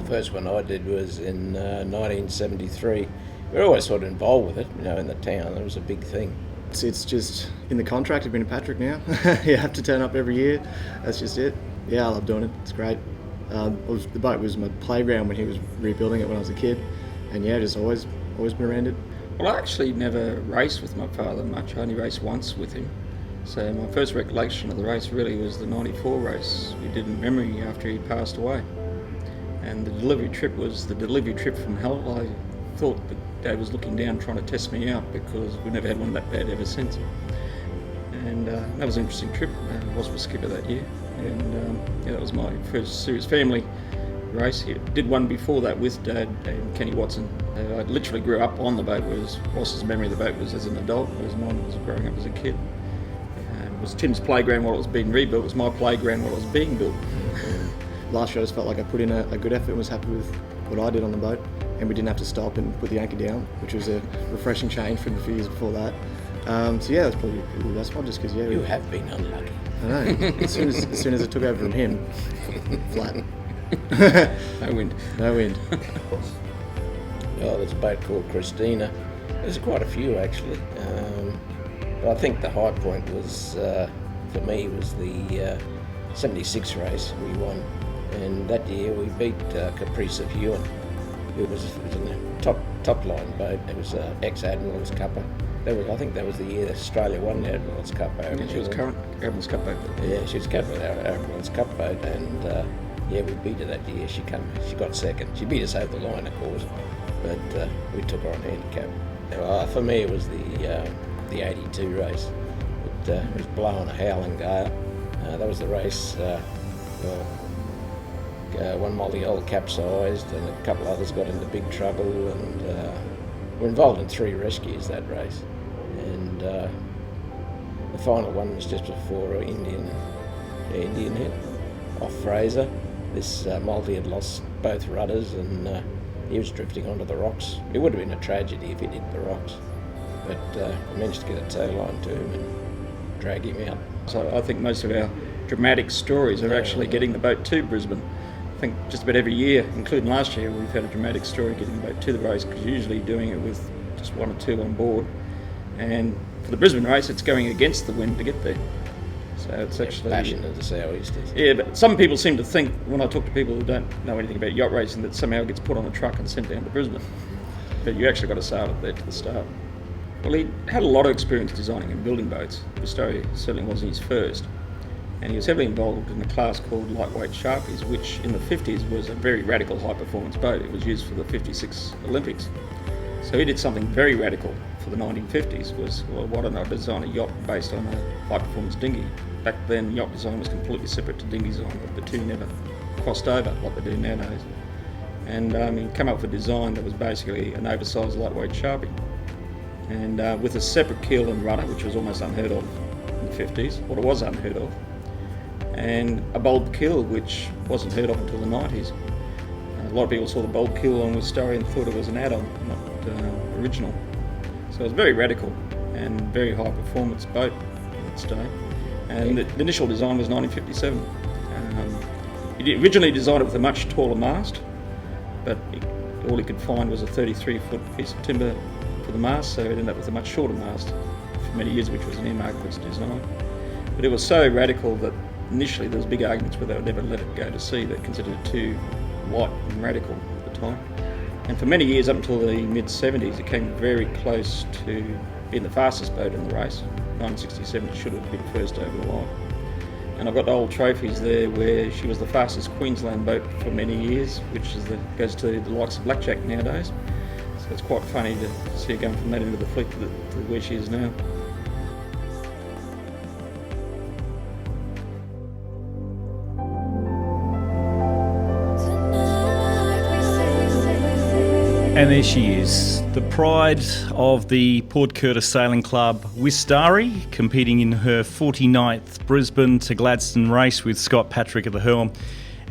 first one I did was in 1973. We were always sort of involved with it, in the town. It was a big thing. It's just in the contract of being a Patrick now. You have to turn up every year. That's just it. Yeah, I love doing it. It's great. The boat was my playground when he was rebuilding it when I was a kid, and yeah, just always been around it. Well, I actually never raced with my father much. I only raced once with him. So my first recollection of the race really was the '94 race we did in memory after he passed away. And the delivery trip was the delivery trip from hell. I thought that Dad was looking down trying to test me out because we never had one that bad ever since. And that was an interesting trip. I was for skipper that year. And that was my first serious family race. He did one before that with Dad and Kenny Watson. I literally grew up on the boat, whereas Ross's memory of the boat was as an adult, whereas mine was growing up as a kid. It was Tim's playground while it was being rebuilt. It was my playground while it was being built. Last year I just felt like I put in a good effort and was happy with what I did on the boat, and we didn't have to stop and put the anchor down, which was a refreshing change from the few years before that. So yeah, that's probably the best one, just because You have been unlucky. I know. As soon as it took over from him, flat. No wind. No wind. There's a boat called Christina. There's quite a few actually. But I think the high point was, for me, was the 76 race we won. And that year we beat Caprice of Ewan. It was in a top line boat. It was ex-Admiral's Cuppa. I think that was the year Australia won the Admiral's Cup boat. Yeah, she was current Admiral's Cup boat. Yeah, she was captain of our Admiral's Cup boat, and we beat her that year. She got second. She beat us over the line, of course, but we took her on handicap. For me, it was the 82 race. It was blowing a howling gale. That was the race. One multi-hull capsized, and a couple others got into big trouble, and we're involved in 3 rescues that race. And the final one was just before Indian hit off Fraser. This multi had lost both rudders, and he was drifting onto the rocks. It would have been a tragedy if he'd hit the rocks, but I managed to get a tow line to him and drag him out. So I think most of our dramatic stories are actually getting the boat to Brisbane. I think just about every year, including last year, we've had a dramatic story getting the boat to the race, because you're usually doing it with just 1 or 2 on board. And for the Brisbane race, it's going against the wind to get there. So it's actually passion of the southeasters. Yeah, but some people seem to think, when I talk to people who don't know anything about yacht racing, that somehow it gets put on a truck and sent down to Brisbane. But you actually got to sail it there to the start. Well, he had a lot of experience designing and building boats. Bristow certainly wasn't his first. And he was heavily involved in a class called lightweight Sharpies, which in the 50s was a very radical high-performance boat. It was used for the 56 Olympics. So he did something very radical for the 1950s, why don't I design a yacht based on a high-performance dinghy? Back then, yacht design was completely separate to dinghy design. The two never crossed over like they do nowadays. And he came up with a design that was basically an oversized lightweight Sharpie. And with a separate keel and rudder, which was almost unheard of in the 50s, what it was unheard of, and a bulb keel, which wasn't heard of until the 90s. A lot of people saw the bulb keel on Wisteria and thought it was an add-on, not original. So it was very radical and very high performance boat in its day. And the initial design was 1957. He originally designed it with a much taller mast, but all he could find was a 33-foot piece of timber for the mast, so it ended up with a much shorter mast for many years, which was an Air Marquis design. But it was so radical that initially there was big arguments whether they would never let it go to sea. They considered it too light and radical at the time. And for many years, up until the mid-70s, it came very close to being the fastest boat in the race. 1967 it should have been first over the line. And I've got old trophies there where she was the fastest Queensland boat for many years, which goes to the likes of Blackjack nowadays. So it's quite funny to see her going from that end of the fleet to where she is now. And there she is, the pride of the Port Curtis Sailing Club, Wistari, competing in her 49th Brisbane to Gladstone race with Scott Patrick at the helm.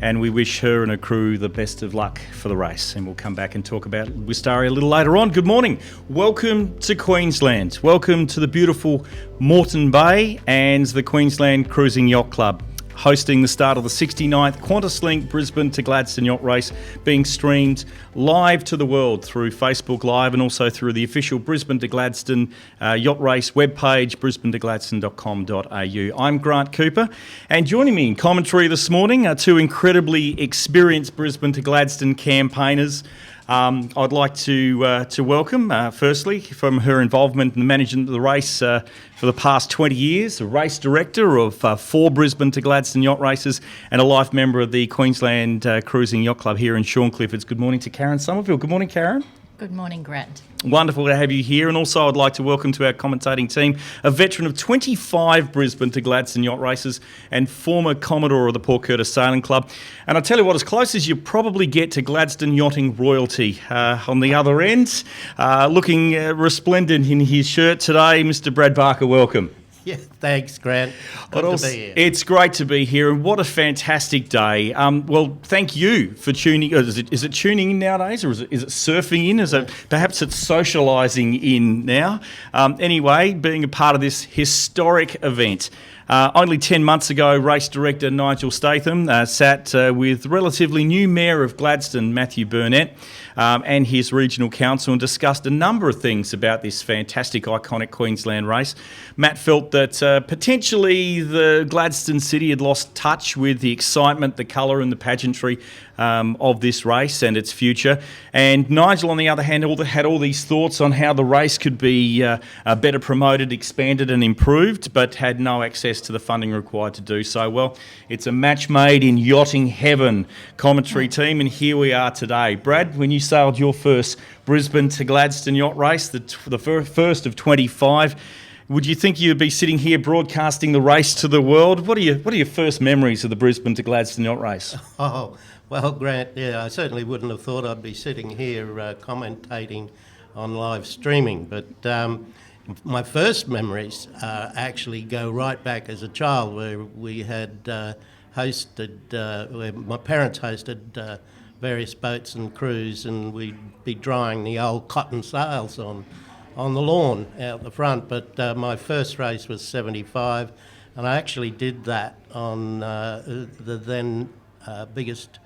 And we wish her and her crew the best of luck for the race. And we'll come back and talk about Wistari a little later on. Good morning. Welcome to Queensland. Welcome to the beautiful Moreton Bay and the Queensland Cruising Yacht Club. hosting the start of the 69th Qantas Link Brisbane to Gladstone Yacht Race, being streamed live to the world through Facebook Live and also through the official Brisbane to Gladstone Yacht Race webpage, brisbanetogladstone.com.au. I'm Grant Cooper, and joining me in commentary this morning are two incredibly experienced Brisbane to Gladstone campaigners. I'd like to welcome, firstly, from her involvement in the management of the race for the past 20 years, a race director of 4 Brisbane to Gladstone yacht races and a life member of the Queensland Cruising Yacht Club here in Sean Clifford's. Good morning to Karen Somerville. Good morning, Karen. Good morning, Grant. Wonderful to have you here. And also I'd like to welcome to our commentating team a veteran of 25 Brisbane to Gladstone yacht races and former Commodore of the Port Curtis Sailing Club. And I'll tell you what, as close as you probably get to Gladstone yachting royalty. On the other end, looking resplendent in his shirt today, Mr. Brad Barker, welcome. Yeah, thanks, Grant. Good to be here. It's great to be here, and what a fantastic day. Well, thank you for tuning. Is it tuning in nowadays, or is it surfing in? Perhaps it's socialising in now. Anyway, being a part of this historic event. Only 10 months ago, race director Nigel Statham sat with relatively new Mayor of Gladstone, Matthew Burnett, and his regional council and discussed a number of things about this fantastic, iconic Queensland race. Matt felt that potentially the Gladstone city had lost touch with the excitement, the colour and the pageantry of this race and its future. And Nigel, on the other hand, had all these thoughts on how the race could be better promoted, expanded and improved, but had no access to the funding required to do so. Well, it's a match made in yachting heaven, commentary team, and here we are today. Brad, when you sailed your first Brisbane to Gladstone yacht race, the first of 25, would you think you'd be sitting here broadcasting the race to the world? What are your first memories of the Brisbane to Gladstone yacht race? Oh, well, Grant, yeah, I certainly wouldn't have thought I'd be sitting here commentating on live streaming, but my first memories actually go right back as a child, where we had where my parents hosted various boats and crews, and we'd be drying the old cotton sails on the lawn out the front. But my first race was 75, and I actually did that on the then biggest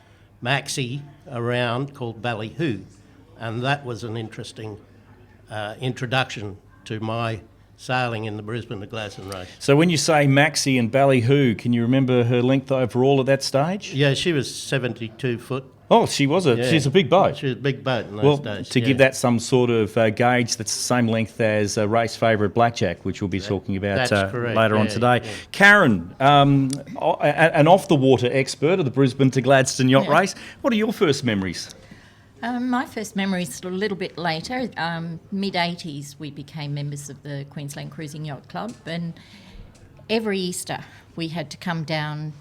maxi around called Ballyhoo, and that was an interesting introduction to my sailing in the Brisbane to Gladstone race. So when you say maxi and Ballyhoo, can you remember her length overall at that stage? Yeah, she was 72 foot. Oh, she's a big boat. She was a big boat in those days. To give that some sort of gauge, that's the same length as a race favourite Blackjack, which we'll be talking about later on today. Yeah. Karen, an off-the-water expert of the Brisbane to Gladstone yacht race, what are your first memories? My first memories a little bit later. Mid-80s, we became members of the Queensland Cruising Yacht Club, and every Easter we had to come down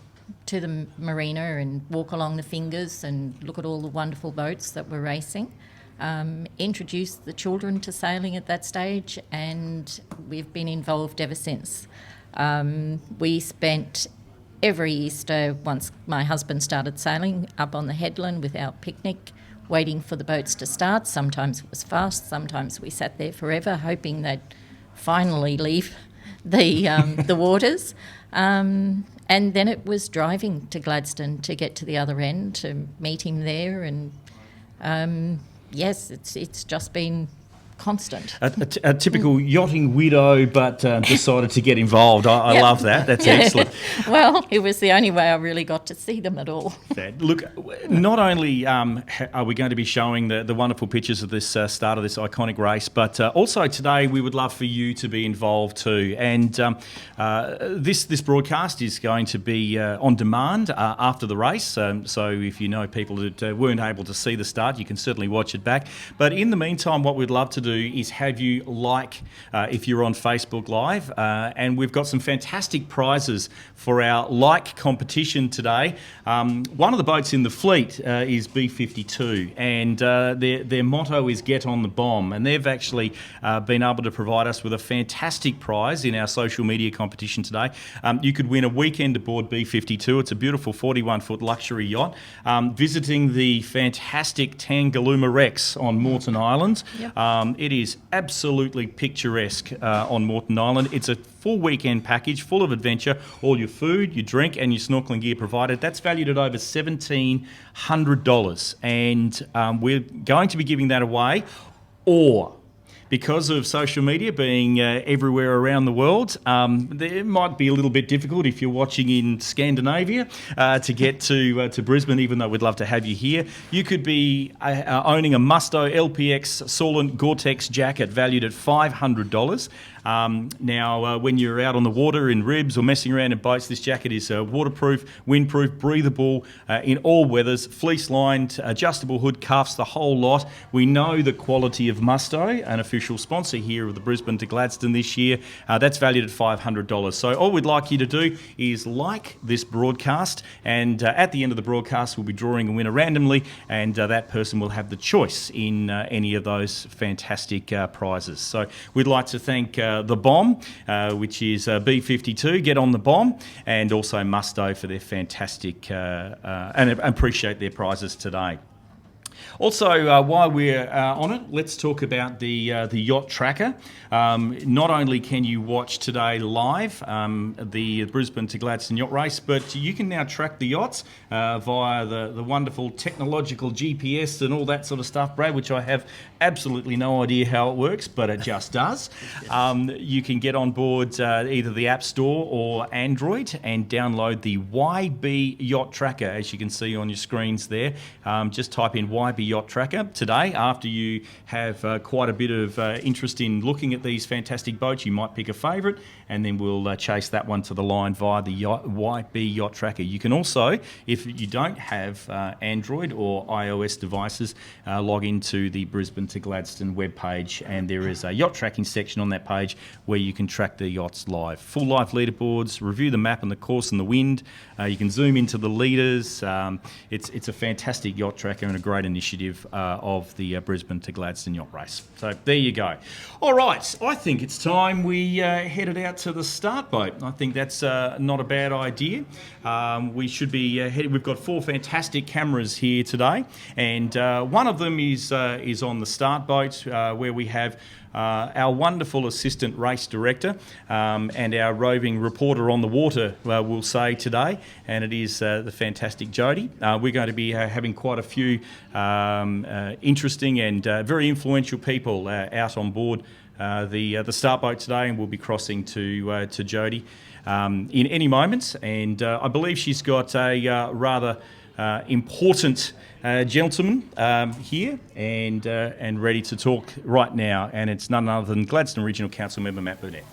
to the marina and walk along the fingers and look at all the wonderful boats that were racing. Introduced the children to sailing at that stage, and we've been involved ever since. We spent every Easter, once my husband started sailing, up on the headland with our picnic, waiting for the boats to start. Sometimes it was fast, sometimes we sat there forever, hoping they'd finally leave the waters. And then it was driving to Gladstone to get to the other end, to meet him there. And yes, it's just been constant. A typical yachting widow, but decided to get involved. I love that. That's excellent. Well, it was the only way I really got to see them at all. Look, not only are we going to be showing the wonderful pictures of this start of this iconic race, but also today we would love for you to be involved too. And this broadcast is going to be on demand after the race. So if you know people that weren't able to see the start, you can certainly watch it back. But in the meantime, what we'd love to do is have you if you're on Facebook Live, and we've got some fantastic prizes for our competition today. One of the boats in the fleet is B52, and their motto is "Get on the bomb," and they've actually been able to provide us with a fantastic prize in our social media competition today. You could win a weekend aboard B52. It's a beautiful 41-foot luxury yacht, visiting the fantastic Tangalooma Wrecks on Moreton Island. Yep. It is absolutely picturesque on Moreton Island. It's a full weekend package full of adventure, all your food, your drink and your snorkelling gear provided. That's valued at over $1,700, and we're going to be giving that away, or because of social media being everywhere around the world, it might be a little bit difficult if you're watching in Scandinavia to get to Brisbane, even though we'd love to have you here. You could be owning a Musto LPX Solent Gore-Tex jacket valued at $500. Now, when you're out on the water in ribs or messing around in boats, this jacket is waterproof, windproof, breathable in all weathers, fleece-lined, adjustable hood, cuffs, the whole lot. We know the quality of Musto, an official sponsor here of the Brisbane to Gladstone this year. That's valued at $500. So all we'd like you to do is like this broadcast, and at the end of the broadcast, we'll be drawing a winner randomly, and that person will have the choice in any of those fantastic prizes. So we'd like to thank the Bomb, which is B52, Get on the Bomb, and also Musto for their fantastic and appreciate their prizes today. Also, while we're on it, let's talk about the yacht tracker. Not only can you watch today live the Brisbane to Gladstone yacht race, but you can now track the yachts via the wonderful technological GPS and all that sort of stuff, Brad, which I have absolutely no idea how it works, but it just does. You can get on board either the App Store or Android and download the YB Yacht Tracker, as you can see on your screens there. Just type in YB Yacht Tracker today. After you have quite a bit of interest in looking at these fantastic boats, you might pick a favourite, and then we'll chase that one to the line via the YB Yacht Tracker. You can also, if you don't have Android or iOS devices, log into the Brisbane to Gladstone webpage, and there is a yacht tracking section on that page where you can track the yachts live. Full live leaderboards, review the map and the course and the wind. You can zoom into the leaders. It's a fantastic yacht tracker and a great initiative of the Brisbane to Gladstone yacht race. So there you go. All right, I think it's time we headed out to the start boat. I think that's not a bad idea. We should be headed. We've got 4 fantastic cameras here today, and one of them is on the start boat where we have our wonderful assistant race director and our roving reporter on the water, we'll say today, and it is the fantastic Jody. We're going to be having quite a few interesting and very influential people out on board the start boat today, and we'll be crossing to Jody in any moment. And I believe she's got a rather important gentleman here and ready to talk right now, and it's none other than Gladstone Regional Council member Matt Burnett.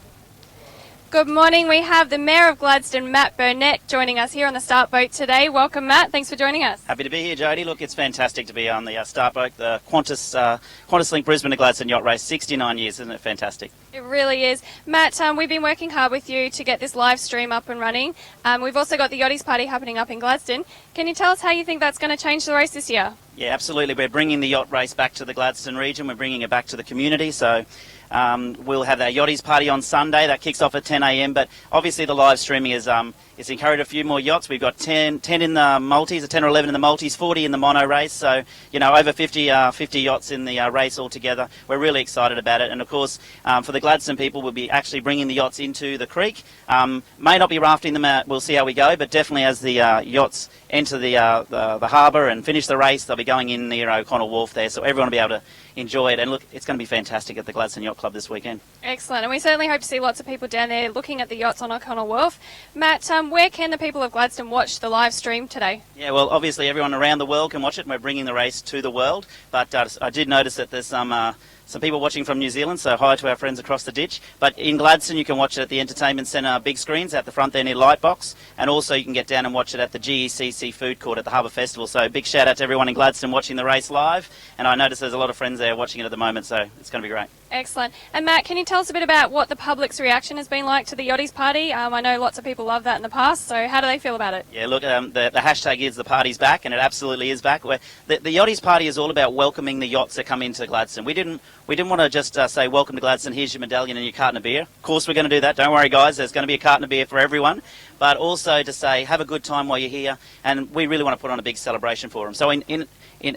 Good morning. We have the Mayor of Gladstone, Matt Burnett, joining us here on the start boat today. Welcome, Matt. Thanks for joining us. Happy to be here, Jody. Look, it's fantastic to be on the start boat, the Qantas Link Brisbane to Gladstone yacht race. 69 years, isn't it fantastic? It really is. Matt, we've been working hard with you to get this live stream up and running. We've also got the Yachties Party happening up in Gladstone. Can you tell us how you think that's going to change the race this year? Yeah, absolutely. We're bringing the yacht race back to the Gladstone region. We're bringing it back to the community. So we'll have our Yachties Party on Sunday. That kicks off at 10 a.m. But obviously the live streaming is it's encouraged a few more yachts. We've got 10 in the multis, 10 or 11 in the multis, 40 in the mono race. So, you know, over 50 yachts in the race altogether. We're really excited about it. And, of course, for the Gladstone people, we'll be actually bringing the yachts into the creek. May not be rafting them out. We'll see how we go. But definitely as the yachts enter the harbour and finish the race, they'll be going in near O'Connell Wharf there. So everyone will be able to enjoy it. And, look, it's going to be fantastic at the Gladstone Yacht Club this weekend. Excellent. And we certainly hope to see lots of people down there looking at the yachts on O'Connell Wharf. Matt, where can the people of Gladstone watch the live stream today? Yeah, well, obviously everyone around the world can watch it. We're bringing the race to the world. But I did notice that there's some people watching from New Zealand, so hi to our friends across the ditch. But in Gladstone, you can watch it at the Entertainment Centre big screens at the front there near Lightbox. And also you can get down and watch it at the GECC Food Court at the Harbour Festival. So big shout out to everyone in Gladstone watching the race live. And I notice there's a lot of friends there watching it at the moment, so it's going to be great. Excellent. And Matt, can you tell us a bit about what the public's reaction has been like to the Yachties Party? I know lots of people love that in the past, so how do they feel about it? Yeah, look, the hashtag is the party's back, and it absolutely is back. The Yachties Party is all about welcoming the yachts that come into Gladstone. We didn't want to just say, welcome to Gladstone, here's your medallion and your carton of beer. Of course we're going to do that, don't worry guys, there's going to be a carton of beer for everyone. But also to say, have a good time while you're here, and we really want to put on a big celebration for them. So in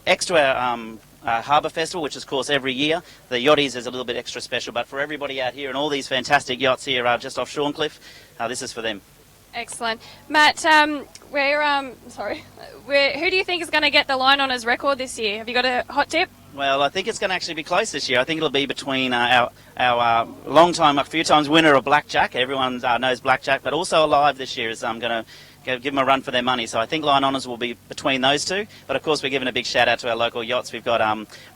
extra Harbour Festival, which is, of course, every year. The Yachties is a little bit extra special, but for everybody out here and all these fantastic yachts here just off Shorncliffe, this is for them. Excellent. Matt, who do you think is going to get the line honours record this year? Have you got a hot tip? Well, I think it's going to actually be close this year. I think it'll be between our long time, a few times winner of Blackjack. Everyone knows Blackjack, but also Alive this year is going to give them a run for their money. So I think line honours will be between those two. But of course, we're giving a big shout out to our local yachts. We've got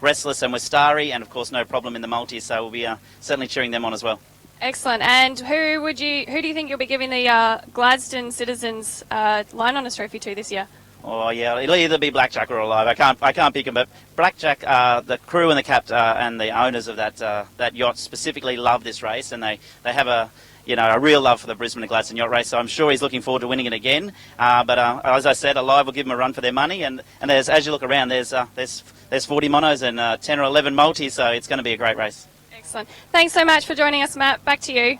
Restless and Wistari, and of course, No Problem in the multis. So we'll be certainly cheering them on as well. Excellent. And who do you think you'll be giving the Gladstone Citizens line honours trophy to this year? Oh yeah, it'll either be Blackjack or Alive. I can't pick them, but Blackjack, the crew and the captain and the owners of that yacht specifically love this race, and they have a real love for the Brisbane and Gladstone Yacht Race. So I'm sure he's looking forward to winning it again. But as I said, Alive will give him a run for their money, and there's, as you look around, there's 40 monos and 10 or 11 multis, so it's going to be a great race. Excellent. Thanks so much for joining us, Matt. Back to you.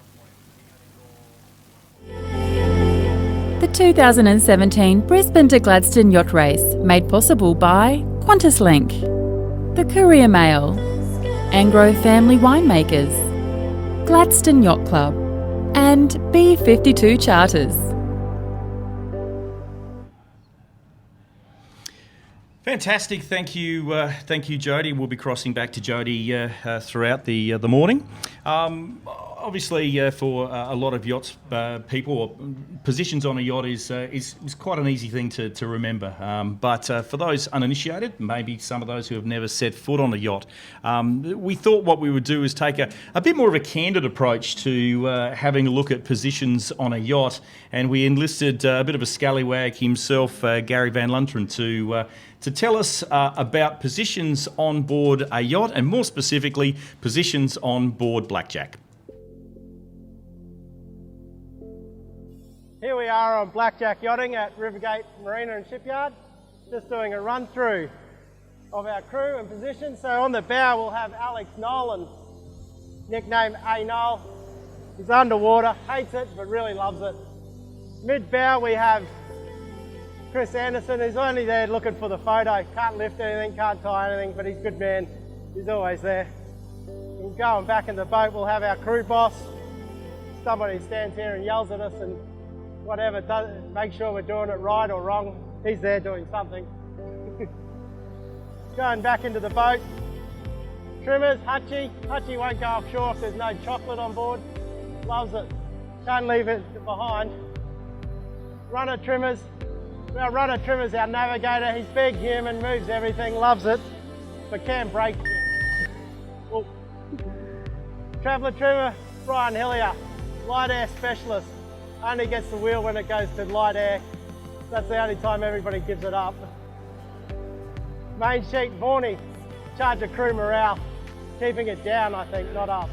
The 2017 Brisbane to Gladstone Yacht Race, made possible by Qantas Link, the Courier Mail, Angro Family Winemakers, Gladstone Yacht Club, and B52 Charters. Fantastic, thank you, Jodie. We'll be crossing back to Jodie throughout the morning. Obviously, for a lot of yachts people, positions on a yacht is quite an easy thing to remember. But for those uninitiated, maybe some of those who have never set foot on a yacht, we thought what we would do is take a bit more of a candid approach to having a look at positions on a yacht, and we enlisted a bit of a scallywag himself, Gary Van Lunteren, to tell us about positions on board a yacht, and more specifically, positions on board Blackjack. Here we are on Blackjack Yachting at Rivergate Marina and Shipyard, just doing a run through of our crew and positions. So on the bow we'll have Alex Nolan, nicknamed A Noel. He's underwater, hates it but really loves it. Mid bow we have Chris Anderson, who's only there looking for the photo. Can't lift anything, can't tie anything, but he's a good man. He's always there. And going back in the boat we'll have our crew boss, somebody who stands here and yells at us and whatever, make sure we're doing it right or wrong. He's there doing something. Going back into the boat. Trimmers, Hutchie. Hutchie won't go offshore if there's no chocolate on board. Loves it. Can't leave it behind. Runner Trimmers. Our runner Trimmers, our navigator. He's big, human, moves everything, loves it, but can break shit. Oh. Traveller Trimmer, Brian Hillier. Light air specialist. Only gets the wheel when it goes to light air. That's the only time everybody gives it up. Main sheet, Vorney, charge of crew morale. Keeping it down, I think, not up.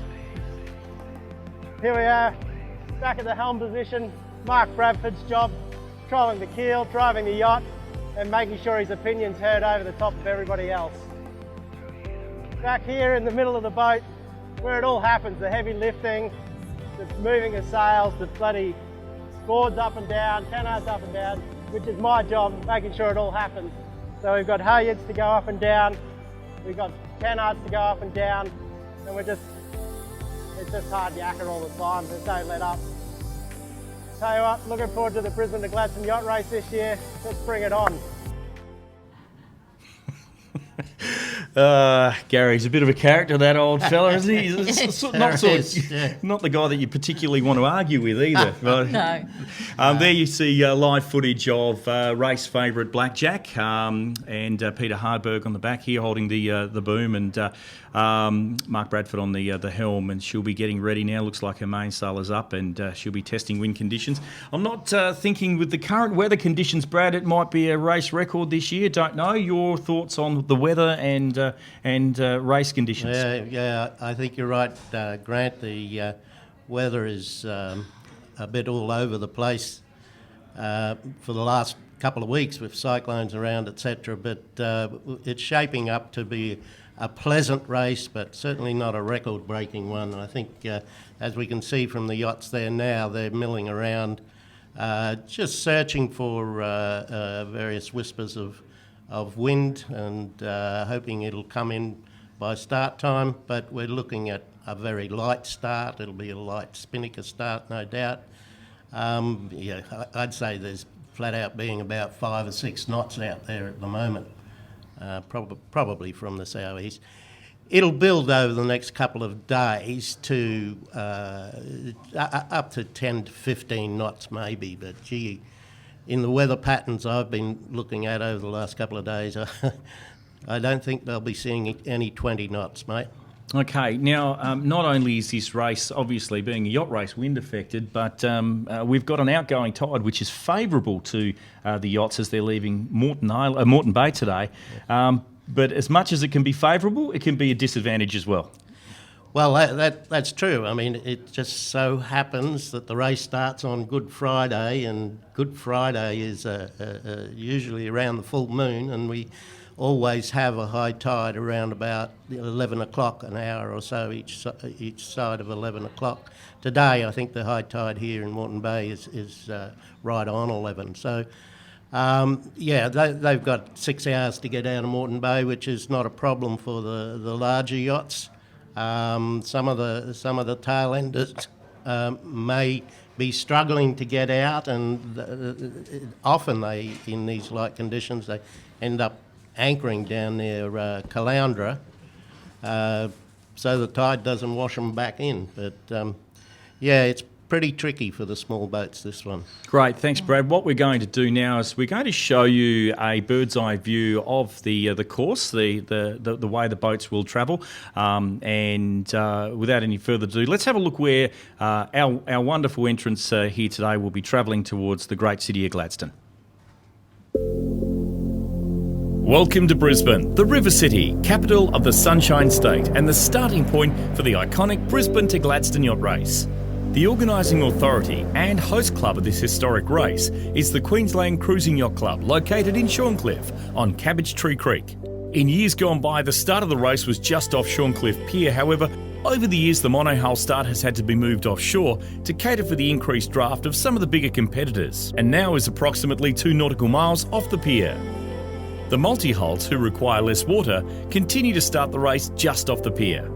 Here we are, back at the helm position. Mark Bradford's job, controlling the keel, driving the yacht, and making sure his opinion's heard over the top of everybody else. Back here in the middle of the boat, where it all happens, the heavy lifting, the moving of sails, the bloody boards up and down, canards up and down, which is my job, making sure it all happens. So we've got halyards to go up and down, we've got canards to go up and down, and it's just hard yakka all the time, there's no let up. Tell you what, looking forward to the Brisbane to Gladstone Yacht Race this year, let's bring it on. Gary's a bit of a character, that old fella, isn't he? Not the guy that you particularly want to argue with either. No. There you see live footage of race favourite Blackjack, and Peter Hardberg on the back here holding the boom, and Mark Bradford on the helm, and she'll be getting ready now. Looks like her mainsail is up, and she'll be testing wind conditions. I'm not thinking with the current weather conditions, Brad, it might be a race record this year. Don't know. Your thoughts on the weather and race conditions? Yeah, I think you're right, Grant. The weather is a bit all over the place for the last couple of weeks with cyclones around, etc. But it's shaping up to be a pleasant race, but certainly not a record-breaking one. I think, as we can see from the yachts there now, they're milling around, just searching for various whispers of of wind and hoping it'll come in by start time, but we're looking at a very light start. It'll be a light spinnaker start, no doubt. I'd say there's flat out being about 5 or 6 knots out there at the moment, probably from the southeast. It'll build over the next couple of days to up to 10 to 15 knots maybe, but gee, in the weather patterns I've been looking at over the last couple of days, I don't think they'll be seeing any 20 knots, mate. Okay, now not only is this race obviously being a yacht race wind affected, but we've got an outgoing tide which is favourable to the yachts as they're leaving Moreton Bay today. But as much as it can be favourable, it can be a disadvantage as well. Well, that's true. I mean, it just so happens that the race starts on Good Friday, and Good Friday is usually around the full moon, and we always have a high tide around about 11 o'clock, an hour or so each side of 11 o'clock. Today, I think the high tide here in Moreton Bay is right on 11. So, they've got 6 hours to get out of Moreton Bay, which is not a problem for the larger yachts. Some of the tail enders may be struggling to get out, and often they, in these light conditions, they end up anchoring down near Caloundra, so the tide doesn't wash them back in. But it's pretty tricky for the small boats, this one. Great, thanks, Brad. What we're going to do now is we're going to show you a bird's eye view of the course, the way the boats will travel, and without any further ado, let's have a look where our wonderful entrants here today will be travelling towards the great city of Gladstone. Welcome to Brisbane, the River City, capital of the Sunshine State, and the starting point for the iconic Brisbane to Gladstone Yacht Race. The organising authority and host club of this historic race is the Queensland Cruising Yacht Club, located in Shorncliffe on Cabbage Tree Creek. In years gone by, the start of the race was just off Shorncliffe Pier. However, over the years, the monohull start has had to be moved offshore to cater for the increased draft of some of the bigger competitors, and now is approximately 2 nautical miles off the pier. The multi-hulls, who require less water, continue to start the race just off the pier.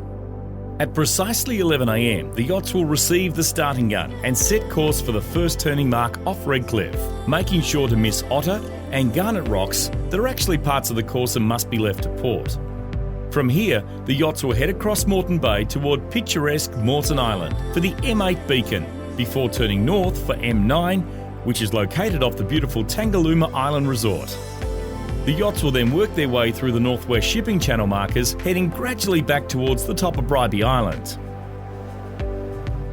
At precisely 11 a.m, the yachts will receive the starting gun and set course for the first turning mark off Redcliffe, making sure to miss Otter and Garnet Rocks that are actually parts of the course and must be left to port. From here, the yachts will head across Moreton Bay toward picturesque Moreton Island for the M8 beacon, before turning north for M9, which is located off the beautiful Tangalooma Island Resort. The yachts will then work their way through the northwest shipping channel markers, heading gradually back towards the top of Bribie Island.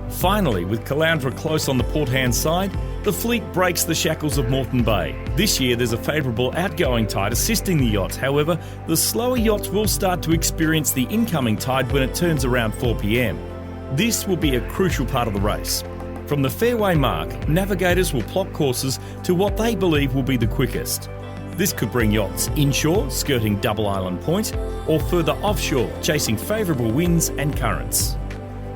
Finally, with Caloundra close on the port-hand side, the fleet breaks the shackles of Moreton Bay. This year there's a favourable outgoing tide assisting the yachts. However, the slower yachts will start to experience the incoming tide when it turns around 4 p.m. This will be a crucial part of the race. From the fairway mark, navigators will plot courses to what they believe will be the quickest. This could bring yachts inshore, skirting Double Island Point, or further offshore, chasing favourable winds and currents.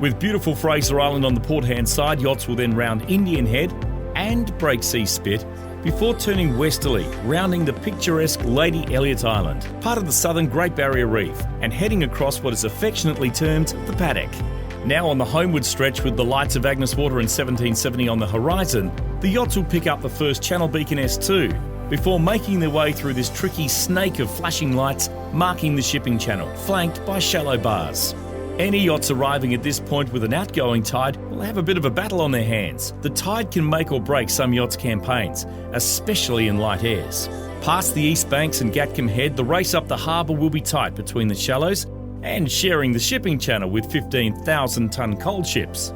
With beautiful Fraser Island on the port-hand side, yachts will then round Indian Head and break Sea Spit before turning westerly, rounding the picturesque Lady Elliot Island, part of the southern Great Barrier Reef, and heading across what is affectionately termed the Paddock. Now on the homeward stretch, with the lights of Agnes Water and 1770 on the horizon, the yachts will pick up the first Channel Beacon S2, before making their way through this tricky snake of flashing lights marking the shipping channel, flanked by shallow bars. Any yachts arriving at this point with an outgoing tide will have a bit of a battle on their hands. The tide can make or break some yachts' campaigns, especially in light airs. Past the East Banks and Gatcombe Head, the race up the harbour will be tight between the shallows and sharing the shipping channel with 15,000-tonne coal ships.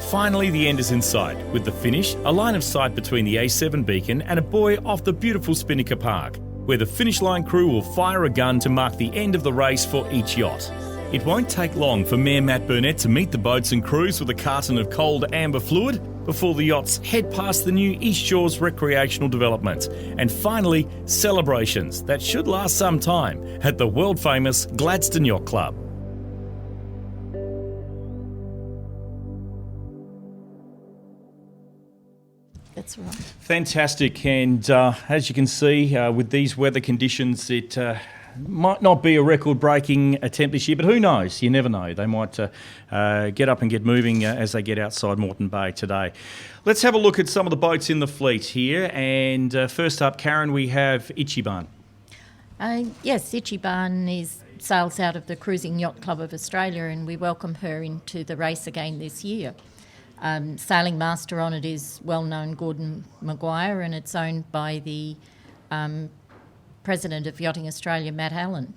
Finally, the end is in sight, with the finish a line of sight between the A7 beacon and a buoy off the beautiful Spinnaker Park, where the finish line crew will fire a gun to mark the end of the race for each yacht. It won't take long for Mayor Matt Burnett to meet the boats and crews with a carton of cold amber fluid before the yachts head past the new East Shores recreational development, and finally celebrations that should last some time at the world famous Gladstone Yacht Club. That's right. Fantastic. And as you can see, with these weather conditions, it might not be a record-breaking attempt this year, but who knows? You never know. They might get up and get moving as they get outside Moreton Bay today. Let's have a look at some of the boats in the fleet here. And first up, Karen, we have Ichiban. Yes, Ichiban sails out of the Cruising Yacht Club of Australia, and we welcome her into the race again this year. Sailing master on it is well-known Gordon Maguire, and it's owned by the President of Yachting Australia, Matt Allen.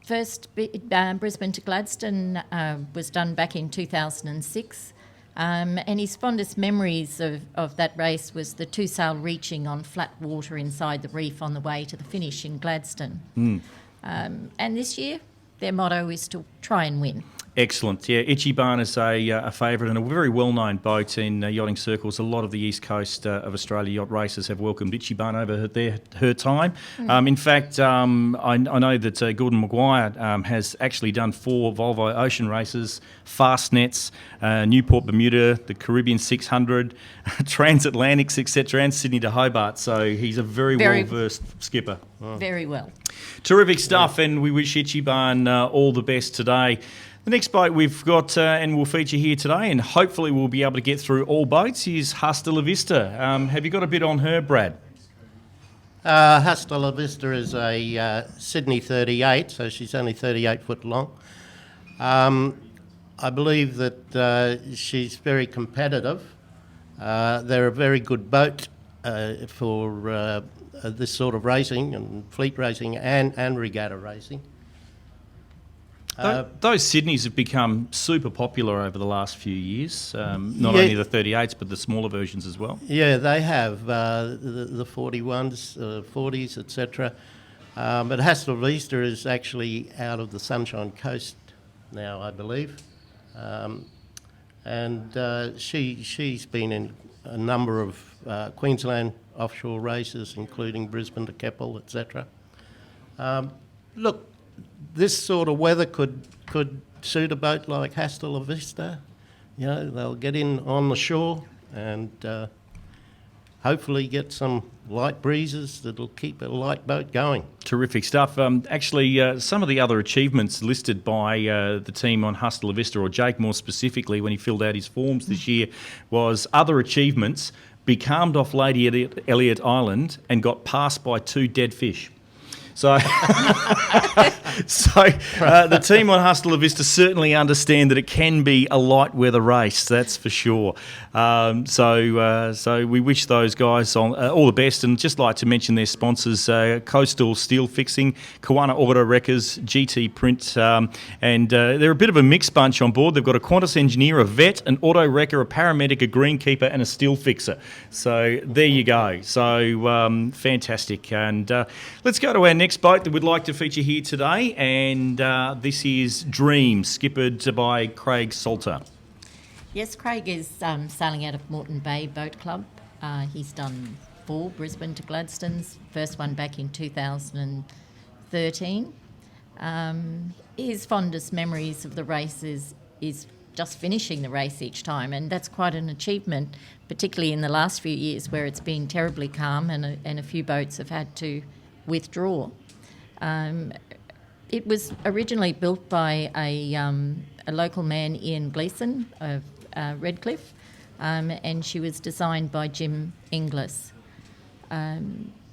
First, Brisbane to Gladstone was done back in 2006, and his fondest memories of that race was the two-sail reaching on flat water inside the reef on the way to the finish in Gladstone. And this year, their motto is to try and win. Excellent. Yeah, Ichiban is a favourite and a very well-known boat in yachting circles. A lot of the east coast of Australia yacht racers have welcomed Ichiban over her time. In fact, I know that Gordon Maguire has actually done 4 Volvo Ocean races, Fastnets, Newport Bermuda, the Caribbean 600, Transatlantics, etc., and Sydney to Hobart. So he's a very well-versed skipper. Very well. Terrific stuff, and we wish Ichiban all the best today. The next boat we've got and will feature here today, and hopefully we'll be able to get through all boats, is Hasta La Vista. Have you got a bit on her, Brad? Hasta La Vista is a Sydney 38, so she's only 38 foot long. I believe that she's very competitive. They're a very good boat for this sort of racing and fleet racing and regatta racing. Those Sydneys have become super popular over the last few years, not only the 38s but the smaller versions as well. Yeah, they have, the 41s, 40s, etc. But Hasta La Vista is actually out of the Sunshine Coast now, I believe. And she's been in a number of Queensland offshore races, including Brisbane to Keppel, etc. Look, this sort of weather could suit a boat like Hasta La Vista. You know, they'll get in on the shore and hopefully get some light breezes that'll keep a light boat going. Terrific stuff. Actually, some of the other achievements listed by the team on Hasta La Vista, or Jake more specifically, when he filled out his forms this year, was other achievements: becalmed off Lady Elliot Island and got passed by 2 dead fish. So, the team on Hasta La Vista certainly understand that it can be a light weather race, that's for sure. So we wish those guys all the best, and just like to mention their sponsors: Coastal Steel Fixing, Kawana Auto Wreckers, GT Print, and they're a bit of a mixed bunch on board. They've got a Qantas engineer, a vet, an auto wrecker, a paramedic, a greenkeeper, and a steel fixer. So there you go. So fantastic. And let's go to our next boat that we'd like to feature here today, and this is Dream, skippered by Craig Salter. Yes, Craig is sailing out of Moreton Bay Boat Club. He's done 4 Brisbane to Gladstones, first one back in 2013. His fondest memories of the race is just finishing the race each time, and that's quite an achievement, particularly in the last few years where it's been terribly calm and a few boats have had to withdraw. It was originally built by a local man, Ian Gleeson of Redcliffe, and she was designed by Jim Inglis.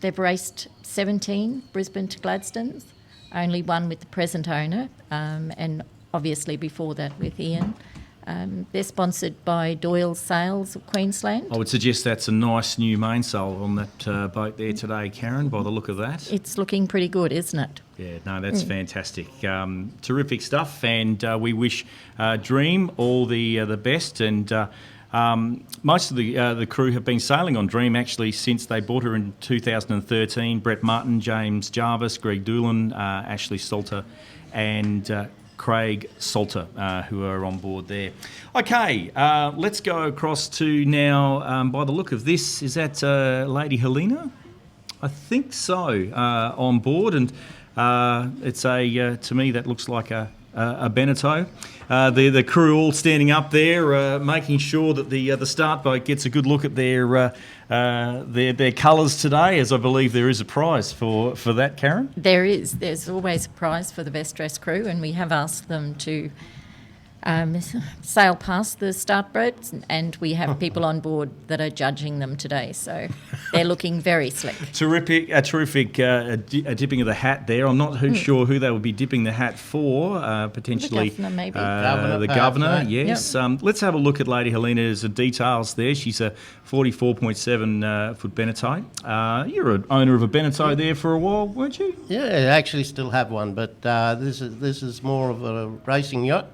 They've raced 17 Brisbane to Gladstones, only one with the present owner, and obviously before that with Ian. They're sponsored by Doyle Sails of Queensland. I would suggest that's a nice new mainsail on that boat there today, Karen, by the look of that. It's looking pretty good, isn't it? Yeah, no, that's fantastic. Terrific stuff, and we wish Dream all the best. And most of the crew have been sailing on Dream actually since they bought her in 2013. Brett Martin, James Jarvis, Greg Doolan, Ashley Salter, and Craig Salter, who are on board there. Okay, let's go across to now, by the look of this, is that Lady Helena? I think so, on board, and it's to me that looks like a a Beneteau. The crew all standing up there, making sure that the start boat gets a good look at their colours today, as I believe there is a prize for that, Karen. There is. There's always a prize for the best dressed crew, and we have asked them to sail past the start boats, and we have people on board that are judging them today. So they're looking very slick. Terrific dipping of the hat there. I'm not sure who they would be dipping the hat for. Potentially the governor, maybe. The governor, yes. Yep. Let's have a look at Lady Helena's details there. She's a 44.7 foot Beneteau. You're an owner of a Beneteau there for a while, weren't you? Yeah, I actually still have one, but this is more of a racing yacht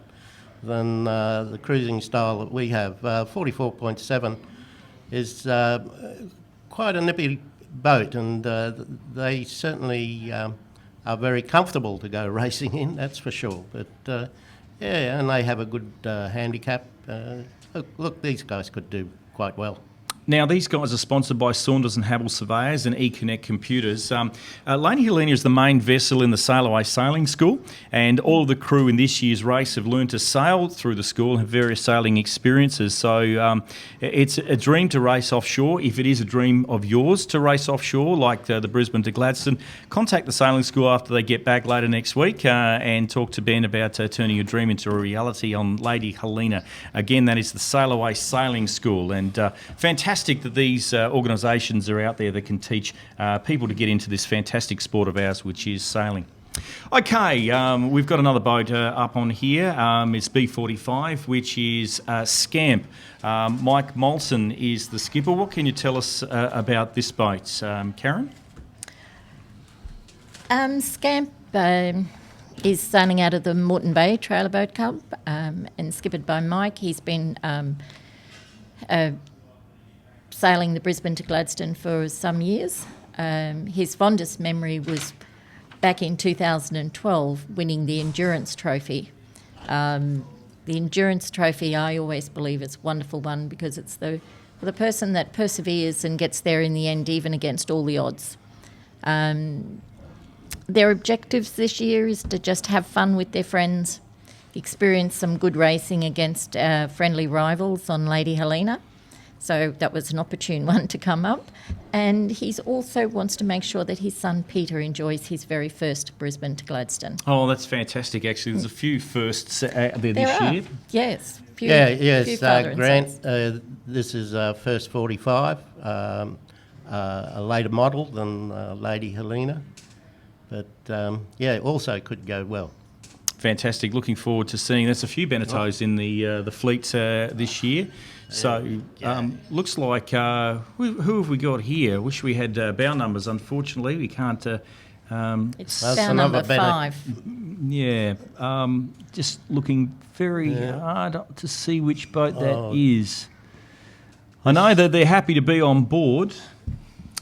than the cruising style that we have. 44.7 is quite a nippy boat, and they certainly are very comfortable to go racing in, that's for sure. But yeah, and they have a good handicap. Look, these guys could do quite well. Now, these guys are sponsored by Saunders and Havel Surveyors and eConnect Computers. Lady Helena is the main vessel in the Sail Away Sailing School, and all of the crew in this year's race have learned to sail through the school and have various sailing experiences. So it's a dream to race offshore. If it is a dream of yours to race offshore, like the Brisbane to Gladstone, contact the sailing school after they get back later next week and talk to Ben about turning your dream into a reality on Lady Helena. Again, that is the Sail Away Sailing School, and fantastic that these organisations are out there that can teach people to get into this fantastic sport of ours, which is sailing. Okay, we've got another boat up on here. It's B45, which is Scamp. Mike Molson is the skipper. What can you tell us about this boat, Karen? Scamp is sailing out of the Moreton Bay Trailer Boat Club and skippered by Mike. He's been sailing the Brisbane to Gladstone for some years. His fondest memory was back in 2012 winning the Endurance Trophy. The Endurance Trophy, I always believe, is a wonderful one because it's for the person that perseveres and gets there in the end, even against all the odds. Their objectives this year is to just have fun with their friends, experience some good racing against friendly rivals on Lady Helena. So that was an opportune one to come up. And he also wants to make sure that his son Peter enjoys his very first Brisbane to Gladstone. Oh, that's fantastic, actually. There's a few firsts out there this year. Yes. Yes, Grant, this is first 45, a later model than Lady Helena. But, also could go well. Fantastic. Looking forward to seeing. There's a few Beneteaus in the fleet this year. So looks like who have we got here? Wish we had bow numbers. Unfortunately, we can't. It's bow number 5. Yeah. Just looking very hard to see which boat that is. I know that they're happy to be on board.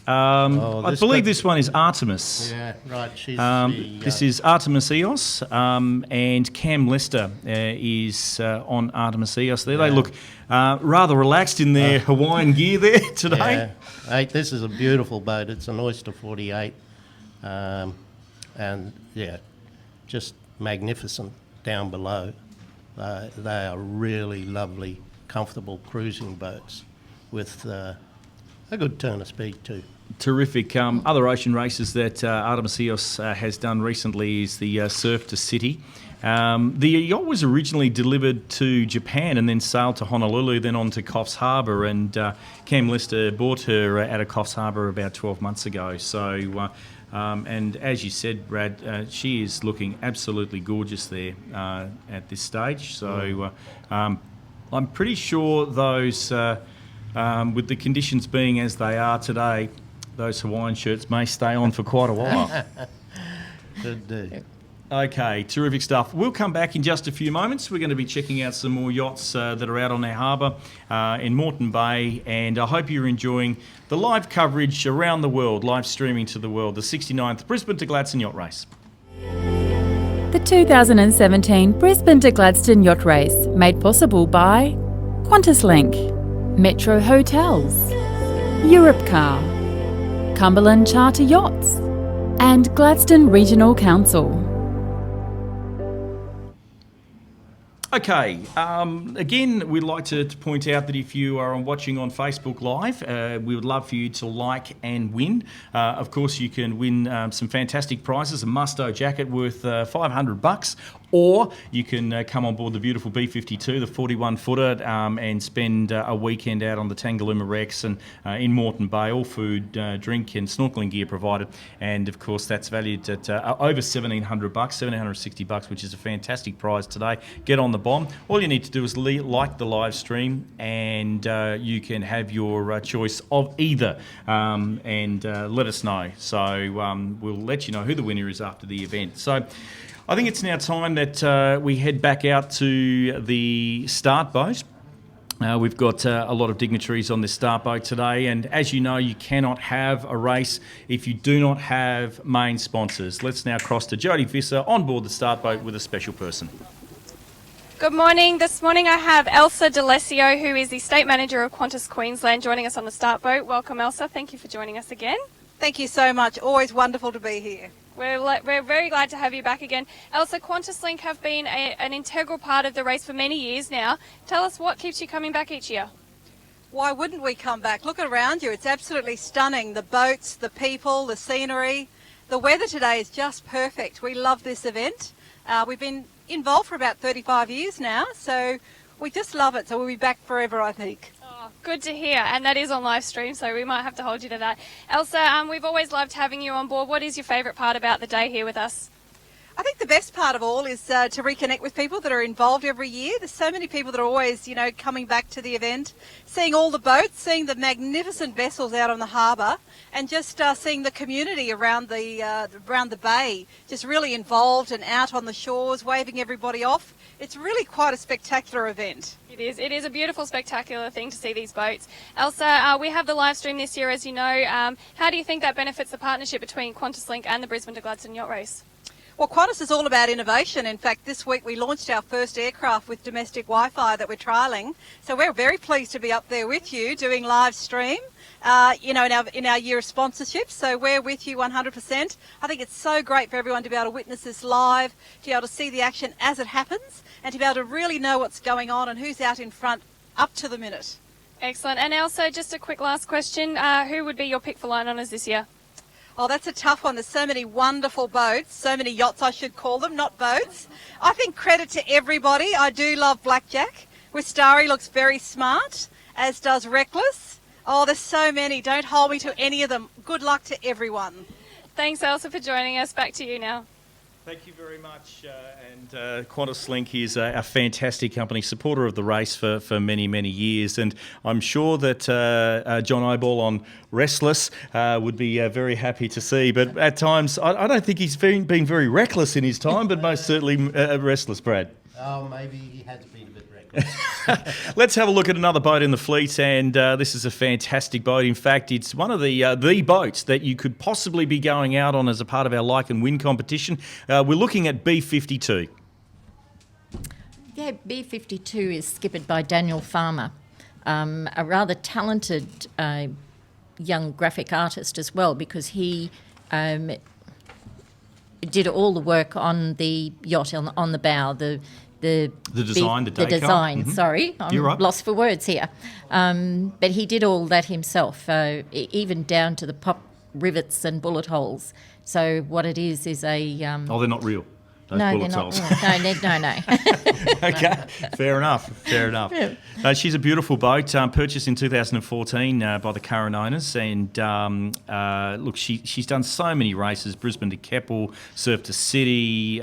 I believe this one is Artemis. Yeah, right. She's this is Artemis Eos, and Cam Lester is on Artemis Eos. There, they look rather relaxed in their Hawaiian gear there today. Yeah. Hey, this is a beautiful boat. It's an Oyster 48, and just magnificent down below. They are really lovely, comfortable cruising boats with a good turn of speed too. Terrific. Other ocean races that Artemis Eos has done recently is the Surf to City. The yacht was originally delivered to Japan and then sailed to Honolulu, then on to Coffs Harbour, and Cam Lester bought her out of Coffs Harbour about 12 months ago. So, and as you said, Brad, she is looking absolutely gorgeous there at this stage. So I'm pretty sure those, with the conditions being as they are today, those Hawaiian shirts may stay on for quite a while. Good do. Okay, terrific stuff. We'll come back in just a few moments. We're going to be checking out some more yachts that are out on our harbour in Moreton Bay, and I hope you're enjoying the live coverage around the world, live streaming to the world, the 69th Brisbane to Gladstone Yacht Race. The 2017 Brisbane to Gladstone Yacht Race, made possible by QantasLink, Metro Hotels, Europcar, Cumberland Charter Yachts, and Gladstone Regional Council. Okay, again, we'd like to point out that if you are watching on Facebook Live, we would love for you to like and win. Of course, you can win some fantastic prizes, a Musto jacket worth $500, or you can come on board the beautiful B52, the 41-footer, and spend a weekend out on the Tangalooma Rex and in Moreton Bay, all food, drink and snorkelling gear provided. And of course, that's valued at over $1,700, $1,760, which is a fantastic prize today. Get on the bomb. All you need to do is like the live stream, and you can have your choice of either, and let us know. So we'll let you know who the winner is after the event. So I think it's now time that we head back out to the start boat. We've got a lot of dignitaries on this start boat today, and as you know, you cannot have a race if you do not have main sponsors. Let's now cross to Jodie Visser on board the start boat with a special person. Good morning. This morning I have Elsa D'Alessio, who is the State Manager of Qantas Queensland, joining us on the start boat. Welcome, Elsa. Thank you for joining us again. Thank you so much. Always wonderful to be here. We're very glad to have you back again. Elsa, QantasLink have been an integral part of the race for many years now. Tell us what keeps you coming back each year. Why wouldn't we come back? Look around you. It's absolutely stunning. The boats, the people, the scenery. The weather today is just perfect. We love this event. We've been involved for about 35 years now, so we just love it. So we'll be back forever, I think. Oh, good to hear, and that is on live stream, so we might have to hold you to that. Elsa, we've always loved having you on board. What is your favourite part about the day here with us? I think the best part of all is to reconnect with people that are involved every year. There's so many people that are always, coming back to the event, seeing all the boats, seeing the magnificent vessels out on the harbour, and just seeing the community around the bay, just really involved and out on the shores, waving everybody off. It's really quite a spectacular event. It is. It is a beautiful, spectacular thing to see these boats. Elsa, we have the live stream this year, as you know. How do you think that benefits the partnership between QantasLink and the Brisbane to Gladstone Yacht Race? Well, Qantas is all about innovation. In fact, this week we launched our first aircraft with domestic Wi-Fi that we're trialling. So we're very pleased to be up there with you doing live stream, in our year of sponsorship. So we're with you 100%. I think it's so great for everyone to be able to witness this live, to be able to see the action as it happens, and to be able to really know what's going on and who's out in front up to the minute. Excellent. And Elsa, just a quick last question. Who would be your pick for line honours this year? Oh, that's a tough one. There's so many wonderful boats, so many yachts I should call them, not boats. I think credit to everybody. I do love Blackjack. Wistari looks very smart, as does Reckless. Oh, there's so many. Don't hold me to any of them. Good luck to everyone. Thanks, Elsa, for joining us. Back to you now. Thank you very much. QantasLink is a fantastic company, supporter of the race for many, many years. And I'm sure that John Oball on Restless would be very happy to see. But at times, I don't think he's been very reckless in his time, but most certainly restless, Brad. Oh, maybe he has been a bit reckless. Let's have a look at another boat in the fleet, and this is a fantastic boat. In fact, it's one of the boats that you could possibly be going out on as a part of our Like and Win competition. We're looking at B52. Yeah, B52 is skippered by Daniel Farmer, a rather talented young graphic artist as well, because he did all the work on the yacht, on the bow, the design, sorry, I'm lost for words here. But he did all that himself, even down to the pop rivets and bullet holes. So what it is a... they're not real. No, they're not. No. Okay, fair enough. Yeah. She's a beautiful boat, purchased in 2014 by the current owners, and look, she's done so many races: Brisbane to Keppel, Surf to City.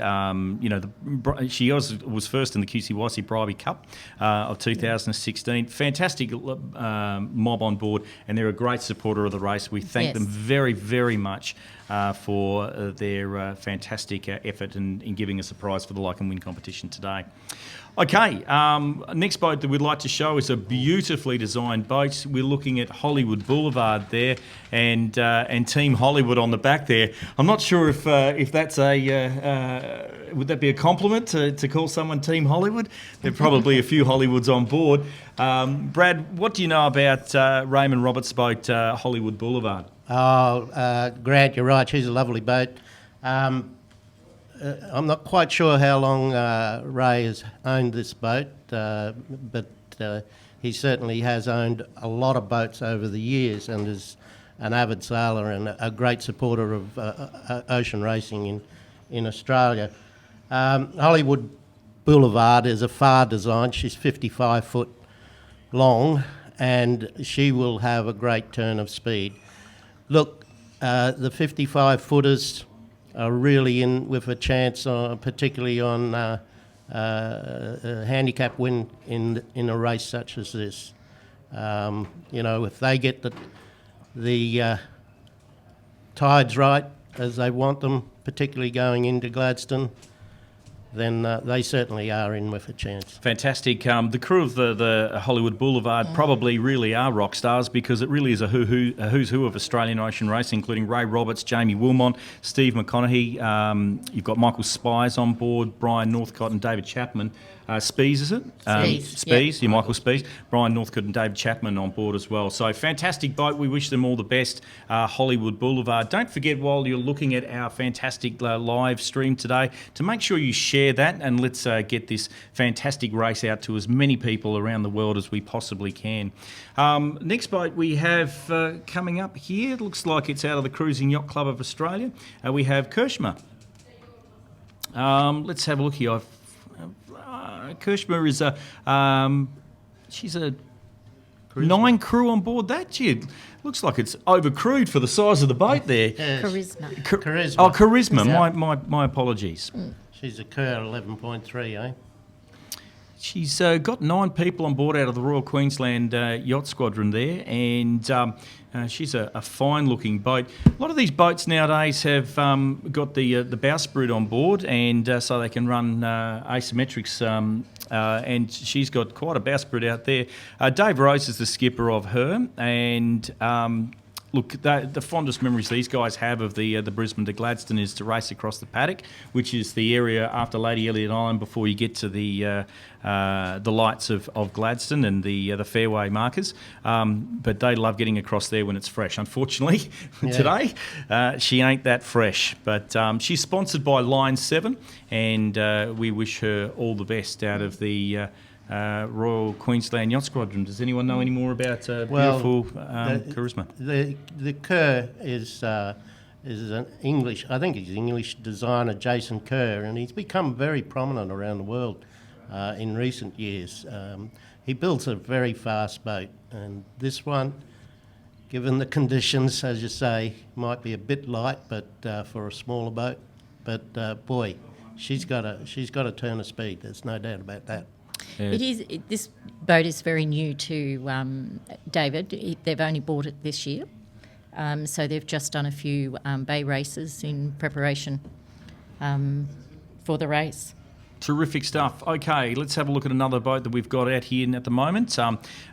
She was first in the QCYC Bribey Cup of 2016. Fantastic mob on board, and they're a great supporter of the race. We thank them very, very much for their fantastic effort in giving us a prize for the Like and Win competition today. Okay, next boat that we'd like to show is a beautifully designed boat. We're looking at Hollywood Boulevard there, and Team Hollywood on the back there. I'm not sure if that's would that be a compliment to call someone Team Hollywood? There are probably a few Hollywoods on board. Brad, what do you know about Raymond Roberts' boat, Hollywood Boulevard? Oh, Grant, you're right. She's a lovely boat. I'm not quite sure how long Ray has owned this boat, but he certainly has owned a lot of boats over the years and is an avid sailor and a great supporter of ocean racing in Australia. Hollywood Boulevard is a phare design. She's 55 foot long and she will have a great turn of speed. Look, the 55 footers are really in with a chance, particularly on a handicap win in a race such as this. If they get the tides right as they want them, particularly going into Gladstone, then they certainly are in with a chance. Fantastic. The crew of the Hollywood Boulevard probably really are rock stars, because it really is a who's who of Australian ocean racing, including Ray Roberts, Jamie Wilmot, Steve McConaughey. You've got Michael Spies on board, Brian Northcott and David Chapman. Spies, is it? Spies, yep. Michael Spies. Brian Northcott and David Chapman on board as well. So fantastic boat. We wish them all the best, Hollywood Boulevard. Don't forget, while you're looking at our fantastic live stream today, to make sure you share that, and let's get this fantastic race out to as many people around the world as we possibly can. Next boat we have coming up here, it looks like it's out of the Cruising Yacht Club of Australia. We have Kirshma. Let's have a look here. Kirshma is she's a 9 crew on board that. Gee, looks like it's overcrewed for the size of the boat there. Yes. Charisma. Oh, Charisma. My apologies. She's a Kerr 11.3, eh? She's got 9 people on board out of the Royal Queensland Yacht Squadron there, and she's a fine-looking boat. A lot of these boats nowadays have got the bowsprit on board, and so they can run asymmetrics, and she's got quite a bowsprit out there. Dave Rose is the skipper of her, and look, the fondest memories these guys have of the Brisbane to Gladstone is to race across the paddock, which is the area after Lady Elliot Island before you get to the lights of Gladstone and the fairway markers. But they love getting across there when it's fresh. Unfortunately, today she ain't that fresh. But she's sponsored by Line 7, and we wish her all the best out of the Royal Queensland Yacht Squadron. Does anyone know any more about beautiful Charisma? The Kerr is an English, I think he's English designer, Jason Kerr, and he's become very prominent around the world in recent years. He builds a very fast boat, and this one, given the conditions, as you say, might be a bit light, but for a smaller boat. But boy, she's got a turn of speed. There's no doubt about that. Yeah. This boat is very new to David. They've only bought it this year, so they've just done a few bay races in preparation for the race. Terrific stuff. Okay, let's have a look at another boat that we've got out here at the moment,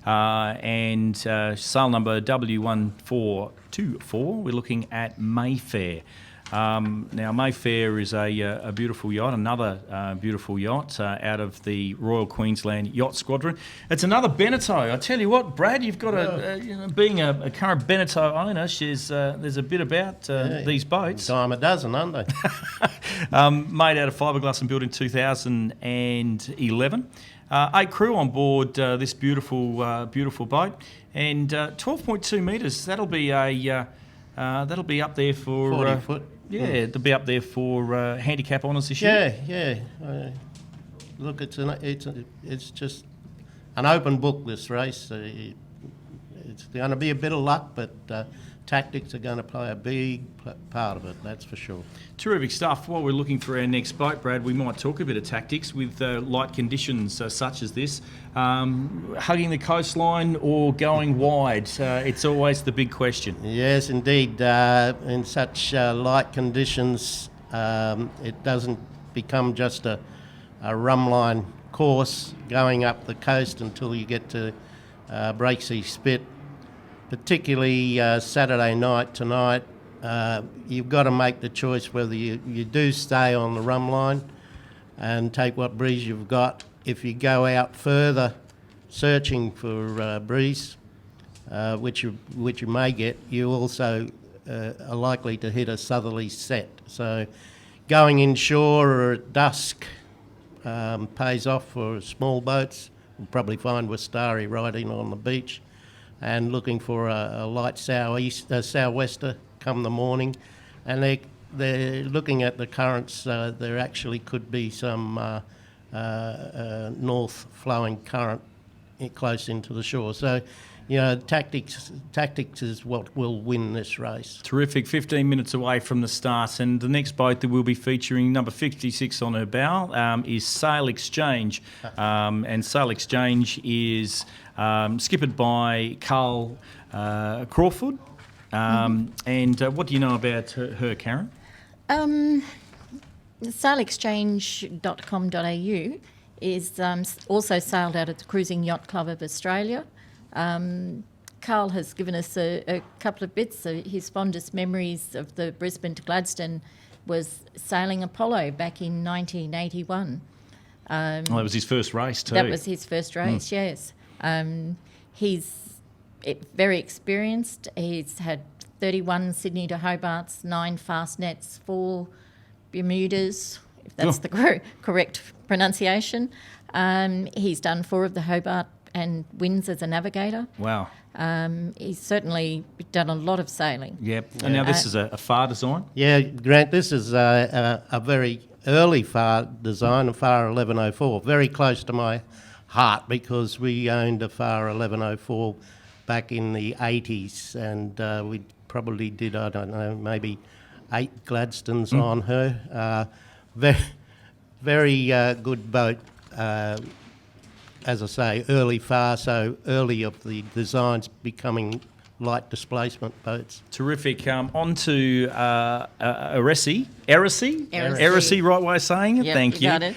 and sail number W1424. We're looking at Mayfair. Now, Mayfair is a beautiful yacht, another beautiful yacht out of the Royal Queensland Yacht Squadron. It's another Beneteau. I tell you what, Brad, you've got being a current Beneteau owner, there's a bit about these boats. Dime a dozen, aren't they? Made out of fiberglass and built in 2011. 8 crew on board this beautiful boat, and 12.2 metres. That'll be up there for 40 foot. Yeah, it'll be up there for handicap honours this year. Yeah. Look, it's just an open book, this race. It's going to be a bit of luck, but tactics are going to play a big part of it, that's for sure. Terrific stuff. While we're looking for our next boat, Brad, we might talk a bit of tactics with light conditions such as this. Hugging the coastline or going wide? It's always the big question. Yes, indeed. In such light conditions, it doesn't become just a rumline course going up the coast until you get to Breaksea Spit. Particularly Saturday night tonight, you've got to make the choice whether you do stay on the rum line and take what breeze you've got. If you go out further searching for breeze, which you may get, you also are likely to hit a southerly set. So going inshore or at dusk pays off for small boats. You'll probably find Wistari riding on the beach and looking for a light sou'wester come the morning. And they're looking at the currents. There actually could be some north flowing current close into the shore. So, tactics is what will win this race. Terrific. 15 minutes away from the start, and the next boat that we'll be featuring, number 56 on her bow, is Sail Exchange. And Sail Exchange is skippered by Carl Crawford. And what do you know about her, Karen? Sailexchange.com.au is also sailed out at the Cruising Yacht Club of Australia. Carl has given us a couple of bits. His fondest memories of the Brisbane to Gladstone was sailing Apollo back in 1981. That was his first race too. That was his first race, yes. He's very experienced. He's had 31 Sydney to Hobarts, 9 fast nets, 4 Bermudas, if that's the correct pronunciation. He's done 4 of the Hobart and wins as a navigator. Wow. He's certainly done a lot of sailing. Yep. And now this is a phar design? Yeah, Grant, this is a very early phar design, a phar 1104, very close to my heart because we owned a phar 1104 back in the 80s and we probably did, I don't know, maybe 8 Gladstones on her. Very good boat. As I say, early phar, so early of the designs becoming light displacement boats. Terrific. On to Erisea. Erisea, right way of saying it? Yep, Thank you. Got it.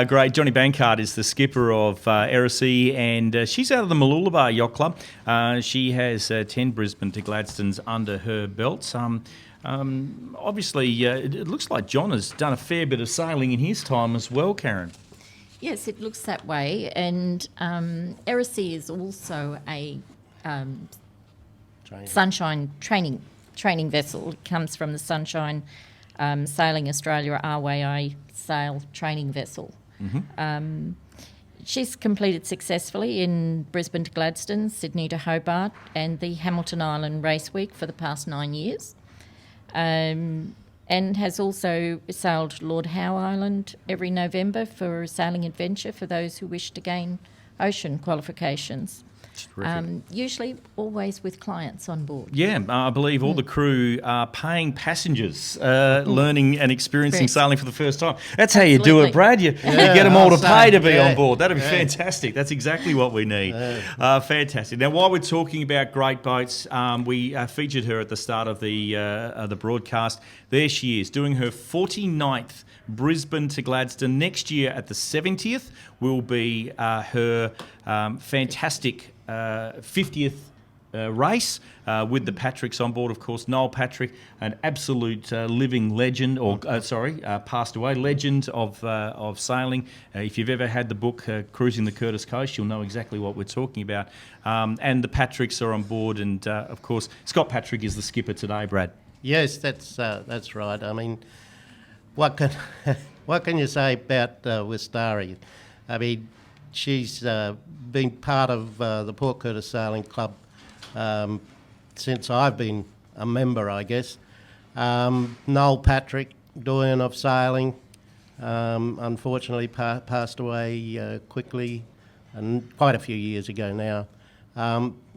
Great. Johnny Bankard is the skipper of Erisea, and she's out of the Mooloolaba Yacht Club. She has 10 Brisbane to Gladstones under her belt. Obviously, it looks like John has done a fair bit of sailing in his time as well, Karen. Yes, it looks that way. And Erisea is also a Sunshine training vessel. It comes from the Sunshine Sailing Australia RYA sail training vessel. Mm-hmm. She's completed successfully in Brisbane to Gladstone, Sydney to Hobart, and the Hamilton Island Race Week for the past 9 years. And has also sailed Lord Howe Island every November for a sailing adventure for those who wish to gain ocean qualifications. Usually always with clients on board. Yeah, I believe all the crew are paying passengers, learning and experiencing sailing for the first time. That's how you do it, Brad. You get them all to pay to be on board. That'd be fantastic. That's exactly what we need. Fantastic. Now, while we're talking about great boats, we featured her at the start of the broadcast. There she is, doing her 49th Brisbane to Gladstone. Next year at the 70th will be her fantastic 50th race with the Patricks on board, of course. Noel Patrick, an absolute living legend, passed away, legend of sailing. If you've ever had the book Cruising the Curtis Coast, you'll know exactly what we're talking about. And the Patricks are on board, and of course, Scott Patrick is the skipper today, Brad. Yes, that's right. I mean, what can you say about Wistari? I mean, she's been part of the Port Curtis Sailing Club since I've been a member, I guess. Noel Patrick, doyen of sailing, unfortunately passed away quickly, and quite a few years ago now.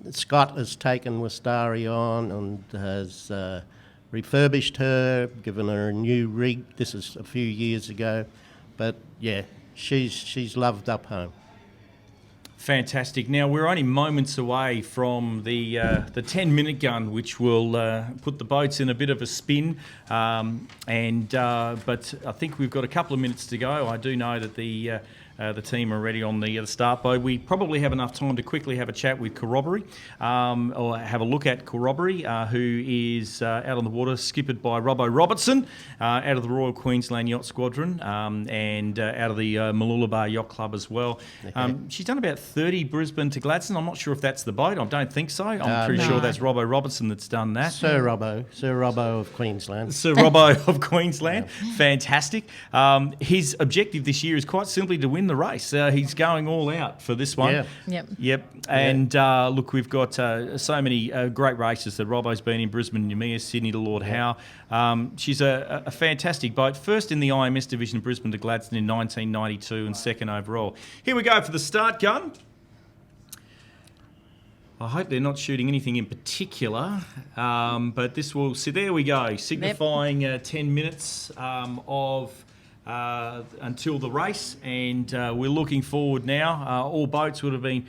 Scott has taken Wistari on and has refurbished her, given her a new rig. This is a few years ago, but yeah, she's loved up home. Fantastic. Now, we're only moments away from the 10-minute gun, which will put the boats in a bit of a spin. But I think we've got a couple of minutes to go. I do know that the the team are ready on the start boat. We probably have enough time to quickly have a chat with Corroboree, or have a look at Corroboree, who is out on the water, skippered by Robbo Robertson, out of the Royal Queensland Yacht Squadron, and out of the Mooloolaba Yacht Club as well. She's done about 30 Brisbane to Gladstone. I'm not sure if that's the boat. I don't think so. I'm pretty sure that's Robbo Robertson that's done that. Sir Robbo of Queensland. Sir Robbo of Queensland. Fantastic. His objective this year is quite simply to win the race. He's going all out for this one. Yep. And look, we've got so many great races that Robbo's been in: Brisbane, Noumea, Sydney to Lord Howe. She's a fantastic boat. First in the IMS division, Brisbane to Gladstone in 1992, and second overall. Here we go for the start gun. I hope they're not shooting anything in particular, but this will... So there we go, signifying 10 minutes until the race, and we're looking forward now. All boats would have been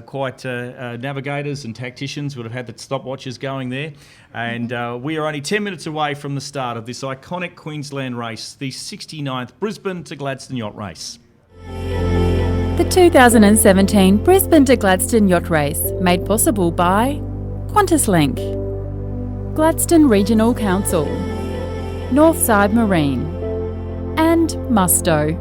quite... navigators and tacticians would have had the stopwatches going there, and we are only 10 minutes away from the start of this iconic Queensland race, the 69th Brisbane to Gladstone Yacht Race. The 2017 Brisbane to Gladstone Yacht Race, made possible by QantasLink, Gladstone Regional Council, Northside Marine, and Musto.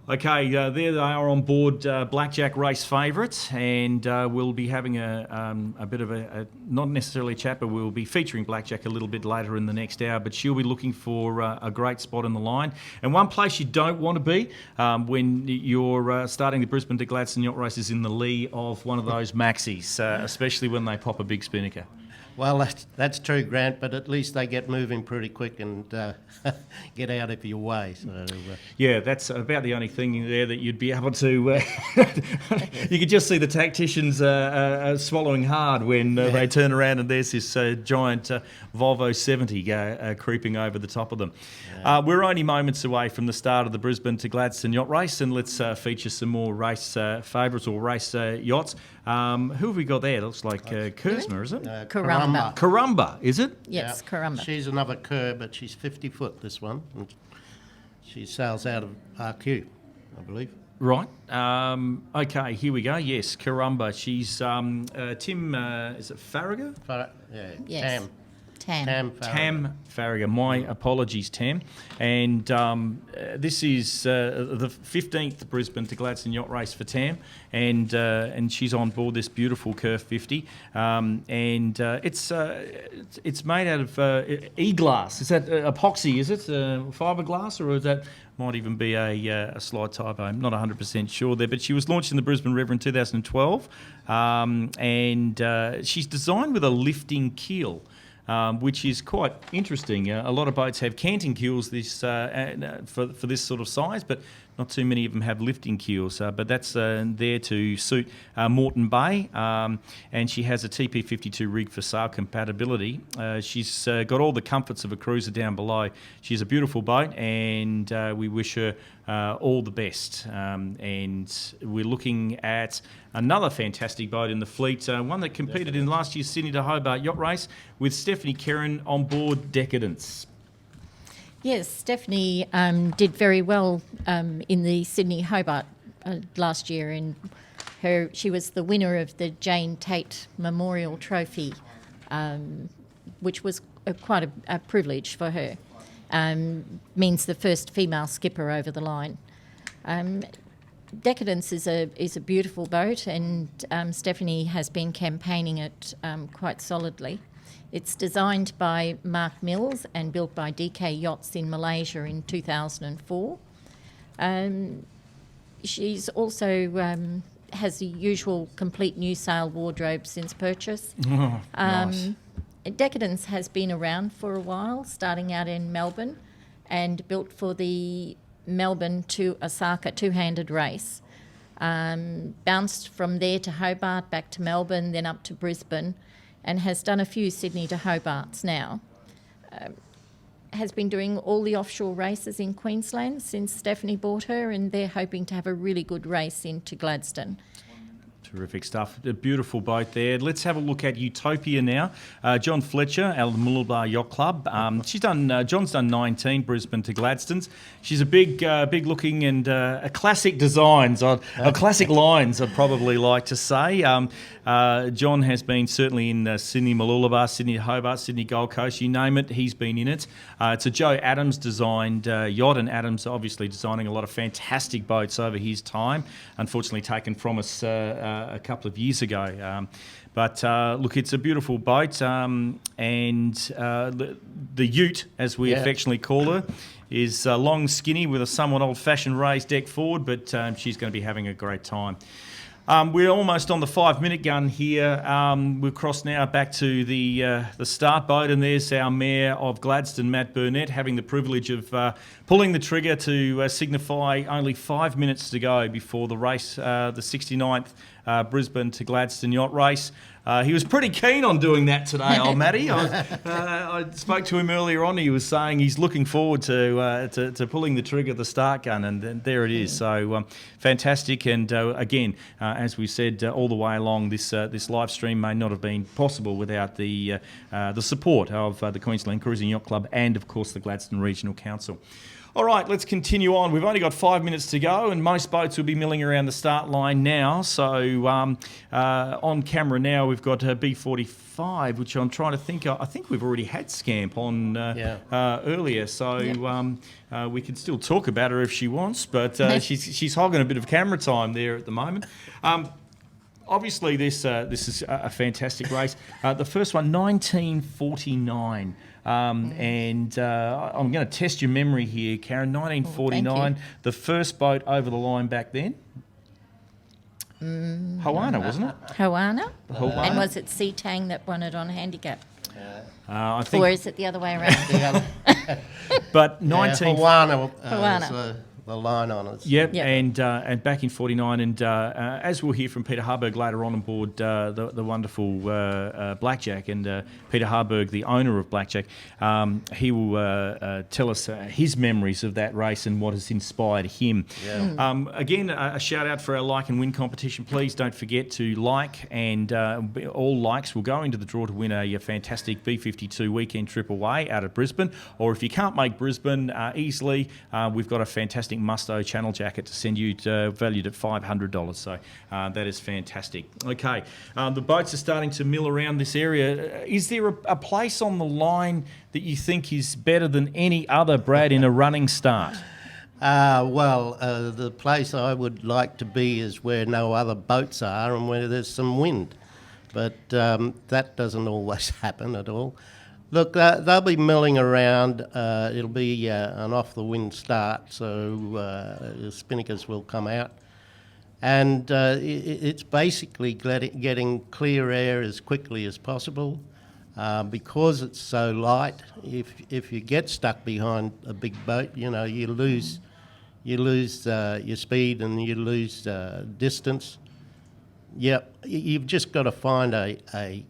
Okay, there they are on board Blackjack race favourites, and we'll be having a bit of a not necessarily a chat, but we'll be featuring Blackjack a little bit later in the next hour, but she'll be looking for a great spot in the line. And one place you don't want to be when you're starting the Brisbane to Gladstone Yacht Race is in the lee of one of those maxis, especially when they pop a big spinnaker. Well, that's true, Grant, but at least they get moving pretty quick and get out of your way. So, yeah, that's about the only thing there that you'd be able to... you could just see the tacticians swallowing hard when they turn around and there's this giant Volvo 70 creeping over the top of them. Yeah. We're only moments away from the start of the Brisbane to Gladstone Yacht Race, and let's feature some more race favourites or race yachts. Who have we got there? It looks like Kurzma, is it? Karumba. Karumba, is it? Yes, Karumba. She's another Kerr, but she's 50 foot, this one. And she sails out of RQ, I believe. Right. Okay, here we go. Yes, Karumba. She's Tim, is it Farragut? Yes. Tam Farragut. My apologies, Tam. And this is the 15th Brisbane to Gladstone Yacht Race for Tam, and she's on board this beautiful Curve 50, and it's made out of e-glass. Is that epoxy? Is it fiberglass, or is that? Might even be a slight typo. I'm not 100% sure there, but she was launched in the Brisbane River in 2012, and she's designed with a lifting keel. Which is quite interesting. A lot of boats have canting keels for this sort of size, but not too many of them have lifting keels. But that's there to suit Moreton Bay, and she has a TP52 rig for sail compatibility. She's got all the comforts of a cruiser down below. She's a beautiful boat, and we wish her all the best. And we're looking at another fantastic boat in the fleet, one that competed in last year's Sydney to Hobart Yacht Race with Stephanie Kerrin on board Decadence. Yes, Stephanie did very well in the Sydney Hobart last year, and she was the winner of the Jane Tate Memorial Trophy, which was quite a privilege for her. Means the first female skipper over the line. Decadence is a beautiful boat, and Stephanie has been campaigning it quite solidly. It's designed by Mark Mills and built by DK Yachts in Malaysia in 2004. She's also has the usual complete new sail wardrobe since purchase. Oh, nice. Decadence has been around for a while, starting out in Melbourne, and built for the Melbourne to Osaka two-handed race. Bounced from there to Hobart, back to Melbourne, then up to Brisbane, and has done a few Sydney to Hobarts now. Has been doing all the offshore races in Queensland since Stephanie bought her, and they're hoping to have a really good race into Gladstone. Terrific stuff. A beautiful boat there. Let's have a look at Utopia now. John Fletcher, out of the Mooloolaba Yacht Club. John's done 19 Brisbane to Gladstone's. She's a big looking and a classic designs, classic lines, I'd probably like to say. John has been certainly in Sydney Mooloolaba, Sydney Hobart, Sydney Gold Coast, you name it, he's been in it. It's a Joe Adams designed yacht, and Adams obviously designing a lot of fantastic boats over his time, unfortunately taken from us a couple of years ago. But look, it's a beautiful boat, and the Ute, as we affectionately call her, is long, skinny, with a somewhat old-fashioned raised deck forward, but she's going to be having a great time. We're almost on the 5-minute gun here. We'll cross now back to the start boat, and there's our Mayor of Gladstone, Matt Burnett, having the privilege of pulling the trigger to signify only 5 minutes to go before the race, the 69th Brisbane to Gladstone Yacht Race. He was pretty keen on doing that today, old Matty. I spoke to him earlier on. He was saying he's looking forward to pulling the trigger, the start gun, and there it is. So fantastic. And again, as we said all the way along, this live stream may not have been possible without the support of the Queensland Cruising Yacht Club and, of course, the Gladstone Regional Council. All right, let's continue on. We've only got 5 minutes to go, and most boats will be milling around the start line now. So on camera now, we've got B45, which I'm trying to think. I think we've already had Scamp on earlier, so we can still talk about her if she wants, but she's hogging a bit of camera time there at the moment. Obviously, this is a fantastic race. The first one, 1949. And I'm going to test your memory here, Karen. 1949, the first boat over the line back then? Hoana, wasn't it? Hoana? Hoana. And was it Seatang that won it on handicap? I think, or is it the other way around? but 19... Hoana. The line on it. Yep. And back in 49, and as we'll hear from Peter Harburg later on board the wonderful Blackjack, and Peter Harburg, the owner of Blackjack, he will tell us his memories of that race and what has inspired him. Yeah. Again, a shout out for our like and win competition. Please don't forget to like, and all likes will go into the draw to win a fantastic B52 weekend trip away out of Brisbane. Or if you can't make Brisbane easily, we've got a fantastic Musto channel jacket to send you, valued at $500. So that is fantastic. Okay, the boats are starting to mill around this area. Is there a place on the line that you think is better than any other, Brad, in a running start? The place I would like to be is where no other boats are and where there's some wind. But that doesn't always happen at all. Look, they'll be milling around. It'll be an off-the-wind start, so the spinnakers will come out. And it's basically getting clear air as quickly as possible. Because it's so light, if you get stuck behind a big boat, you lose your speed and you lose distance. Yep, you've just got to find a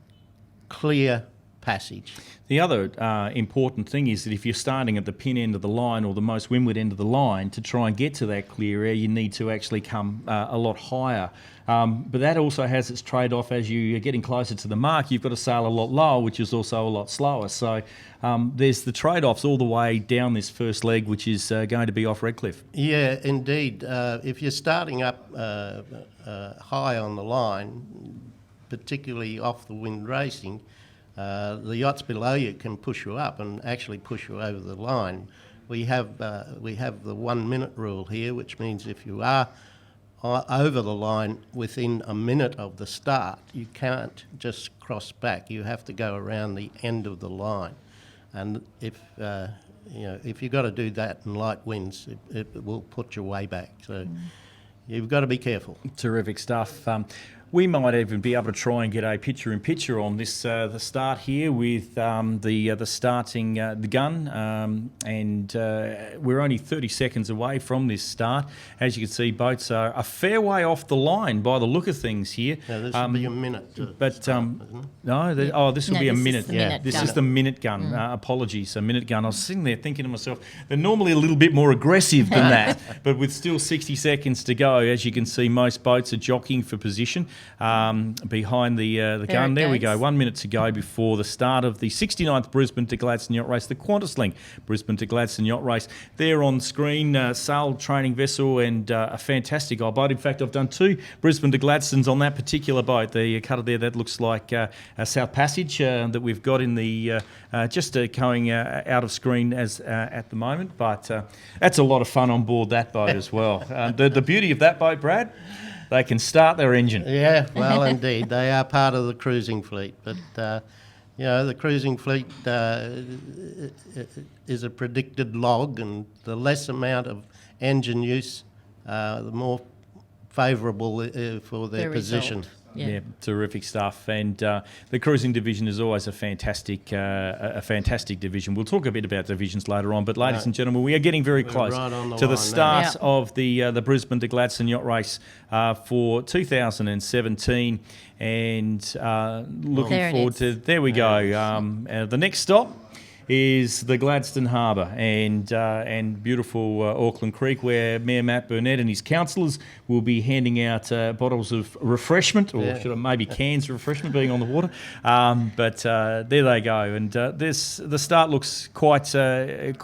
clear passage. The other important thing is that if you're starting at the pin end of the line or the most windward end of the line, to try and get to that clear air, you need to actually come a lot higher. But that also has its trade-off. As you're getting closer to the mark, you've got to sail a lot lower, which is also a lot slower. So there's the trade-offs all the way down this first leg, which is going to be off Redcliffe. Yeah, indeed. If you're starting up high on the line, particularly off the wind racing, the yachts below you can push you up and actually push you over the line. We have the 1 minute rule here, which means if you are over the line within a minute of the start, you can't just cross back. You have to go around the end of the line, and if you've got to do that in light winds, it will put you way back. So you've got to be careful. Terrific stuff. We might even be able to try and get a picture-in-picture on this the start here with the starting the gun, and we're only 30 seconds away from this start. As you can see, boats are a fair way off the line by the look of things here. Yeah, this will be a minute. This will be a minute. This is the minute gun. Apologies, a minute gun. I was sitting there thinking to myself, they're normally a little bit more aggressive than that, but with still 60 seconds to go, as you can see, most boats are jockeying for position. behind the gun. There we go. goes. 1 minute to go before the start of the 69th Brisbane to Gladstone Yacht Race, the Qantas Link Brisbane to Gladstone Yacht Race. There on screen, sail training vessel and a fantastic old boat. In fact, I've done 2 Brisbane to Gladstones on that particular boat. The cutter there, that looks like a South Passage that we've got in the just going out of screen as at the moment. But that's a lot of fun on board that boat as well. The beauty of that boat, Brad, they can start their engine. Yeah, well, indeed. They are part of the cruising fleet. But, the cruising fleet is a predicted log, and the less amount of engine use, the more favourable for their position. result. Yeah, terrific stuff. And the cruising division is always a fantastic division. We'll talk a bit about divisions later on, but ladies and gentlemen, we are getting very close right on the to the line start now. of the Brisbane to Gladstone Yacht Race for 2017, and looking There it forward is. to. There we go. The next stop is the Gladstone Harbour and beautiful Auckland Creek, where Mayor Matt Burnett and his councillors will be handing out bottles of refreshment, or should I maybe cans of refreshment, being on the water. But there they go, and the start looks quite tame,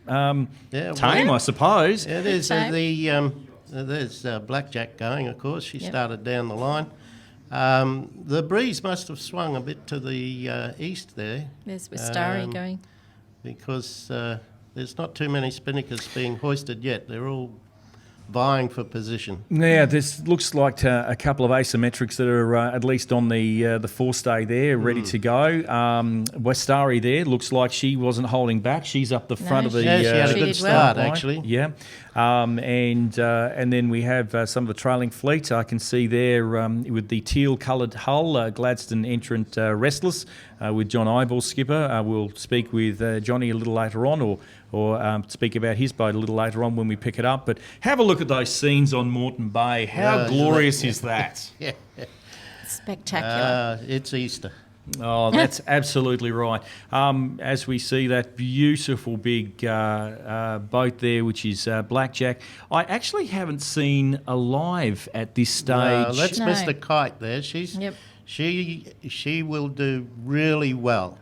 I suppose. It is. Same. There's Blackjack going, of course. She started down the line. The breeze must have swung a bit to the east there. There's Wistari going. Because there's not too many spinnakers being hoisted yet. They're all vying for position. Yeah, this looks like a couple of asymmetrics that are at least on the forestay there, ready to go. Westari there looks like she wasn't holding back. She's up the front of the. Yeah, she had a She good did start, well. actually. Yeah, and then we have some of the trailing fleet. I can see there with the teal-coloured hull, Gladstone entrant Restless with John Eyeball skipper. We'll speak with Johnny a little later on, or speak about his boat a little later on when we pick it up. But have a look at those scenes on Moreton Bay. How glorious is that? Yeah. Spectacular. It's Easter. Oh, that's absolutely right. As we see that beautiful big boat there, which is Blackjack, I actually haven't seen alive at this stage. That's No. Mr. Kite there. Yep. She will do really well.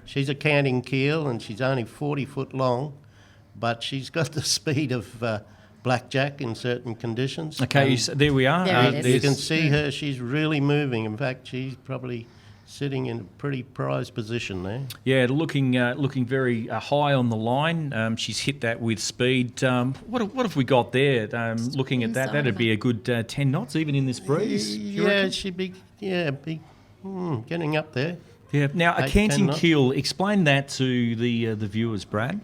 She's a canting keel, and she's only 40 foot long, but she's got the speed of Blackjack in certain conditions. Okay, there we are. There it is. You can see her. She's really moving. In fact, she's probably sitting in a pretty prized position there. Yeah, looking very high on the line. She's hit that with speed. What have we got there? Looking at that, Inside that'd of be it. a good 10 knots, even in this breeze. you Yeah, reckon? she'd be getting up there. Yeah. Now, a 8, 10 canting knots. keel. Explain that to the viewers, Brad.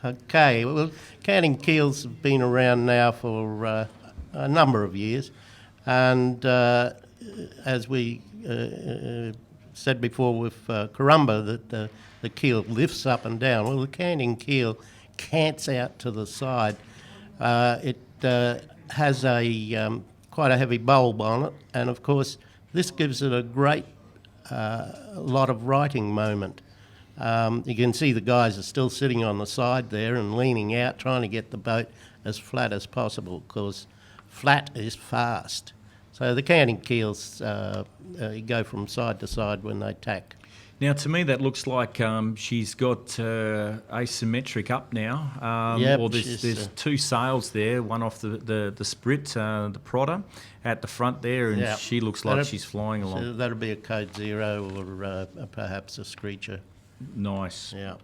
Okay, well, canting keels have been around now for a number of years, and as we said before with Corumba, that the keel lifts up and down. Well, the canting keel cants out to the side. It has a quite a heavy bulb on it, and of course this gives it a great lot of righting moment. You can see the guys are still sitting on the side there and leaning out, trying to get the boat as flat as possible, because flat is fast. So the canting keels go from side to side when they tack. Now, to me, that looks like she's got asymmetric up now. Yep, or she's, there's two sails there, one off the sprit, the prodder, at the front there, and Yeah. she looks like That'll- she's flying along. So that'll be a Code Zero or perhaps a Screecher. Nice. Yeah.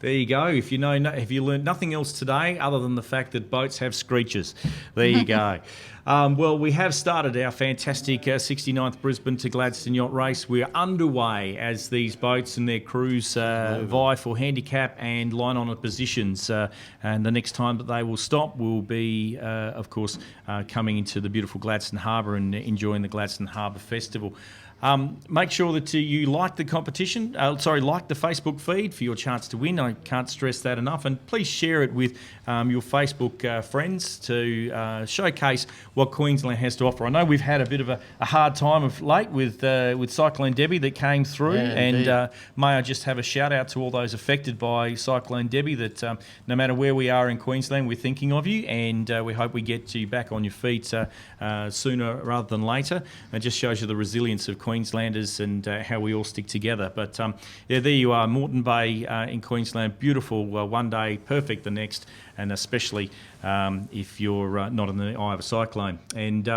There you go. If you learned nothing else today other than the fact that boats have screeches, there you go. Well, we have started our fantastic 69th Brisbane to Gladstone Yacht Race. We're underway as these boats and their crews vie for handicap and line honour positions. And the next time that they will stop will be, of course, coming into the beautiful Gladstone Harbour and enjoying the Gladstone Harbour Festival. Make sure that you like the competition, like the Facebook feed for your chance to win. I can't stress that enough. And please share it with your Facebook friends to showcase what Queensland has to offer. I know we've had a bit of a hard time of late with Cyclone Debbie that came through. And may I just have a shout out to all those affected by Cyclone Debbie that no matter where we are in Queensland, we're thinking of you, and we hope we get you back on your feet sooner rather than later. It just shows you the resilience of Queenslanders and how we all stick together. But there you are, Moreton Bay in Queensland, beautiful one day, perfect the next, and especially if you're not in the eye of a cyclone. And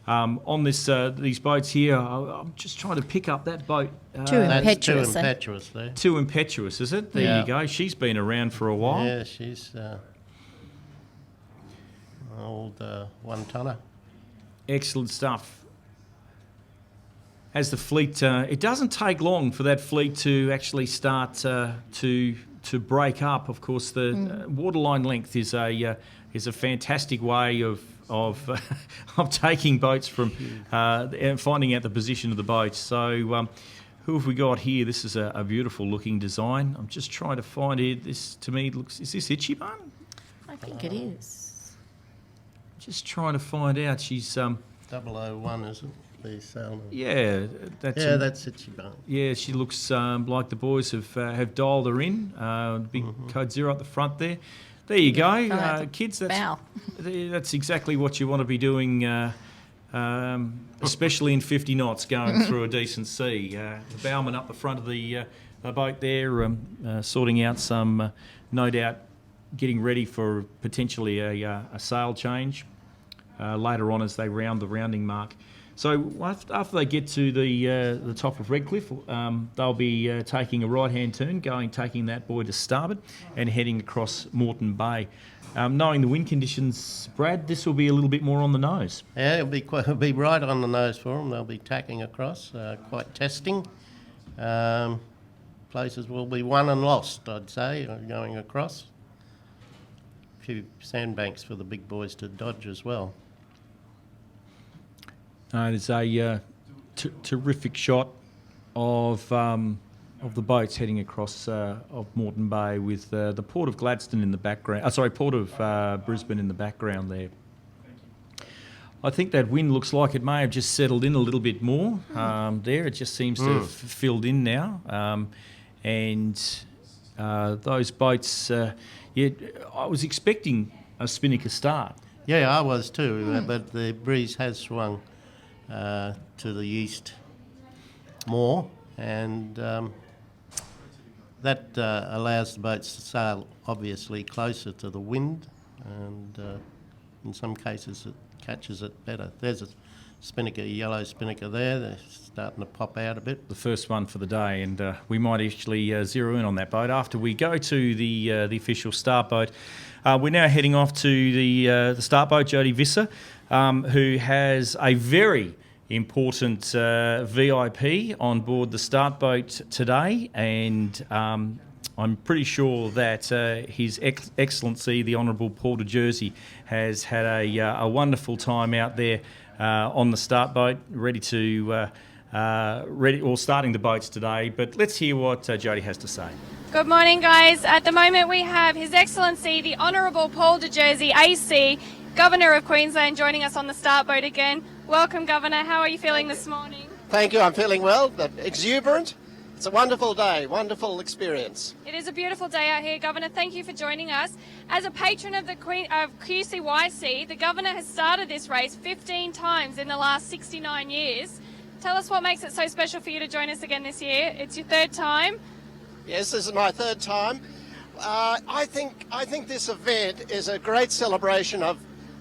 on these boats here, I'm just trying to pick up that boat. Too impetuous. Too impetuous there. Too impetuous, is it? There you go. She's been around for a while. Yeah, she's old one-tonner. Excellent stuff. As the fleet, it doesn't take long for that fleet to actually start to break up. Of course, the waterline length is a fantastic way of taking boats from and finding out the position of the boats. So, who have we got here? This is a beautiful looking design. I'm just trying to find it. This to me looks. Is this Ichiban? I think it is. Just trying to find out. She's 001, isn't it? Yeah, that's Ichiban. Yeah, she looks like the boys have dialed her in. Big code 0 at the front there. There you go, kids. That's exactly what you want to be doing, especially in 50 knots going through a decent sea. The bowman up the front of the boat there, sorting out some, no doubt, getting ready for potentially a sail change later on as they round the rounding mark. So after they get to the top of Redcliffe, they'll be taking a right-hand turn, taking that buoy to starboard and heading across Moreton Bay. Knowing the wind conditions, Brad, this will be a little bit more on the nose. Yeah, it'll be right on the nose for them. They'll be tacking across, quite testing. Places will be won and lost, I'd say, going across. A few sandbanks for the big boys to dodge as well. There's a terrific shot of the boats heading across of Moreton Bay with the port of Gladstone in the background. Port of Brisbane in the background there. I think that wind looks like it may have just settled in a little bit more there. It just seems to have filled in now. Those boats, I was expecting a spinnaker start. Yeah, I was too, but the breeze has swung to the east more, and that allows the boats to sail obviously closer to the wind, and in some cases it catches it better. There's a spinnaker, yellow spinnaker there. They're starting to pop out a bit. The first one for the day, and we might actually zero in on that boat after we go to the official start boat. We're now heading off to the start boat, Jodie Visser, who has a very important VIP on board the start boat today, and I'm pretty sure that His Excellency, the Honourable Paul de Jersey, has had a wonderful time out there on the start boat, starting the boats today. But let's hear what Jodie has to say. Good morning, guys. At the moment, we have His Excellency, the Honourable Paul de Jersey, AC, Governor of Queensland, joining us on the start boat again. Welcome, Governor. How are you feeling this morning? Thank you. I'm feeling well, but exuberant. It's a wonderful day, wonderful experience. It is a beautiful day out here, Governor. Thank you for joining us. As a patron of the QCYC, the Governor has started this race 15 times in the last 69 years. Tell us what makes it so special for you to join us again this year. It's your third time. Yes, this is my third time. I think this event is a great celebration of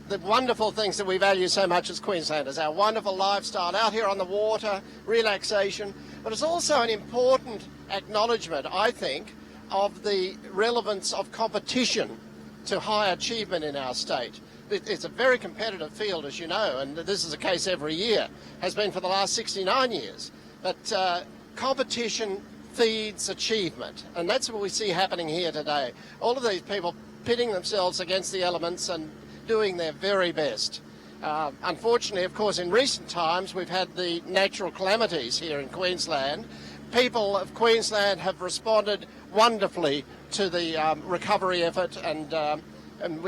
the wonderful things that we value so much as Queenslanders, our wonderful lifestyle out here on the water, relaxation, but it's also an important acknowledgement, I think, of the relevance of competition to high achievement in our state. It's a very competitive field, as you know, and this is the case every year, has been for the last 69 years. But competition feeds achievement, and that's what we see happening here today. All of these people pitting themselves against the elements and doing their very best. Unfortunately, of course, in recent times we've had the natural calamities here in Queensland. People of Queensland have responded wonderfully to the recovery effort, and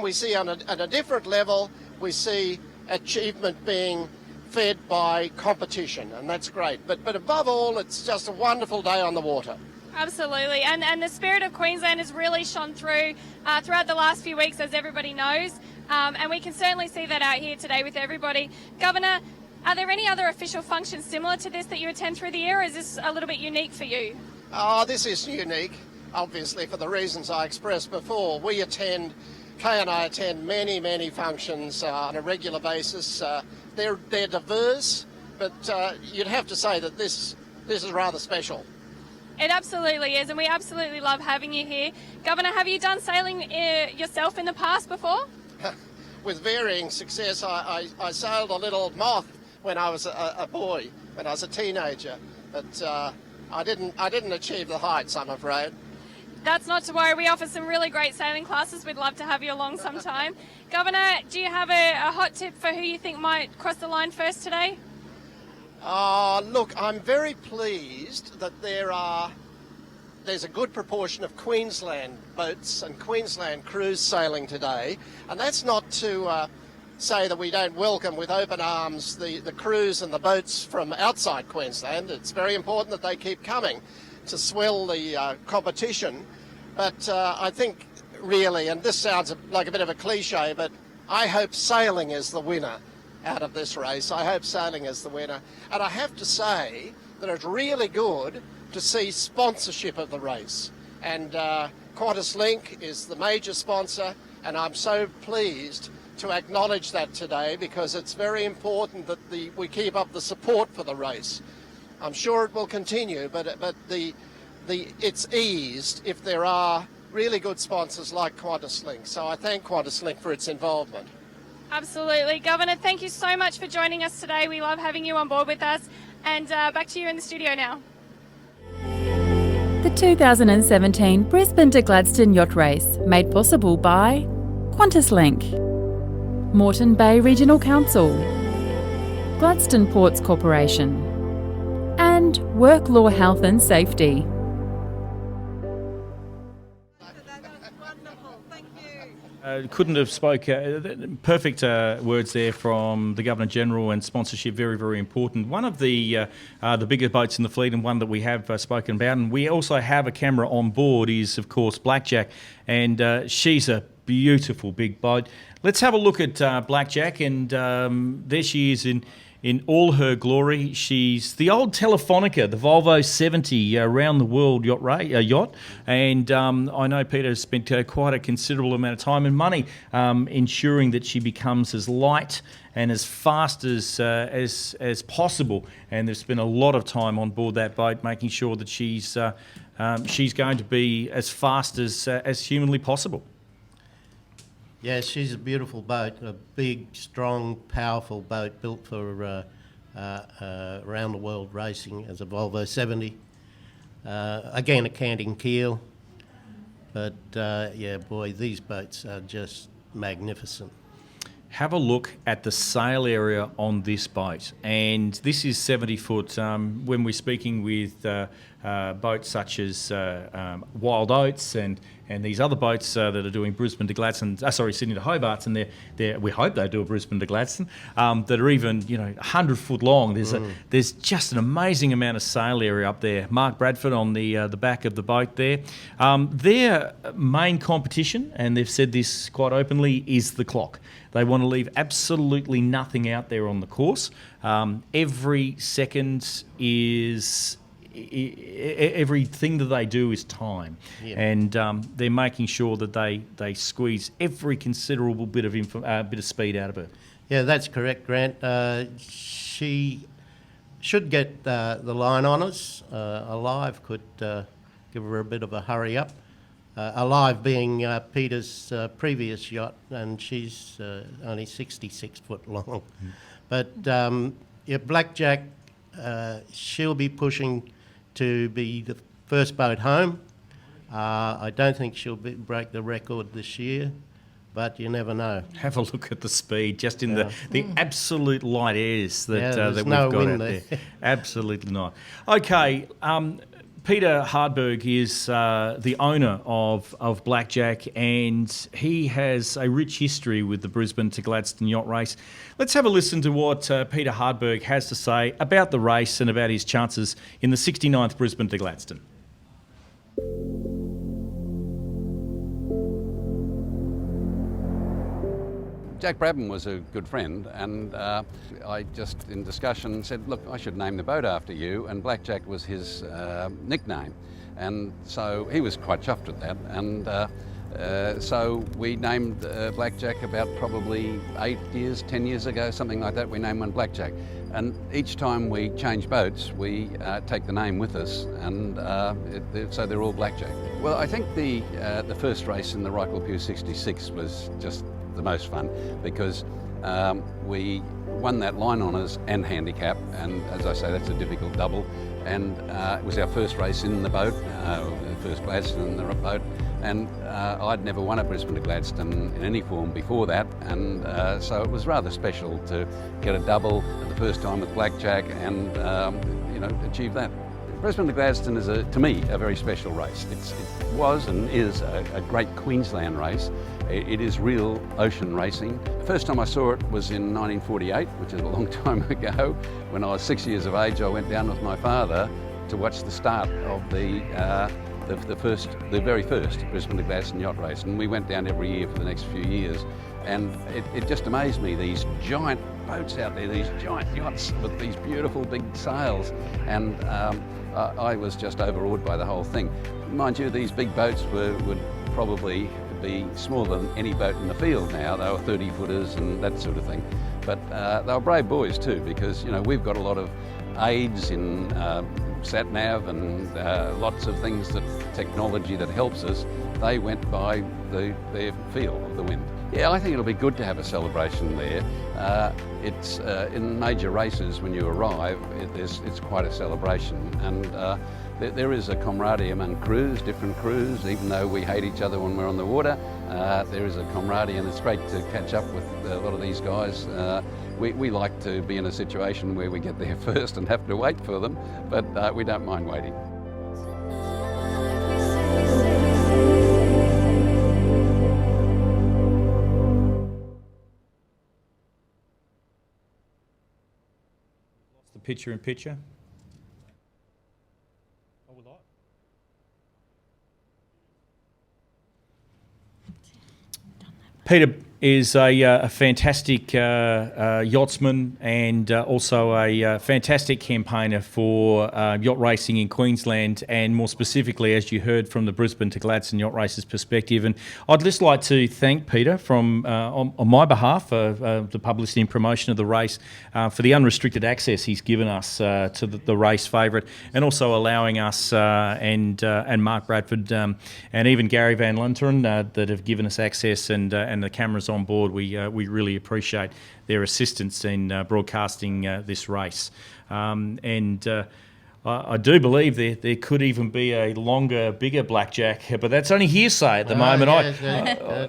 we see on a different level, we see achievement being fed by competition, and that's great. But above all, it's just a wonderful day on the water. Absolutely, and the spirit of Queensland has really shone through throughout the last few weeks, as everybody knows, and we can certainly see that out here today with everybody. Governor, are there any other official functions similar to this that you attend through the year, or is this a little bit unique for you? Oh, this is unique, obviously, for the reasons I expressed before. Kay and I attend many functions on a regular basis. They're diverse, but you'd have to say that this is rather special. It absolutely is, and we absolutely love having you here. Governor, have you done sailing yourself in the past before? With varying success. I sailed a little moth when I was a boy, when I was a teenager, but I didn't achieve the heights, I'm afraid. That's not to worry. We offer some really great sailing classes. We'd love to have you along sometime. Governor, do you have a hot tip for who you think might cross the line first today? Look, I'm very pleased that there's a good proportion of Queensland boats and Queensland crews sailing today, and that's not to say that we don't welcome with open arms the crews and the boats from outside Queensland. It's very important that they keep coming to swell the competition, but I think really, and this sounds like a bit of a cliche, but I hope sailing is the winner out of this race. I hope sailing is the winner. And I have to say that it's really good to see sponsorship of the race. And Qantas Link is the major sponsor, and I'm so pleased to acknowledge that today, because it's very important that we keep up the support for the race. I'm sure it will continue, but it's eased if there are really good sponsors like Qantas Link. So I thank Qantas Link for its involvement. Absolutely. Governor, thank you so much for joining us today. We love having you on board with us. And back to you in the studio now. The 2017 Brisbane to Gladstone Yacht Race, made possible by Qantas Link, Moreton Bay Regional Council, Gladstone Ports Corporation, and Work Law Health and Safety. Couldn't have spoke perfect words there from the Governor General, and sponsorship very, very important. One of the bigger boats in the fleet, and one that we have spoken about, and we also have a camera on board, is of course Blackjack, and she's a beautiful big boat. Let's have a look at Blackjack, and there she is in all her glory. She's the old Telefonica, the Volvo 70 around the world yacht. And I know Peter has spent quite a considerable amount of time and money ensuring that she becomes as light and as fast as possible. And there's been a lot of time on board that boat, making sure that she's going to be as fast as humanly possible. Yeah, she's a beautiful boat, a big, strong, powerful boat built for around the world racing as a Volvo 70. Again, a canting keel, but yeah, boy, these boats are just magnificent. Have a look at the sail area on this boat, and this is 70 foot. When we're speaking with boats such as Wild Oats and these other boats that are doing Brisbane to Gladstone, Sydney to Hobart, and we hope they do a Brisbane to Gladstone, that are even 100 foot long. There's just an amazing amount of sail area up there. Mark Bradford on the back of the boat there. Their main competition, and they've said this quite openly, is the clock. They want to leave absolutely nothing out there on the course. Every second is... everything that they do is time, and they're making sure that they squeeze every considerable bit of speed out of her. Yeah, that's correct, Grant. She should get the line honours. Alive could give her a bit of a hurry up. Alive being Peter's previous yacht, and she's only 66 foot long. But yeah, Blackjack, she'll be pushing to be the first boat home. I don't think she'll break the record this year, but you never know. Have a look at the speed, just in the absolute light airs that there's that we've no got wind out there. there. Absolutely not. Okay, Peter Hardberg is the owner of Blackjack, and he has a rich history with the Brisbane to Gladstone Yacht Race. Let's have a listen to what Peter Hardberg has to say about the race and about his chances in the 69th Brisbane to Gladstone. Jack Brabham was a good friend, and I just in discussion said, look, I should name the boat after you, and Blackjack was his nickname. And so he was quite chuffed at that, and so we named Blackjack about probably 10 years ago, something like that. We named one Blackjack. And each time we change boats, we take the name with us, and so they're all Blackjack. Well, I think the first race in the Rykel Pew 66 was just the most fun, because we won that line honours and handicap, and as I say, that's a difficult double, and it was our first race in the boat, the first Gladstone in the boat, and I'd never won a Brisbane to Gladstone in any form before that, and so it was rather special to get a double the first time with Blackjack and achieve that. Brisbane to Gladstone is, to me, a very special race. It was and is a great Queensland race. It is real ocean racing. The first time I saw it was in 1948, which is a long time ago. When I was 6 years of age, I went down with my father to watch the start of the very first Brisbane to Gladstone yacht race, and we went down every year for the next few years. And it just amazed me, these giant boats out there, these giant yachts with these beautiful big sails, and I was just overawed by the whole thing. Mind you, these big boats would probably be smaller than any boat in the field now. They were 30-footers and that sort of thing. But they were brave boys too, because we've got a lot of aids in sat-nav and lots of things, technology that helps us. They went by their feel of the wind. Yeah, I think it'll be good to have a celebration there. It's in major races, when you arrive, it's quite a celebration, and there is a camaraderie among crews, different crews, even though we hate each other when we're on the water. There is a camaraderie, and it's great to catch up with a lot of these guys. We like to be in a situation where we get there first and have to wait for them, but we don't mind waiting. The picture-in-picture. Peter is a fantastic yachtsman and also a fantastic campaigner for yacht racing in Queensland, and more specifically, as you heard, from the Brisbane to Gladstone yacht races perspective. And I'd just like to thank Peter from on my behalf for the publicity and promotion of the race, for the unrestricted access he's given us to the race favourite, and also allowing us and Mark Bradford and even Gary Van Lunteren that have given us access and the cameras on board. We really appreciate their assistance in broadcasting this race. I do believe there could even be a longer, bigger Blackjack, but that's only hearsay at the moment. I don't know.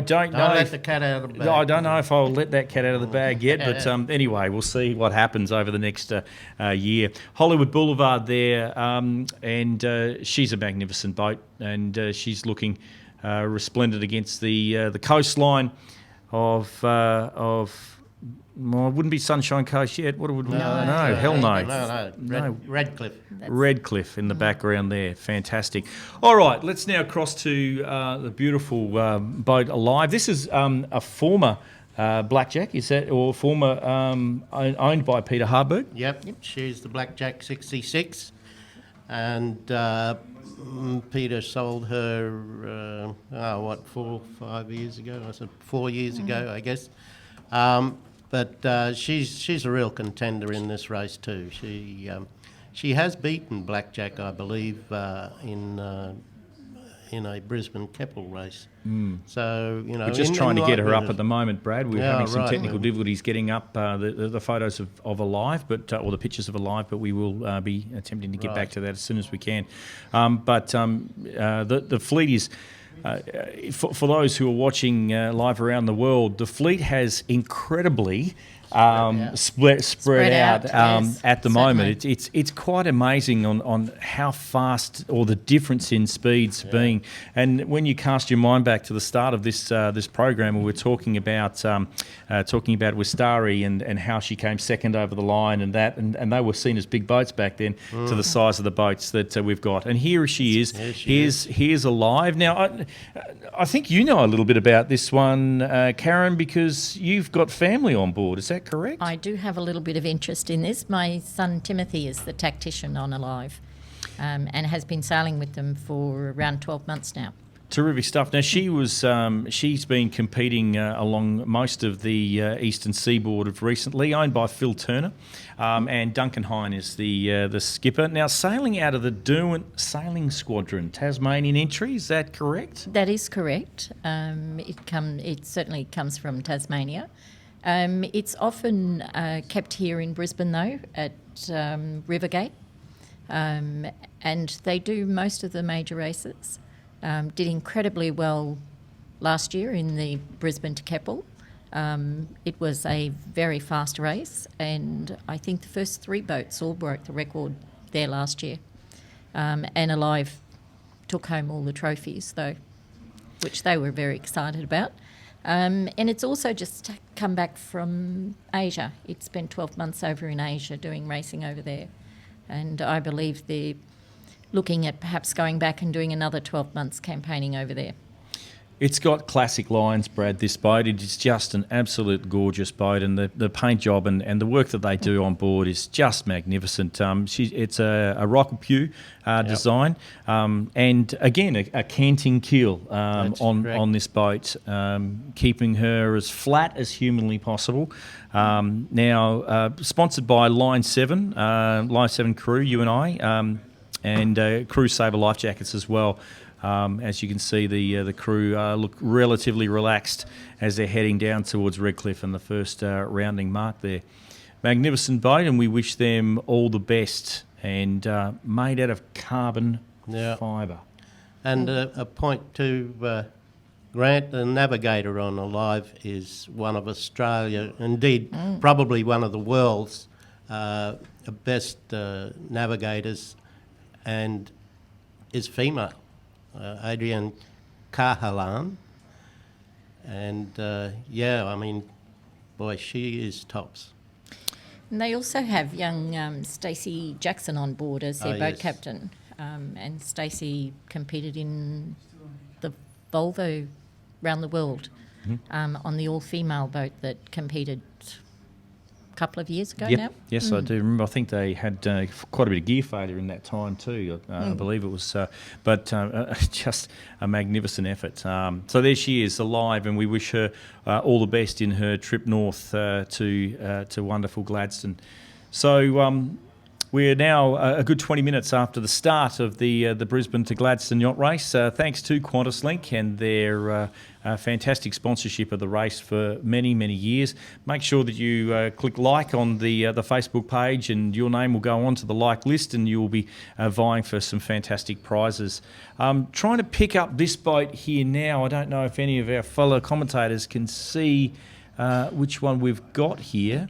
Don't let the cat out of the bag. I don't know if I'll let that cat out of the bag yet, but anyway, we'll see what happens over the next year. Hollywood Boulevard there, and she's a magnificent boat, and she's looking resplendent against the coastline of well, it wouldn't be Sunshine Coast yet. What would hell no. Redcliffe. Redcliffe in the background there. Fantastic. All right, let's now cross to the beautiful boat Alive. This is a former Blackjack, is that, or former owned by Peter Hardberg? Yep. She's the Blackjack 66, and Peter sold her 4 or 5 years ago. I said 4 years ago, I guess. But she's a real contender in this race too. She has beaten Blackjack, I believe, in a Brisbane Keppel race. So we're just trying to get her up at the moment, Brad. We're having some technical difficulties getting up the photos of Alive, or the pictures of Alive, but we will be attempting to get back to that as soon as we can. But the fleet is for those who are watching live around the world, the fleet has incredibly spread out yes, at the moment. It's quite amazing on how fast or the difference in speeds being. And when you cast your mind back to the start of this this program, we were talking about Wistari and how she came second over the line and that, and they were seen as big boats back then to the size of the boats that we've got. And here she is. Here's alive. Now, I think you know a little bit about this one, Karen, because you've got family on board. Is that correct? I do have a little bit of interest in this. My son Timothy is the tactician on Alive, and has been sailing with them for around 12 months now. Terrific stuff. Now she's been competing along most of the eastern seaboard of recently, owned by Phil Turner, and Duncan Hine is the skipper. Now sailing out of the Derwent Sailing Squadron, Tasmanian entry. Is that correct? That is correct. It certainly comes from Tasmania. It's often kept here in Brisbane though, at Rivergate, and they do most of the major races. Did incredibly well last year in the Brisbane to Keppel. It was a very fast race, and I think the first 3 boats all broke the record there last year. And Alive took home all the trophies, though, which they were very excited about. And it's also just come back from Asia. It spent 12 months over in Asia doing racing over there. And I believe they're looking at perhaps going back and doing another 12 months campaigning over there. It's got classic lines, Brad, this boat. It is just an absolute gorgeous boat, and the paint job and the work that they do on board is just magnificent. It's a Rockapue design, and again, a canting keel on this boat, keeping her as flat as humanly possible. Now, sponsored by Line 7 Crew, you and I, and Crew Saver life jackets as well. As you can see, the crew look relatively relaxed as they're heading down towards Redcliffe and the first rounding mark there. Magnificent boat, and we wish them all the best, and made out of carbon fibre. And a point to Grant, the navigator on Alive is one of Australia, indeed probably one of the world's best navigators, and is female. Adrienne Cahalan, and I mean, boy, she is tops. And they also have young Stacey Jackson on board as their boat captain, and Stacey competed in the Volvo round the world on the all-female boat that competed a couple of years ago now. Yes, I do remember. I think they had quite a bit of gear failure in that time too. I believe it was, but just a magnificent effort. So there she is, alive, and we wish her all the best in her trip north to wonderful Gladstone. So we're now a good 20 minutes after the start of the Brisbane to Gladstone yacht race. Thanks to QantasLink and their fantastic sponsorship of the race for many, many years. Make sure that you click like on the Facebook page, and your name will go onto the like list, and you will be vying for some fantastic prizes. Trying to pick up this boat here now. I don't know if any of our fellow commentators can see which one we've got here.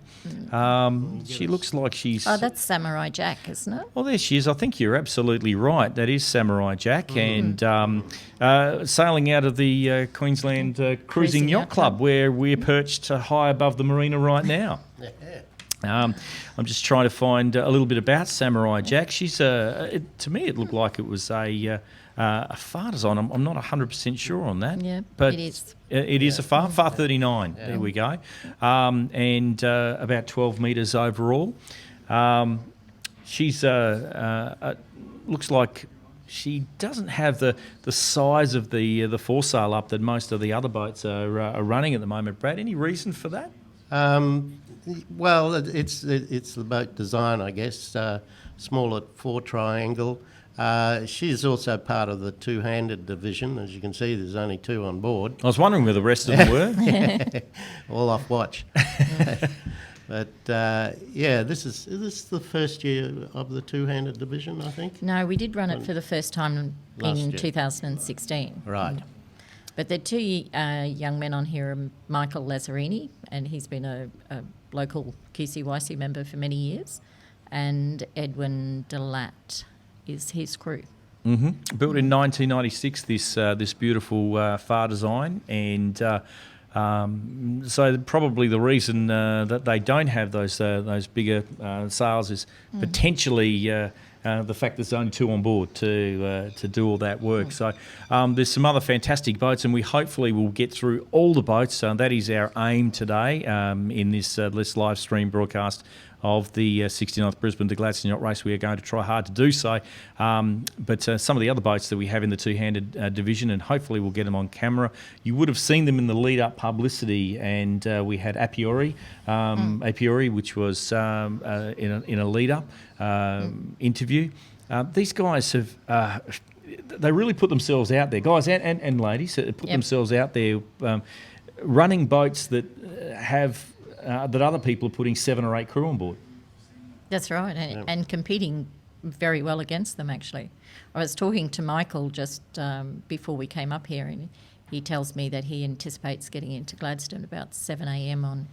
She looks like she's... Oh, that's Samurai Jack, isn't it? Well, there she is. I think you're absolutely right. That is Samurai Jack, and sailing out of the Queensland Cruising Yacht Club, where we're perched high above the marina right now. I'm just trying to find a little bit about Samurai Jack. She's to me, it looked like it was a FAR design. I'm not 100% sure on that. Yeah, but it is. It is a FAR 39. There we go. And about 12 metres overall. She's looks like she doesn't have the size of the foresail up that most of the other boats are running at the moment. Brad, any reason for that? Well, it's the boat design, I guess. Smaller 4 triangle. She's also part of the two-handed division. As you can see, there's only 2 on board. I was wondering where the rest of them were. All off watch. But this is the first year of the two-handed division, I think. No, we did run it for the first time Last in year. 2016. Right. But the two young men on here are Michael Lazzarini, and he's been a local QCYC member for many years, and Edwin Delat is his crew. Mm-hmm. Built in 1996, this beautiful phare design, and so probably the reason that they don't have those bigger sails is potentially the fact there's only two on board to do all that work. So there's some other fantastic boats, and we hopefully will get through all the boats. That is our aim today in this live stream broadcast of the 69th Brisbane to Gladstone Yacht Race. We are going to try hard to do so. But some of the other boats that we have in the two-handed division, and hopefully we'll get them on camera. You would have seen them in the lead-up publicity, and we had Apiori, which was in a lead-up interview. These guys have... they really put themselves out there, guys and ladies, put themselves out there running boats that have... that other people are putting 7 or 8 crew on board. That's right, and competing very well against them, actually. I was talking to Michael just before we came up here, and he tells me that he anticipates getting into Gladstone about 7 a.m. on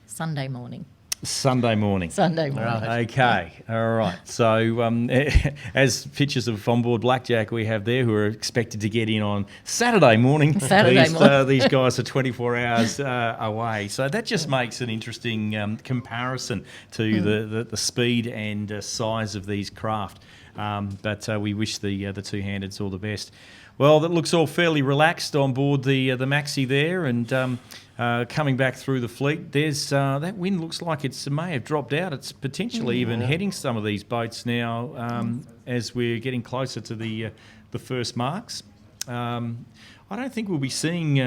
Sunday morning. Sunday morning. Right. Okay, all right. So as pictures of onboard Blackjack we have there, who are expected to get in on Saturday morning. These guys are 24 hours away. So that just makes an interesting comparison to the speed and size of these craft. But we wish the two-handeds all the best. Well, that looks all fairly relaxed on board the Maxi there, and coming back through the fleet, there's that wind looks like it may have dropped out. It's potentially even heading some of these boats now as we're getting closer to the first marks. I don't think we'll be seeing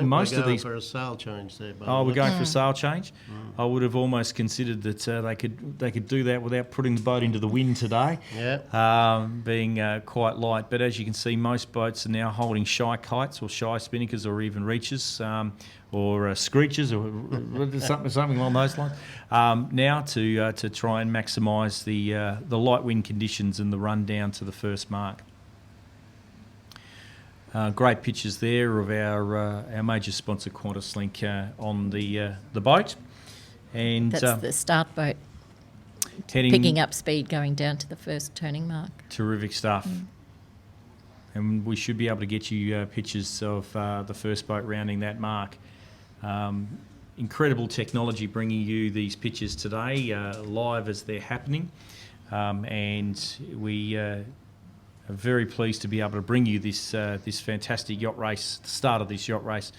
most of these. We're going for a sail change there. We're going for a sail change. I would have almost considered that they could do that without putting the boat into the wind today. Yeah. Being quite light, but as you can see, most boats are now holding shy kites or shy spinnakers or even reaches or screeches or something along those lines. Now to try and maximise the light wind conditions and the run down to the first mark. Great pictures there of our major sponsor QantasLink on the boat, and that's the start boat, picking up speed going down to the first turning mark. Terrific stuff, and we should be able to get you pictures of the first boat rounding that mark. Incredible technology bringing you these pictures today, live as they're happening, and we. I'm very pleased to be able to bring you this fantastic yacht race, the start of this yacht race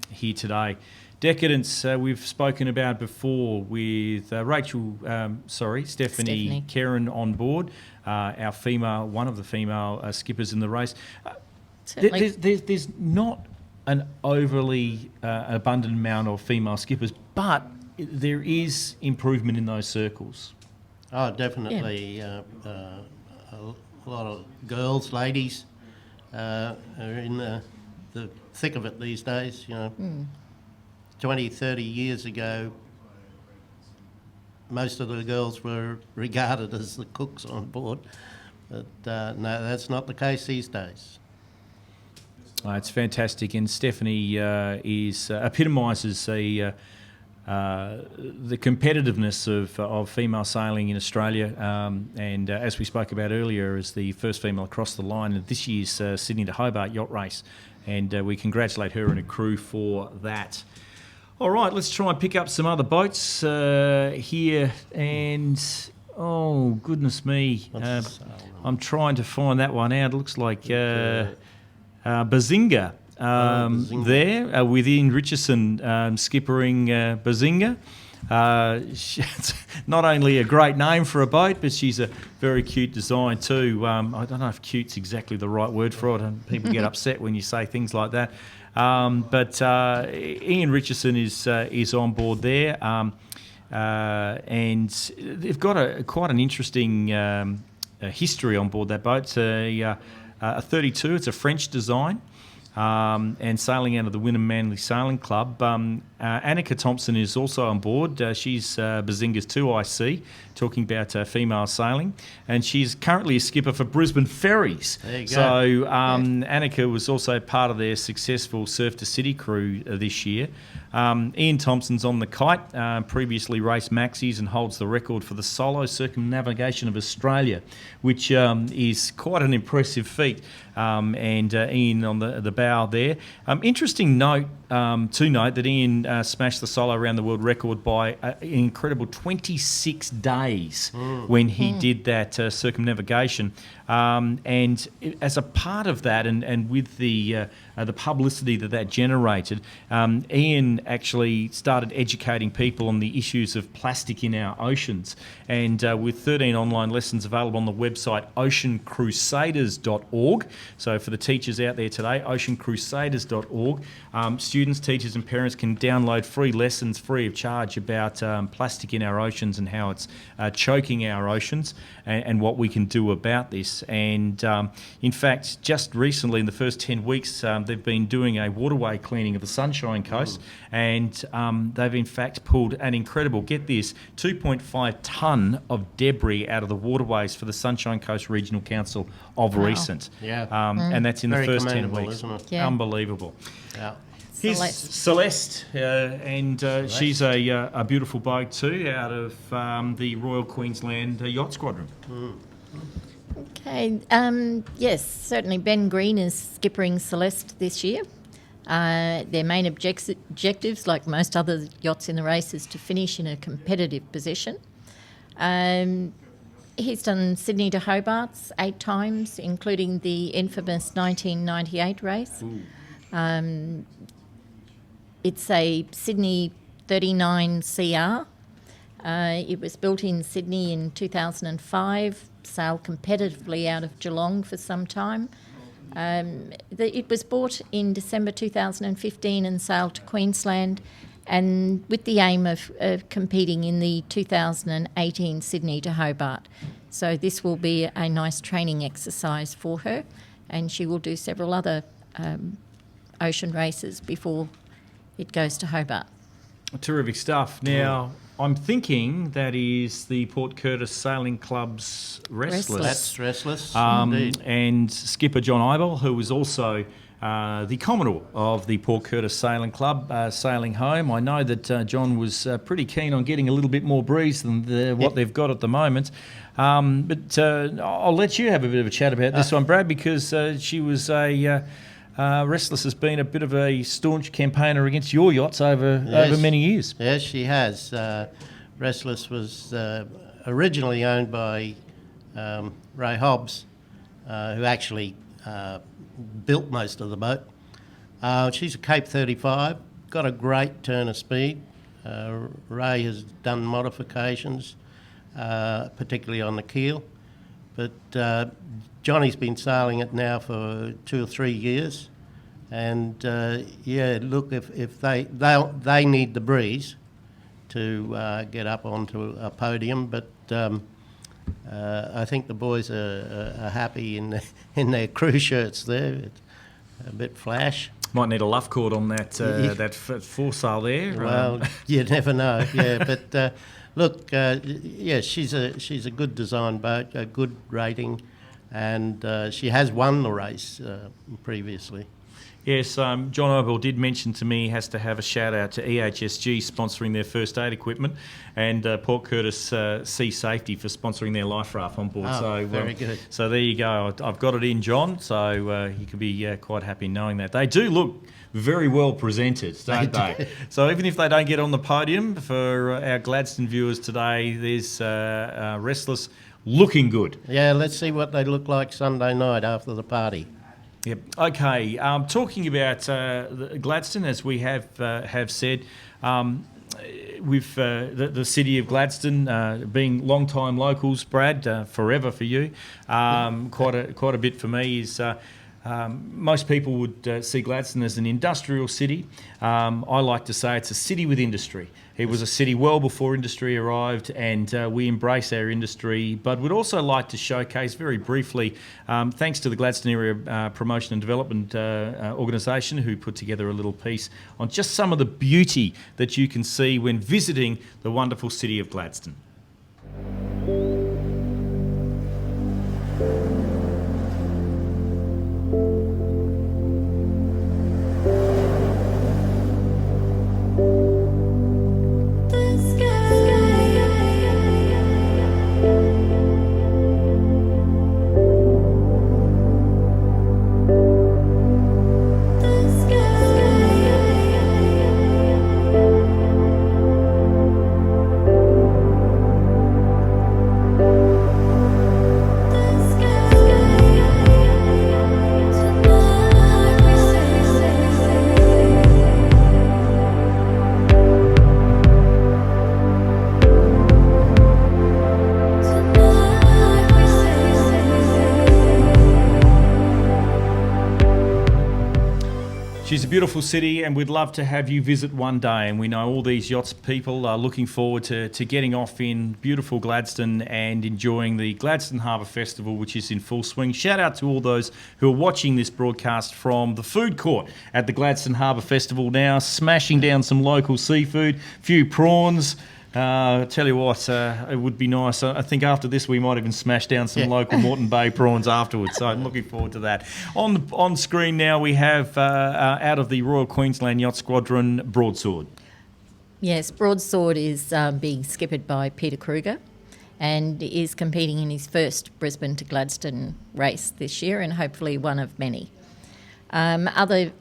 here today. Decadence we've spoken about before with Stephanie Kerrin on board, one of the female skippers in the race. There's not an overly abundant amount of female skippers, but there is improvement in those circles. Oh, definitely. A lot of girls, ladies, are in the thick of it these days. 20, 30 years ago, most of the girls were regarded as the cooks on board. But no, that's not the case these days. It's fantastic, and Stephanie epitomises the competitiveness of female sailing in Australia, and as we spoke about earlier, as the first female across the line in this year's Sydney to Hobart yacht race, and we congratulate her and her crew for that. All right, let's try and pick up some other boats here, and oh goodness me, I'm trying to find that one out. It looks like Bazinga. There with Ian Richardson skippering Bazinga. Not only a great name for a boat, but she's a very cute design too. I don't know if cute's exactly the right word for it, and people get upset when you say things like that. But Ian Richardson is on board there, and they've got quite an interesting history on board that boat. It's a 32. It's a French design. and sailing out of the Wynnum Manly Sailing Club. Annika Thompson is also on board. She's Bazinga's 2IC, talking about female sailing, and she's currently a skipper for Brisbane Ferries. There you go. So Annika was also part of their successful Surf to City crew this year. Ian Thompson's on the kite, previously raced Maxis and holds the record for the solo circumnavigation of Australia, which is quite an impressive feat. And Ian on the bow there. Interesting note to note that Ian smashed the solo around the world record by an incredible 26 days when he did that circumnavigation. And as a part of that, and with the publicity that generated, Ian actually started educating people on the issues of plastic in our oceans. And with 13 online lessons available on the website oceancrusaders.org. So for the teachers out there today, oceancrusaders.org, students, teachers and parents can download free lessons free of charge about plastic in our oceans and how it's choking our oceans and what we can do about this. And in fact, just recently in the first 10 weeks, they've been doing a waterway cleaning of the Sunshine Coast, and they've in fact pulled an incredible, get this, 2.5 tonne of debris out of the waterways for the Sunshine Coast Regional Council of recent. Yeah. And that's in Very the first 10 commendable, weeks. isn't it? Yeah. Unbelievable. Yeah. Here's Celeste, and she's a beautiful boat too, out of the Royal Queensland Yacht Squadron. Okay, yes, certainly Ben Green is skippering Celeste this year. Their main objectives, like most other yachts in the race, is to finish in a competitive position. He's done Sydney to Hobart's 8 times, including the infamous 1998 race. It's a Sydney 39 CR. It was built in Sydney in 2005, sailed competitively out of Geelong for some time. It was bought in December 2015 and sailed to Queensland, and with the aim of competing in the 2018 Sydney to Hobart. So this will be a nice training exercise for her, and she will do several other ocean races before it goes to Hobart. Terrific stuff. Now, I'm thinking that is the Port Curtis Sailing Club's Restless. That's Restless, indeed. And skipper John Eibel, who was also the Commodore of the Port Curtis Sailing Club, sailing home. I know that John was pretty keen on getting a little bit more breeze than what they've got at the moment. But I'll let you have a bit of a chat about this one, Brad, because she was Restless has been a bit of a staunch campaigner against your yachts over many years. Yes, she has. Restless was originally owned by Ray Hobbs, who actually built most of the boat. She's a Cape 35, got a great turn of speed. Ray has done modifications, particularly on the keel. But Johnny's been sailing it now for 2 or 3 years, and look, if they need the breeze to get up onto a podium, but I think the boys are happy in their crew shirts there. It's a bit flash. Might need a luff cord on that foresail there. Well, you never know. Yeah, but look, she's a good design boat, a good rating. And she has won the race previously. Yes, John Eibel did mention to me he has to have a shout out to EHSG sponsoring their first aid equipment, and Port Curtis Sea Safety for sponsoring their life raft on board. Oh, so very good. So there you go. I've got it in, John. So you can be quite happy knowing that they do look very well presented, don't they? So even if they don't get on the podium, for our Gladstone viewers today, there's Restless. Looking good. Yeah, let's see what they look like Sunday night after the party. Yep. Okay. Talking about Gladstone, as we have said, with the city of Gladstone being long-time locals, Brad, forever for you, quite a bit for me is. Most people would see Gladstone as an industrial city. I like to say it's a city with industry. It was a city well before industry arrived, and we embrace our industry, but would also like to showcase very briefly, thanks to the Gladstone Area Promotion and Development organisation, who put together a little piece on just some of the beauty that you can see when visiting the wonderful city of Gladstone. She's a beautiful city, and we'd love to have you visit one day. And we know all these yachts people are looking forward to getting off in beautiful Gladstone and enjoying the Gladstone Harbour Festival, which is in full swing. Shout out to all those who are watching this broadcast from the food court at the Gladstone Harbour Festival now, smashing down some local seafood, few prawns. Tell you what, it would be nice. I think after this we might even smash down some local Moreton Bay prawns afterwards. So I'm looking forward to that. On screen now we have, out of the Royal Queensland Yacht Squadron, Broadsword. Yes, Broadsword is being skippered by Peter Kruger and is competing in his first Brisbane to Gladstone race this year, and hopefully one of many. Other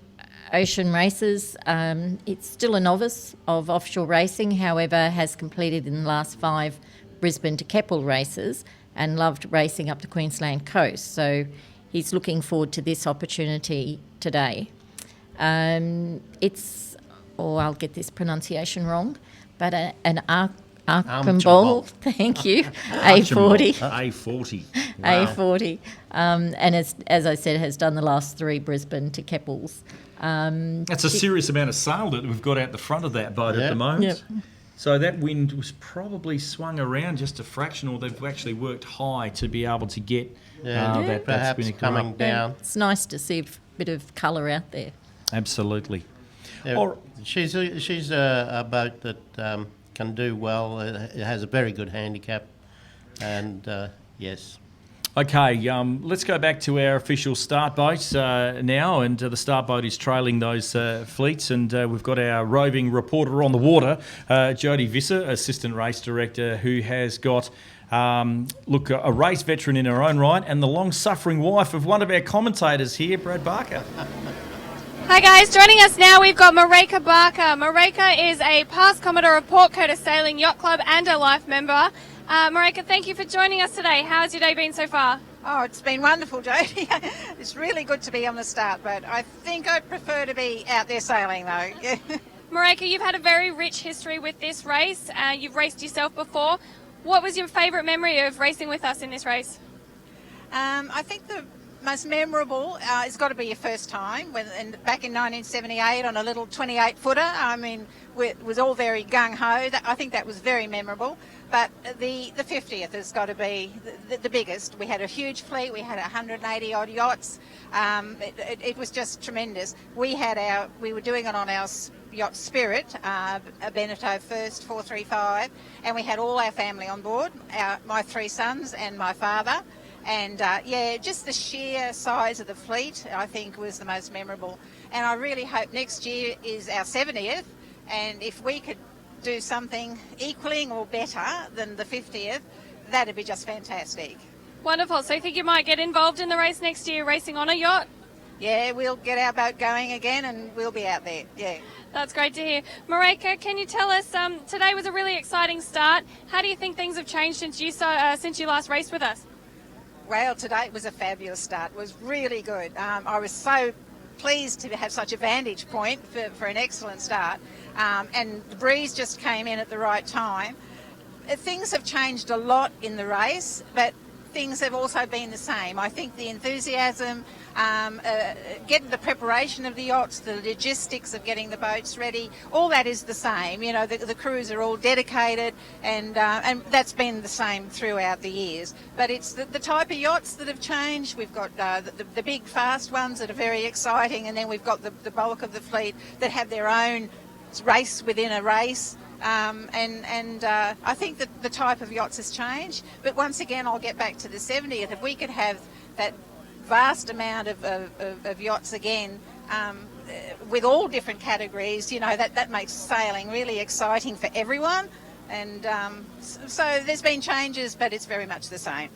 ocean races, it's still a novice of offshore racing, however has completed in the last 5 Brisbane to Keppel races and loved racing up the Queensland coast, so he's looking forward to this opportunity today. It's, I'll get this pronunciation wrong, but an Archambault, thank you, A40. A40. Wow. A40. And as I said, has done the last 3 Brisbane to Keppels. That's a serious amount of sail that we've got out the front of that boat at the moment. Yep. So that wind was probably swung around just a fraction, or they've actually worked high to be able to get that perhaps coming down. It's nice to see a bit of colour out there. Absolutely. Yeah, she's a boat that can do well. It has a very good handicap, and yes. Okay, let's go back to our official start boat now, and the start boat is trailing those fleets, and we've got our roving reporter on the water, Jodie Visser, Assistant Race Director, who has got, a race veteran in her own right, and the long-suffering wife of one of our commentators here, Brad Barker. Hi guys, joining us now we've got Marika Barker. Marika is a past Commodore of Port Curtis Sailing Yacht Club and a life member. Marika, thank you for joining us today. How's your day been so far? Oh, it's been wonderful, Jodie. It's really good to be on the start, but I think I'd prefer to be out there sailing though. Marika, you've had a very rich history with this race. You've raced yourself before. What was your favourite memory of racing with us in this race? I think the most memorable has got to be your first time. Back in 1978 on a little 28-footer. I mean, it was all very gung-ho. I think that was very memorable. But the 50th has got to be the biggest. We had a huge fleet. We had 180-odd yachts. It was just tremendous. We were doing it on our yacht Spirit, a Beneteau First 435, and we had all our family on board, my 3 sons and my father. And just the sheer size of the fleet, I think, was the most memorable. And I really hope next year is our 70th, and if we could do something equaling or better than the 50th, that'd be just fantastic. Wonderful. So you think you might get involved in the race next year, racing on a yacht? Yeah, we'll get our boat going again and we'll be out there, yeah. That's great to hear. Marika, can you tell us, today was a really exciting start. How do you think things have changed since you last raced with us? Well, today was a fabulous start. It was really good. I was so pleased to have such a vantage point for an excellent start. And the breeze just came in at the right time. Things have changed a lot in the race, but things have also been the same. I think the enthusiasm, getting the preparation of the yachts, the logistics of getting the boats ready, all that is the same. You know, the crews are all dedicated, and that's been the same throughout the years. But it's the type of yachts that have changed. We've got the big fast ones that are very exciting, and then we've got the bulk of the fleet that have their own race within a race. I think that the type of yachts has changed. But once again, I'll get back to the 70th. If we could have that vast amount of yachts again, with all different categories, you know, that makes sailing really exciting for everyone. And so there's been changes, but it's very much the same.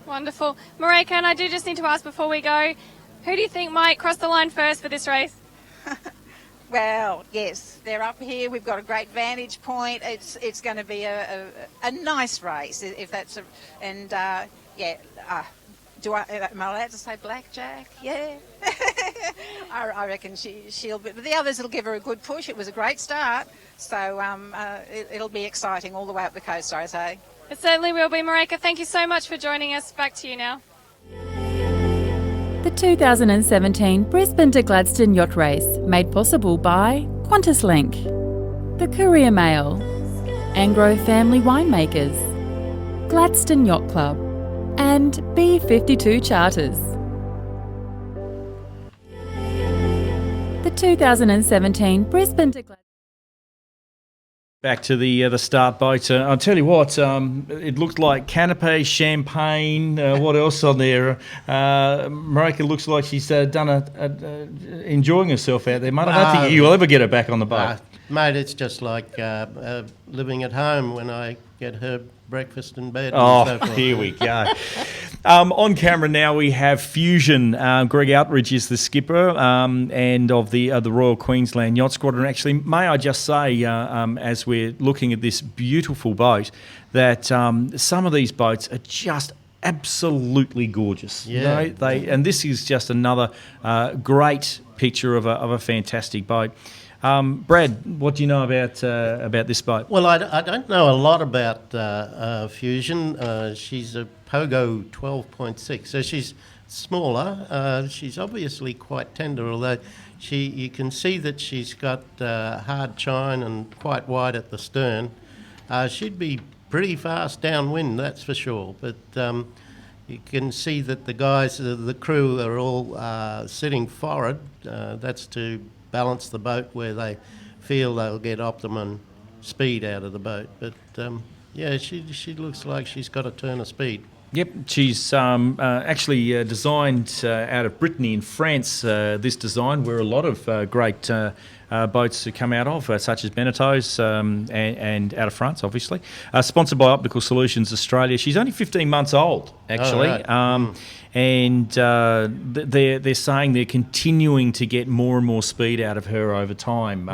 Wonderful. Mareika, and I do just need to ask before we go, who do you think might cross the line first for this race? Well, yes, they're up here. We've got a great vantage point. It's going to be a nice race, if that's am I allowed to say Blackjack? Yeah. I reckon she'll be, but the others will give her a good push. It was a great start, so it'll be exciting all the way up the coast, I say. It certainly will be. Mareika, thank you so much for joining us. Back to you now. The 2017 Brisbane to Gladstone Yacht Race, made possible by QantasLink, the Courier Mail, Angro Family Winemakers, Gladstone Yacht Club, and B52 Charters. The 2017 Brisbane to Gladstone. Back to the start boat. I'll tell you what, it looked like canapé, champagne, what else on there? Mareika looks like she's enjoying herself out there, mate. I don't think you'll ever get her back on the boat. Mate, it's just like living at home when I get her breakfast in bed. Oh, and so forth. Here we go. On camera now we have Fusion. Greg Outridge is the skipper and of the Royal Queensland Yacht Squadron. Actually, may I just say, as we're looking at this beautiful boat, that some of these boats are just absolutely gorgeous. Yeah. You know, and this is just another great picture of a fantastic boat. Brad, what do you know about this boat? Well, I don't know a lot about Fusion. She's a Pogo 12.6, so she's smaller. She's obviously quite tender, although you can see that she's got hard chine and quite wide at the stern. She'd be pretty fast downwind, that's for sure. But you can see that the guys, the crew, are all sitting forward. That's to balance the boat where they feel they'll get optimum speed out of the boat. But yeah, she looks like she's got a turn of speed. Yep, she's actually designed out of Brittany in France, this design, where a lot of great boats come out of, such as Benetto's and out of France, obviously. Sponsored by Optical Solutions Australia. She's only 15 months old, actually. Oh, right. And they're saying they're continuing to get more and more speed out of her over time.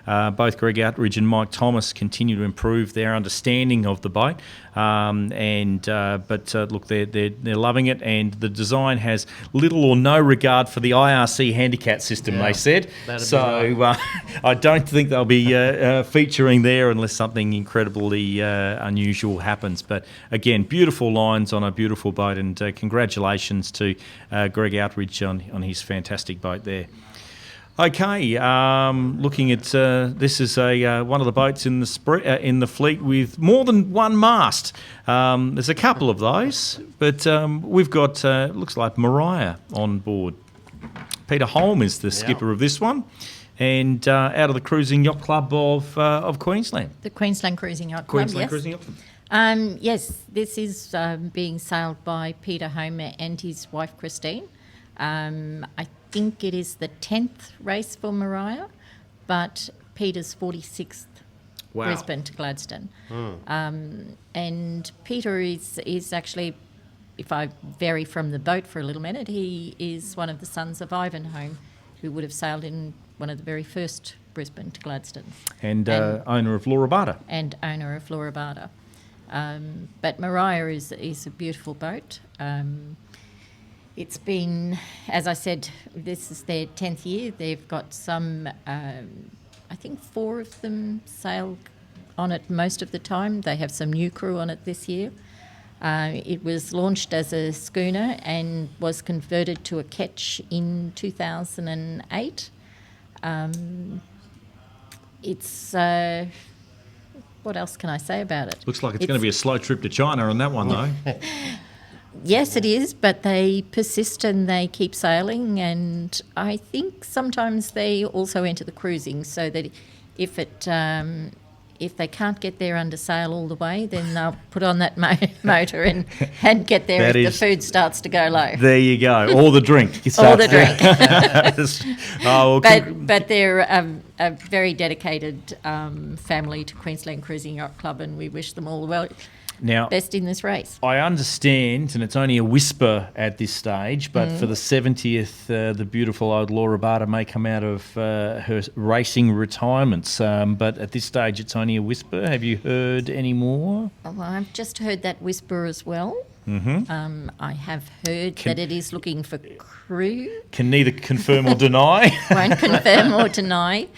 Both Greg Outridge and Mike Thomas continue to improve their understanding of the boat. Look, they're loving it, and the design has little or no regard for the IRC handicap system. They said. So I don't think they'll be featuring there unless something incredibly unusual happens. But again, beautiful lines on a beautiful boat, and congratulations to Greg Outridge on his fantastic boat there. Okay, looking at this is one of the boats in the fleet with more than one mast. There's a couple of those, but we've got looks like Mariah on board. Peter Holm is the skipper of this one, and out of the Cruising Yacht Club of Queensland. The Queensland Cruising Yacht Club. Queensland yes. Cruising Yacht Club. Yes, this is being sailed by Peter Homer and his wife Christine. I think it is the 10th race for Mariah, but Peter's 46th Brisbane to Gladstone. And Peter is actually, if I vary from the boat for a little minute, he is one of the sons of Ivanhoe, who would have sailed in one of the very first Brisbane to Gladstone. And owner of Laura Barter. And owner of Laura Barter. But Mariah is a beautiful boat. It's been, as I said, this is their 10th year. They've got some, I think 4 of them sail on it most of the time. They have some new crew on it this year. It was launched as a schooner and was converted to a ketch in 2008. It's what else can I say about it? Looks like it's going to be a slow trip to China on that one, though. Yes, it is, but they persist and they keep sailing, and I think sometimes they also enter the cruising, so that if they can't get there under sail all the way, then they'll put on that motor and get there if the food starts to go low. There you go. Or the drink. Or the drink. Oh, well, but they're a very dedicated family to Queensland Cruising Yacht Club, and we wish them all the best in this race. I understand, and it's only a whisper at this stage, but for the 70th, the beautiful old Laura Barter may come out of her racing retirements. But at this stage, it's only a whisper. Have you heard any more? Well, I've just heard that whisper as well. Mm-hmm. I have heard that it is looking for crew. Can neither confirm or deny. Won't confirm or deny.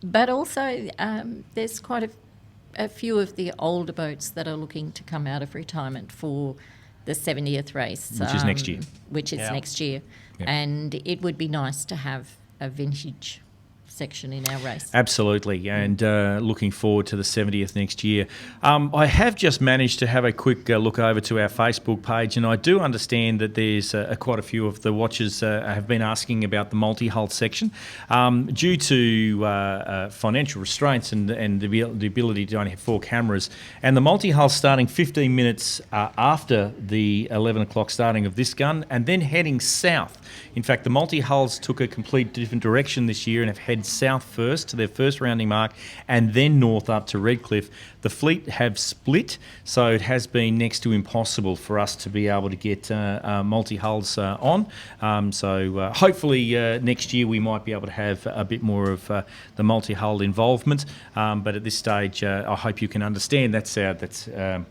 But also, there's quite a few of the older boats that are looking to come out of retirement for the 70th race. Which is next year. Next year. Yeah. And it would be nice to have a vintage section in our race. Absolutely, and looking forward to the 70th next year. I have just managed to have a quick look over to our Facebook page, and I do understand that there's quite a few of the watchers have been asking about the multi-hull section. Due to financial restraints and the ability to only have 4 cameras, and the multi-hull starting 15 minutes after the 11 o'clock starting of this gun, and then heading south. In fact, the multi-hulls took a complete different direction this year and have headed south first to their first rounding mark and then north up to Redcliffe. The fleet have split, so it has been next to impossible for us to be able to get multi-hulls on. So hopefully next year we might be able to have a bit more of the multi-hull involvement. But at this stage, I hope you can understand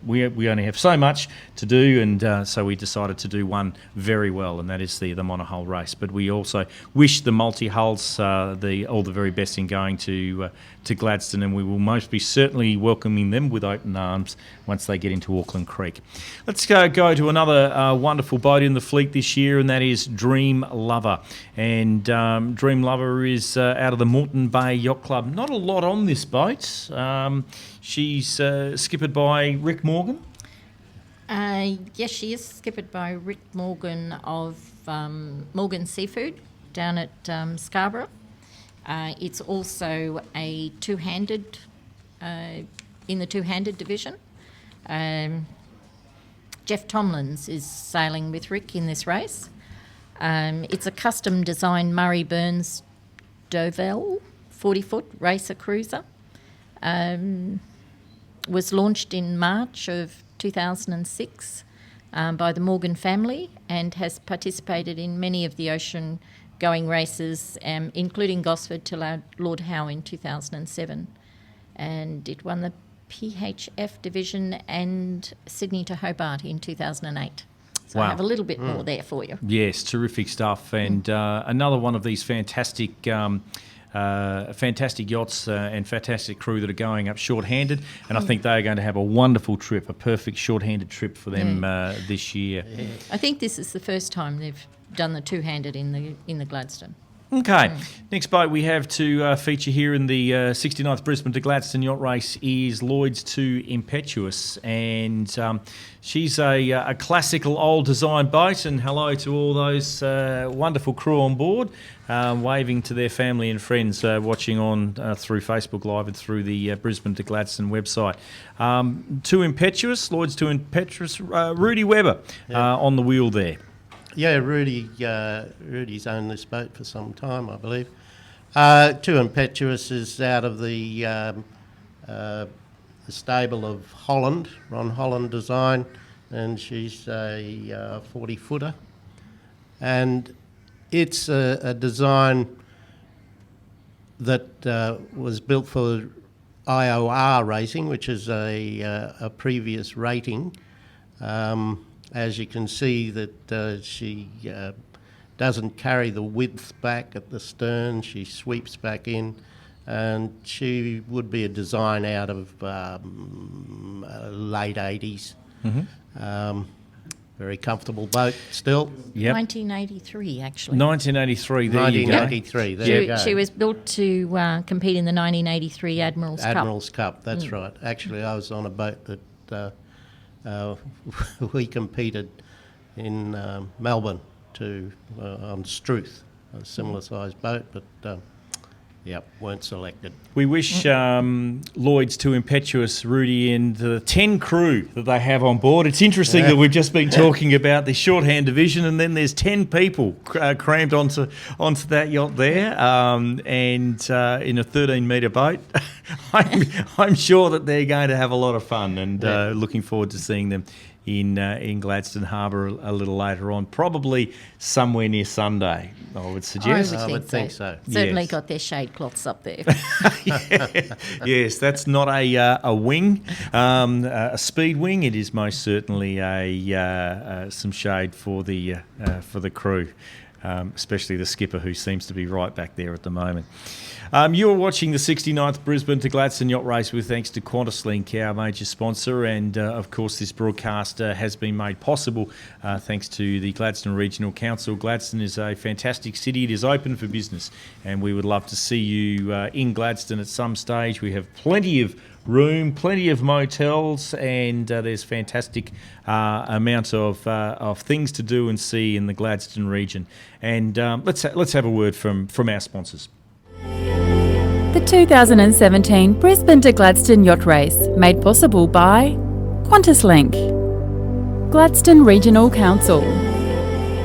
we only have so much to do, and so we decided to do one very well, and that is the monohull race. But we also wish the multi-hulls all the very best in going to Gladstone, and we will most be certainly welcoming them with open arms once they get into Auckland Creek. Let's go to another wonderful boat in the fleet this year, and that is Dream Lover. And Dream Lover is out of the Moreton Bay Yacht Club. Not a lot on this boat. She's skippered by Rick Morgan. Yes, she is skippered by Rick Morgan of Morgan Seafood down at Scarborough. It's also a two-handed, in the two-handed division. Jeff Tomlins is sailing with Rick in this race. It's a custom-designed Murray Burns Dovell 40-foot racer cruiser. Was launched in March of 2006 by the Morgan family and has participated in many of the ocean-going races, including Gosford to Lord Howe in 2007. And it won the PHF division and Sydney to Hobart in 2008. So Wow. I have a little bit more there for you. Yes, terrific stuff. And another one of these fantastic yachts and fantastic crew that are going up short-handed, and I think they are going to have a wonderful trip, a perfect short-handed trip for them this year. I think this is the first time they've done the two-handed in the Gladstone. Okay, next boat we have to feature here in the 69th Brisbane to Gladstone Yacht Race is Lloyd's 2 Impetuous, and she's a classical old design boat, and hello to all those wonderful crew on board, waving to their family and friends watching on through Facebook Live and through the Brisbane to Gladstone website. 2 Impetuous, Lloyd's 2 Impetuous, Rudy Webber on the wheel there. Yeah, Rudy's owned this boat for some time, I believe. 2 Impetuous is out of the stable of Holland, Ron Holland Design, and she's a 40-footer. And it's a design that was built for IOR racing, which is a previous rating. As you can see that she doesn't carry the width back at the stern, she sweeps back in, and she would be a design out of late 80s. Very comfortable boat still. Yep. 1983, actually. 1983, there you go. 1983, there you go. She was built to compete in the 1983 Admiral's Cup. Admiral's Cup, that's right. Actually, I was on a boat that we competed in Melbourne on Struth, a similar sized boat, but weren't selected. We wish Lloyd's Too Impetuous, Rudy, and the 10 crew that they have on board. It's interesting that we've just been talking about the shorthand division, and then there's 10 people crammed onto that yacht there, and in a 13-metre boat. I'm sure that they're going to have a lot of fun, and looking forward to seeing them in Gladstone Harbour a little later on, probably somewhere near Sunday, I would suggest. I would think so. Certainly Yes. got their shade cloths up there. Yes, that's not a wing, a speed wing. It is most certainly some shade for the crew, especially the skipper, who seems to be right back there at the moment. You're watching the 69th Brisbane to Gladstone Yacht Race with thanks to QantasLink, our major sponsor, and of course this broadcast has been made possible thanks to the Gladstone Regional Council. Gladstone is a fantastic city. It is open for business, and we would love to see you in Gladstone at some stage. We have plenty of room, plenty of motels, and there's fantastic amount of things to do and see in the Gladstone region. And let's have a word from our sponsors. The 2017 Brisbane to Gladstone Yacht Race, made possible by QantasLink, Gladstone Regional Council,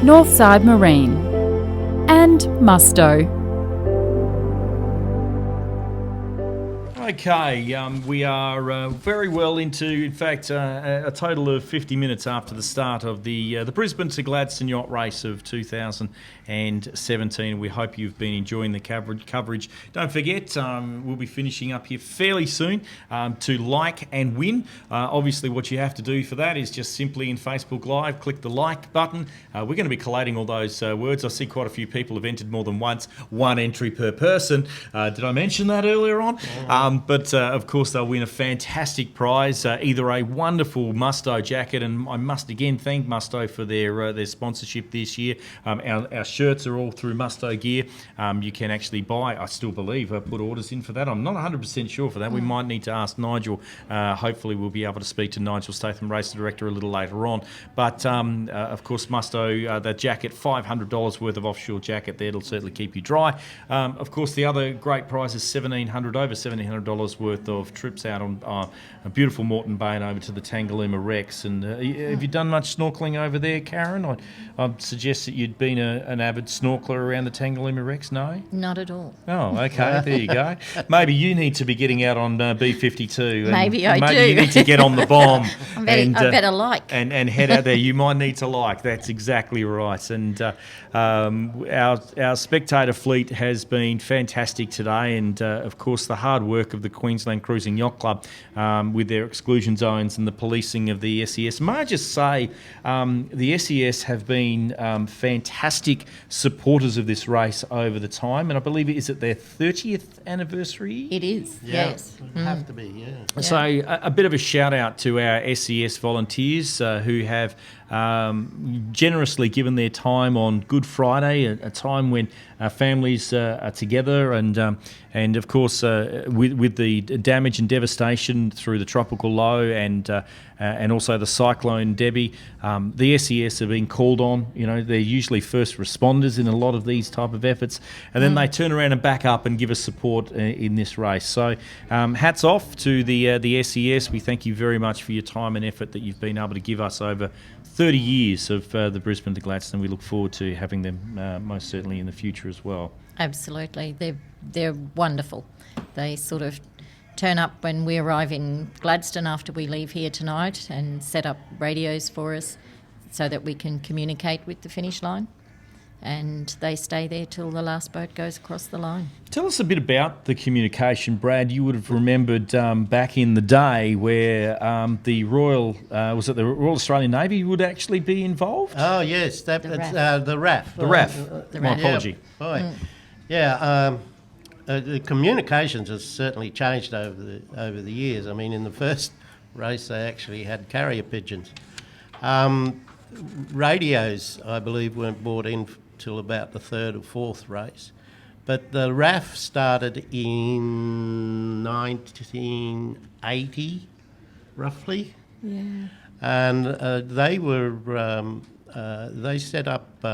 Northside Marine, and Musto. Okay, we are very well into, in fact, a total of 50 minutes after the start of the Brisbane to Gladstone Yacht Race of 2017. We hope you've been enjoying the coverage. Don't forget, we'll be finishing up here fairly soon to like and win. Obviously, what you have to do for that is just simply in Facebook Live, click the like button. We're going to be collating all those words. I see quite a few people have entered more than once, one entry per person. Did I mention that earlier on? But of course, they'll win a fantastic prize, either a wonderful Musto jacket, and I must again thank Musto for their sponsorship this year. Our shirts are all through Musto Gear. You can actually buy, I still believe, put orders in for that. I'm not 100% sure for that. We might need to ask Nigel. Hopefully, we'll be able to speak to Nigel Statham, race director, a little later on. But of course, Musto, that jacket, $500 worth of offshore jacket there. It'll certainly keep you dry. Of course, the other great prize is over $1,700 worth of trips out on a beautiful Moreton Bay and over to the Tangalooma Wrecks. And have you done much snorkelling over there, Karen? I'd suggest that you'd been an avid snorkeler around the Tangalooma Wrecks, no? Not at all. Oh, okay, there you go. Maybe you need to be getting out on B52. And Maybe I do. Maybe you need to get on the bomb. I better like. And head out there. You might need to like. That's exactly right. And our spectator fleet has been fantastic today, and of course the hard work of the Queensland Cruising Yacht Club with their exclusion zones and the policing of the SES. May I just say, the SES have been fantastic supporters of this race over the time, and I believe is it their 30th anniversary? It is, yes. It have to be, yeah. So a bit of a shout out to our SES volunteers who have generously given their time on Good Friday, a time when families are together, and of course with the damage and devastation through the tropical low and also the cyclone Debbie, the SES have been called on. You know, they're usually first responders in a lot of these type of efforts, and then they turn around and back up and give us support in this race. So hats off to the SES. We thank you very much for your time and effort that you've been able to give us over 30 years of the Brisbane to Gladstone. We look forward to having them most certainly in the future as well. Absolutely. They're wonderful. They sort of turn up when we arrive in Gladstone after we leave here tonight and set up radios for us so that we can communicate with the finish line. And they stay there till the last boat goes across the line. Tell us a bit about the communication, Brad. You would have remembered back in the day where the Royal Australian Navy would actually be involved? Oh, yes, the RAF. The RAF. My apology. The communications has certainly changed over the years. I mean, in the race, they actually had carrier pigeons. Radios, I believe, weren't brought in till about the third or fourth race. But the RAF started in 1980, roughly. Yeah. And they set up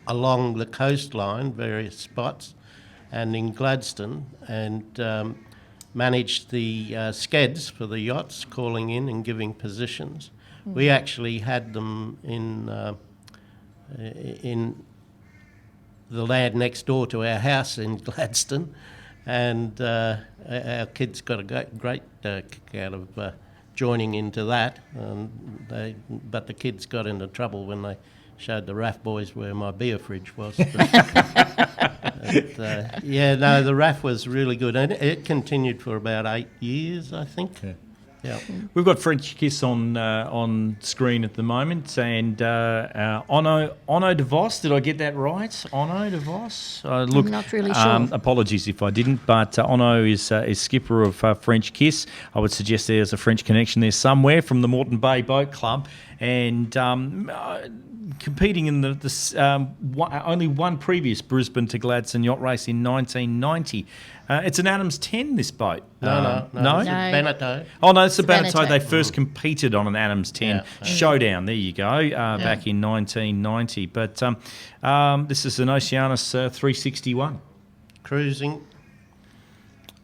along the coastline, various spots, and in Gladstone, and managed the skeds for the yachts, calling in and giving positions. We actually had them in the land next door to our house in Gladstone, and our kids got a great kick out of joining into that. But the kids got into trouble when they showed the RAF boys where my beer fridge was. The RAF was really good, and it continued for about 8 years, I think. Yeah. We've got French Kiss on screen at the moment, and Onno de Vos. Did I get that right? Onno de Vos. Look, I'm not really sure. Apologies if I didn't, but Onno is skipper of French Kiss. I would suggest there's a French connection there somewhere from the Moreton Bay Boat Club, and competing in only one previous Brisbane to Gladstone yacht race in 1990. It's an Adams 10, this boat. No. It's a Beneteau. Oh, no, it's a Beneteau. Beneteau. They first competed on an Adams 10 showdown. There you go, back in 1990. But this is an Oceanus 361. Cruising.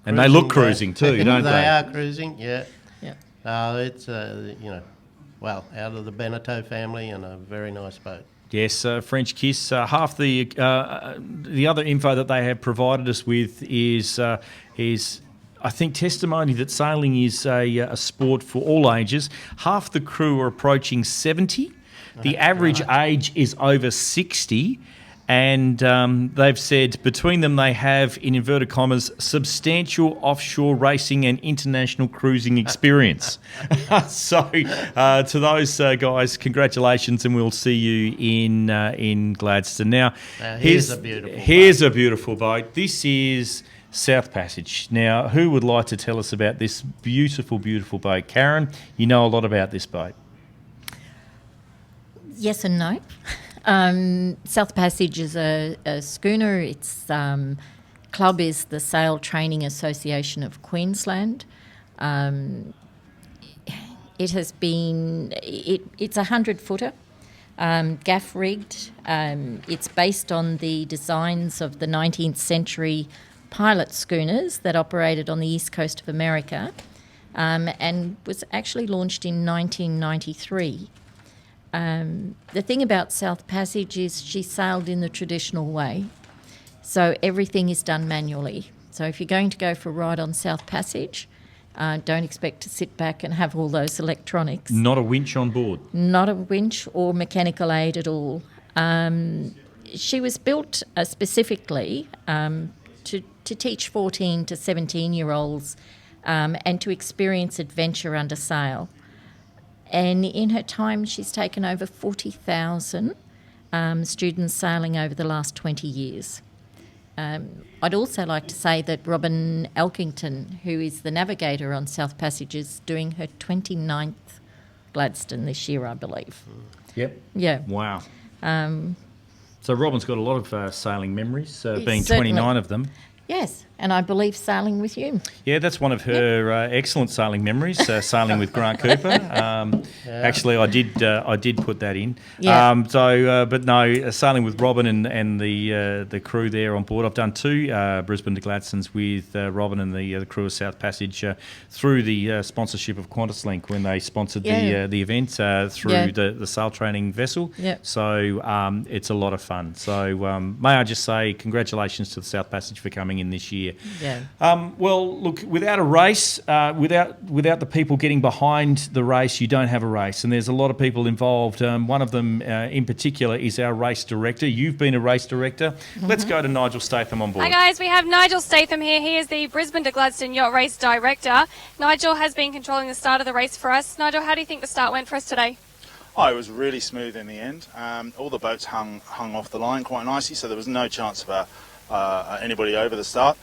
And they look cruising too, don't they? They are cruising, yeah. Yeah. It's, out of the Beneteau family, and a very nice boat. Yes, French Kiss. Half the other info that they have provided us with is I think testimony that sailing is a sport for all ages. Half the crew are approaching 70. The average age is over 60. And they've said between them they have, in inverted commas, substantial offshore racing and international cruising experience. So to those guys, congratulations, and we'll see you in Gladstone. Now, here's a beautiful boat. This is South Passage. Now, who would like to tell us about this beautiful, beautiful boat? Karen, you know a lot about this boat. Yes and no. South Passage is a schooner. Its club is the Sail Training Association of Queensland. It has been, it's a 100-footer, gaff rigged. It's based on the designs of the 19th century pilot schooners that operated on the east coast of America, and was actually launched in 1993. The thing about South Passage is she sailed in the traditional way, so everything is done manually. So if you're going to go for a ride on South Passage, don't expect to sit back and have all those electronics. Not a winch on board. Not a winch or mechanical aid at all. She was built specifically to teach 14 to 17-year-olds and to experience adventure under sail. And in her time, she's taken over 40,000 students sailing over the last 20 years. I'd also like to say that Robin Elkington, who is the navigator on South Passage, is doing her 29th Gladstone this year, I believe. Yep. Yeah. Wow. So Robin's got a lot of sailing memories, being certainly. 29 of them. Yes, and I believe sailing with you. Yeah, that's one of her excellent sailing memories, sailing with Grant Cooper. Actually, I did put that in. Yeah. But no, sailing with Robin and the crew there on board. I've done 2 Brisbane to Gladstones with Robin and the crew of South Passage through the sponsorship of QantasLink when they sponsored the event through the sail training vessel. Yeah. So it's a lot of fun. So may I just say congratulations to the South Passage for coming in this year. Yeah. Well, look, without a race, without the people getting behind the race, you don't have a race. And there's a lot of people involved. One of them in particular is our race director. You've been a race director. Mm-hmm. Let's go to Nigel Statham on board. Hi guys, we have Nigel Statham here. He is the Brisbane to Gladstone Yacht Race Director. Nigel has been controlling the start of the race for us. Nigel, how do you think the start went for us today? Oh, it was really smooth in the end. All the boats hung off the line quite nicely, so there was no chance of anybody over the start.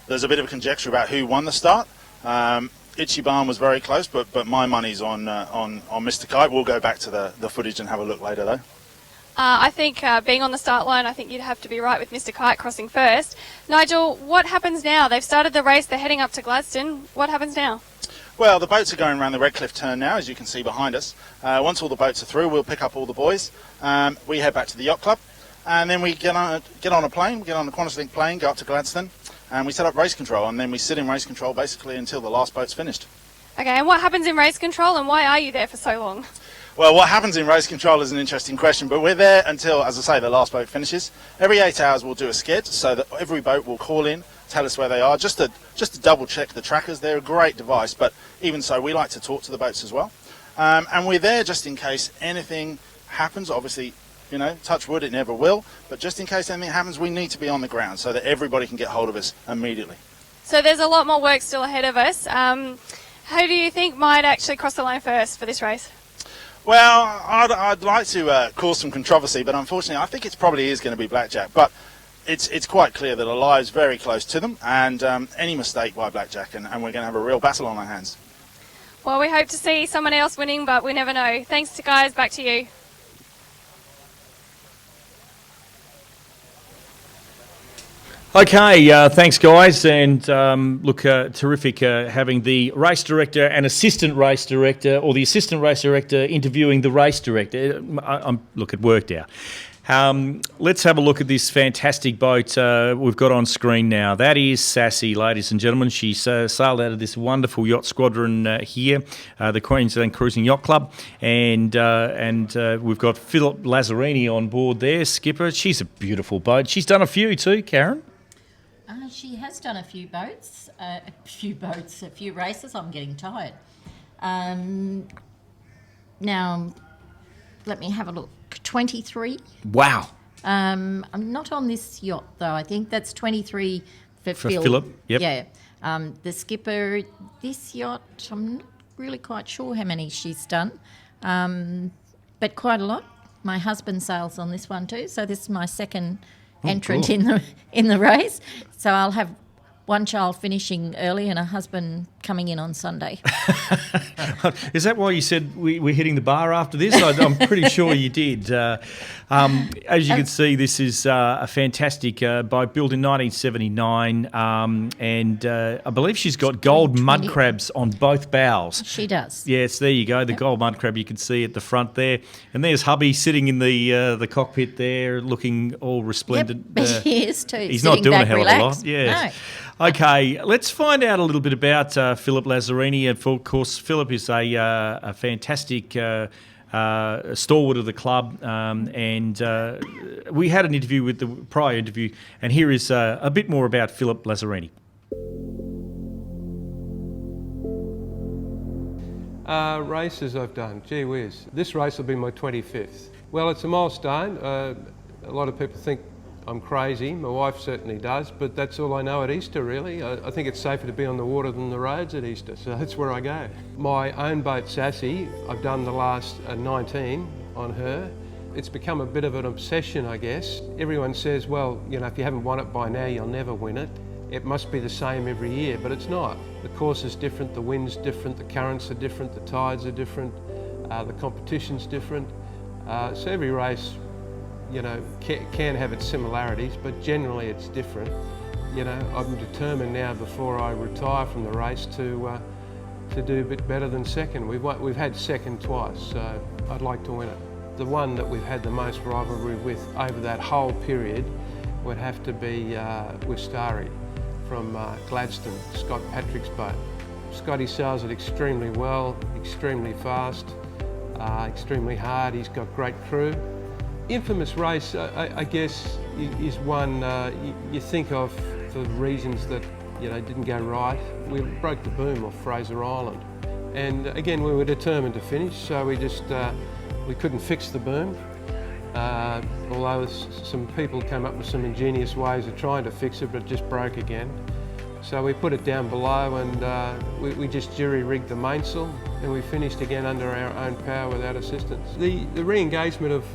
There's a bit of conjecture about who won the start. Itchy Barn was very close, but my money's on Mr. Kite. We'll go back to the footage and have a look later, though. I think being on the start line, I think you'd have to be right with Mr. Kite crossing first. Nigel, what happens now? They've started the race, they're heading up to Gladstone. What happens now? Well, the boats are going around the Redcliffe turn now, as you can see behind us. Once all the boats are through, we'll pick up all the boys. We head back to the yacht club, and then we get on a plane, we get on the Qantas Link plane, go up to Gladstone, and we set up race control, and then we sit in race control basically until the last boat's finished. Okay, and what happens in race control, and why are you there for so long? Well, what happens in race control is an interesting question, but we're there until, as I say, the last boat finishes. Every 8 hours we'll do a sked, so that every boat will call in, tell us where they are, just to double check the trackers. They're a great device, but even so, we like to talk to the boats as well. And we're there just in case anything happens. Obviously, you know, touch wood, it never will, but just in case anything happens, we need to be on the ground so that everybody can get hold of us immediately. So there's a lot more work still ahead of us. Who do you think might actually cross the line first for this race? Well, I'd like to cause some controversy, but unfortunately I think it probably is going to be Blackjack. But it's quite clear that Alive's very close to them, and any mistake by Blackjack, and we're going to have a real battle on our hands. Well, we hope to see someone else winning, but we never know. Thanks, guys. Back to you. Okay, thanks guys, and look, terrific having the race director and assistant race director, or the assistant race director interviewing the race director. Look, it worked out. Let's have a look at this fantastic boat we've got on screen now. That is Sassy, ladies and gentlemen. She sailed out of this wonderful yacht squadron here, the Queensland Cruising Yacht Club, and we've got Philip Lazzarini on board there, skipper. She's a beautiful boat. She's done a few too, Karen. She has done a few boats, a few races. I'm getting tired. Now, let me have a look. 23. Wow. I'm not on this yacht though. I think that's 23 for Philip. Yep. Yeah. The skipper, this yacht, I'm not really quite sure how many she's done, but quite a lot. My husband sails on this one too, so this is my second entrant cool. in the race. So I'll have one child finishing early and a husband coming in on Sunday. Is that why you said we're hitting the bar after this? I'm pretty sure you did. As you can see, this is a fantastic boat built in 1979, and I believe she's got gold mud crabs on both bows. She does. Yes, there you go, the gold mud crab you can see at the front there. And there's hubby sitting in the cockpit there looking all resplendent. Yep, but he is too. He's not doing a hell relaxed. of a lot. Yes. No. Okay, let's find out a little bit about Philip Lazzarini. And of course, Philip is a fantastic stalwart of the club, and we had an interview with the prior interview, and here is a bit more about Philip Lazzarini. Races I've done, gee whiz. This race will be my 25th. Well, it's a milestone. A lot of people think I'm crazy, my wife certainly does, but that's all I know at Easter really. I think it's safer to be on the water than the roads at Easter, so that's where I go. My own boat, Sassy, I've done the last 19 on her. It's become a bit of an obsession, I guess. Everyone says, well, you know, if you haven't won it by now, you'll never win it. It must be the same every year, but it's not. The course is different, the wind's different, the currents are different, the tides are different, the competition's different. So every race, you know, can have its similarities, but generally it's different. You know, I'm determined now before I retire from the race to do a bit better than second. We've had second twice, so I'd like to win it. The one that we've had the most rivalry with over that whole period would have to be Wistari from Gladstone, Scott Patrick's boat. Scotty sails it extremely well, extremely fast, extremely hard. He's got great crew. Infamous race, I guess, is one you think of for reasons that, you know, didn't go right. We broke the boom off Fraser Island, and again we were determined to finish, so we couldn't fix the boom. Although some people came up with some ingenious ways of trying to fix it, but it just broke again. So we put it down below, and we just jury-rigged the mainsail, and we finished again under our own power without assistance. The re-engagement of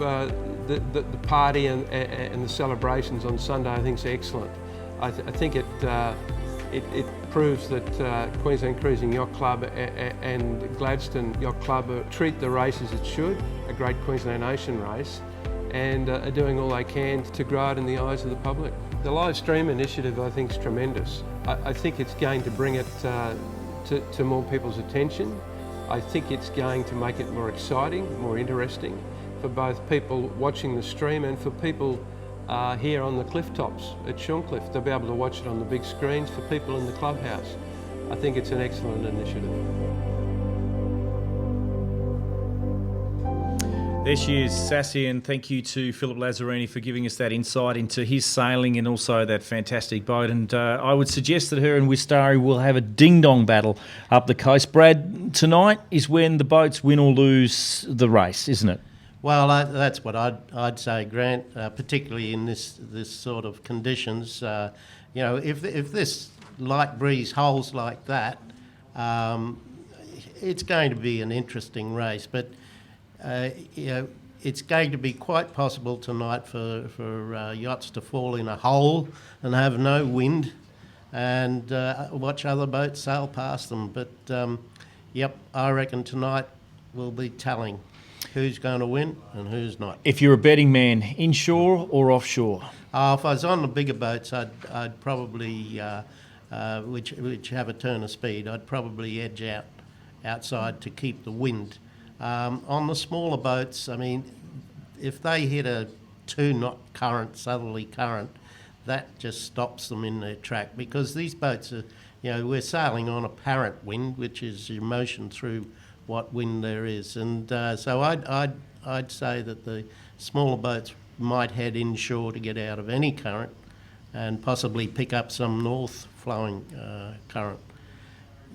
the party and the celebrations on Sunday, I think, is excellent. I think it proves that Queensland Cruising Yacht Club and Gladstone Yacht Club treat the race as it should, a great Queensland Ocean race, and are doing all they can to grow it in the eyes of the public. The live stream initiative, I think, is tremendous. I think it's going to bring it to more people's attention. I think it's going to make it more exciting, more interesting for both people watching the stream and for people here on the cliff tops at Shorncliffe. They'll be able to watch it on the big screens for people in the clubhouse. I think it's an excellent initiative. There she is, Sassy, and thank you to Philip Lazzarini for giving us that insight into his sailing and also that fantastic boat. And I would suggest that her and Wistari will have a ding-dong battle up the coast. Brad, tonight is when the boats win or lose the race, isn't it? Well, that's what I'd say, Grant. Particularly in this sort of conditions, if this light breeze holds like that, it's going to be an interesting race. But it's going to be quite possible tonight for yachts to fall in a hole and have no wind, and watch other boats sail past them. But I reckon tonight will be telling who's going to win and who's not. If you're a betting man, inshore or offshore? If I was on the bigger boats, I'd probably, which have a turn of speed, I'd probably edge outside to keep the wind. On the smaller boats, I mean, if they hit a 2-knot current, southerly current, that just stops them in their track, because these boats are, we're sailing on apparent wind, which is your motion through what wind there is, and so I'd say that the smaller boats might head inshore to get out of any current, and possibly pick up some north flowing current.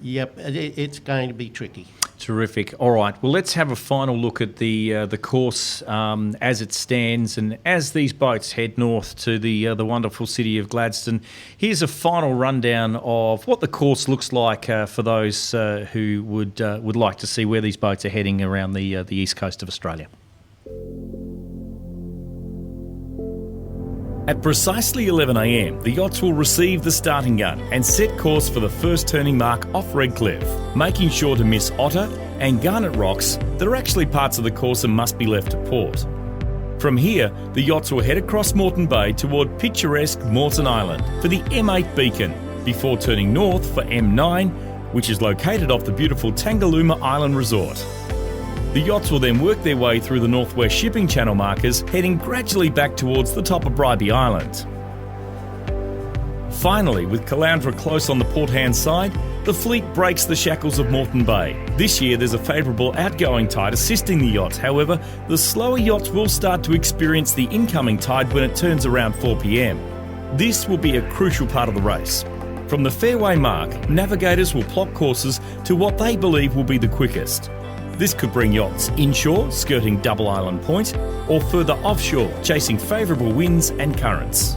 Yep, it's going to be tricky. Terrific. All right. Well, let's have a final look at the course as it stands, and as these boats head north to the wonderful city of Gladstone. Here's a final rundown of what the course looks like for those who would like to see where these boats are heading around the east coast of Australia. At precisely 11 a.m, the yachts will receive the starting gun and set course for the first turning mark off Redcliffe, making sure to miss Otter and Garnet Rocks that are actually parts of the course and must be left to port. From here, the yachts will head across Moreton Bay toward picturesque Moreton Island for the M8 beacon, before turning north for M9, which is located off the beautiful Tangalooma Island Resort. The yachts will then work their way through the northwest shipping channel markers, heading gradually back towards the top of Bribie Island. Finally, with Caloundra close on the port-hand side, the fleet breaks the shackles of Moreton Bay. This year there's a favourable outgoing tide assisting the yachts. However, the slower yachts will start to experience the incoming tide when it turns around 4 p.m. This will be a crucial part of the race. From the fairway mark, navigators will plot courses to what they believe will be the quickest. This could bring yachts inshore, skirting Double Island Point, or further offshore, chasing favourable winds and currents.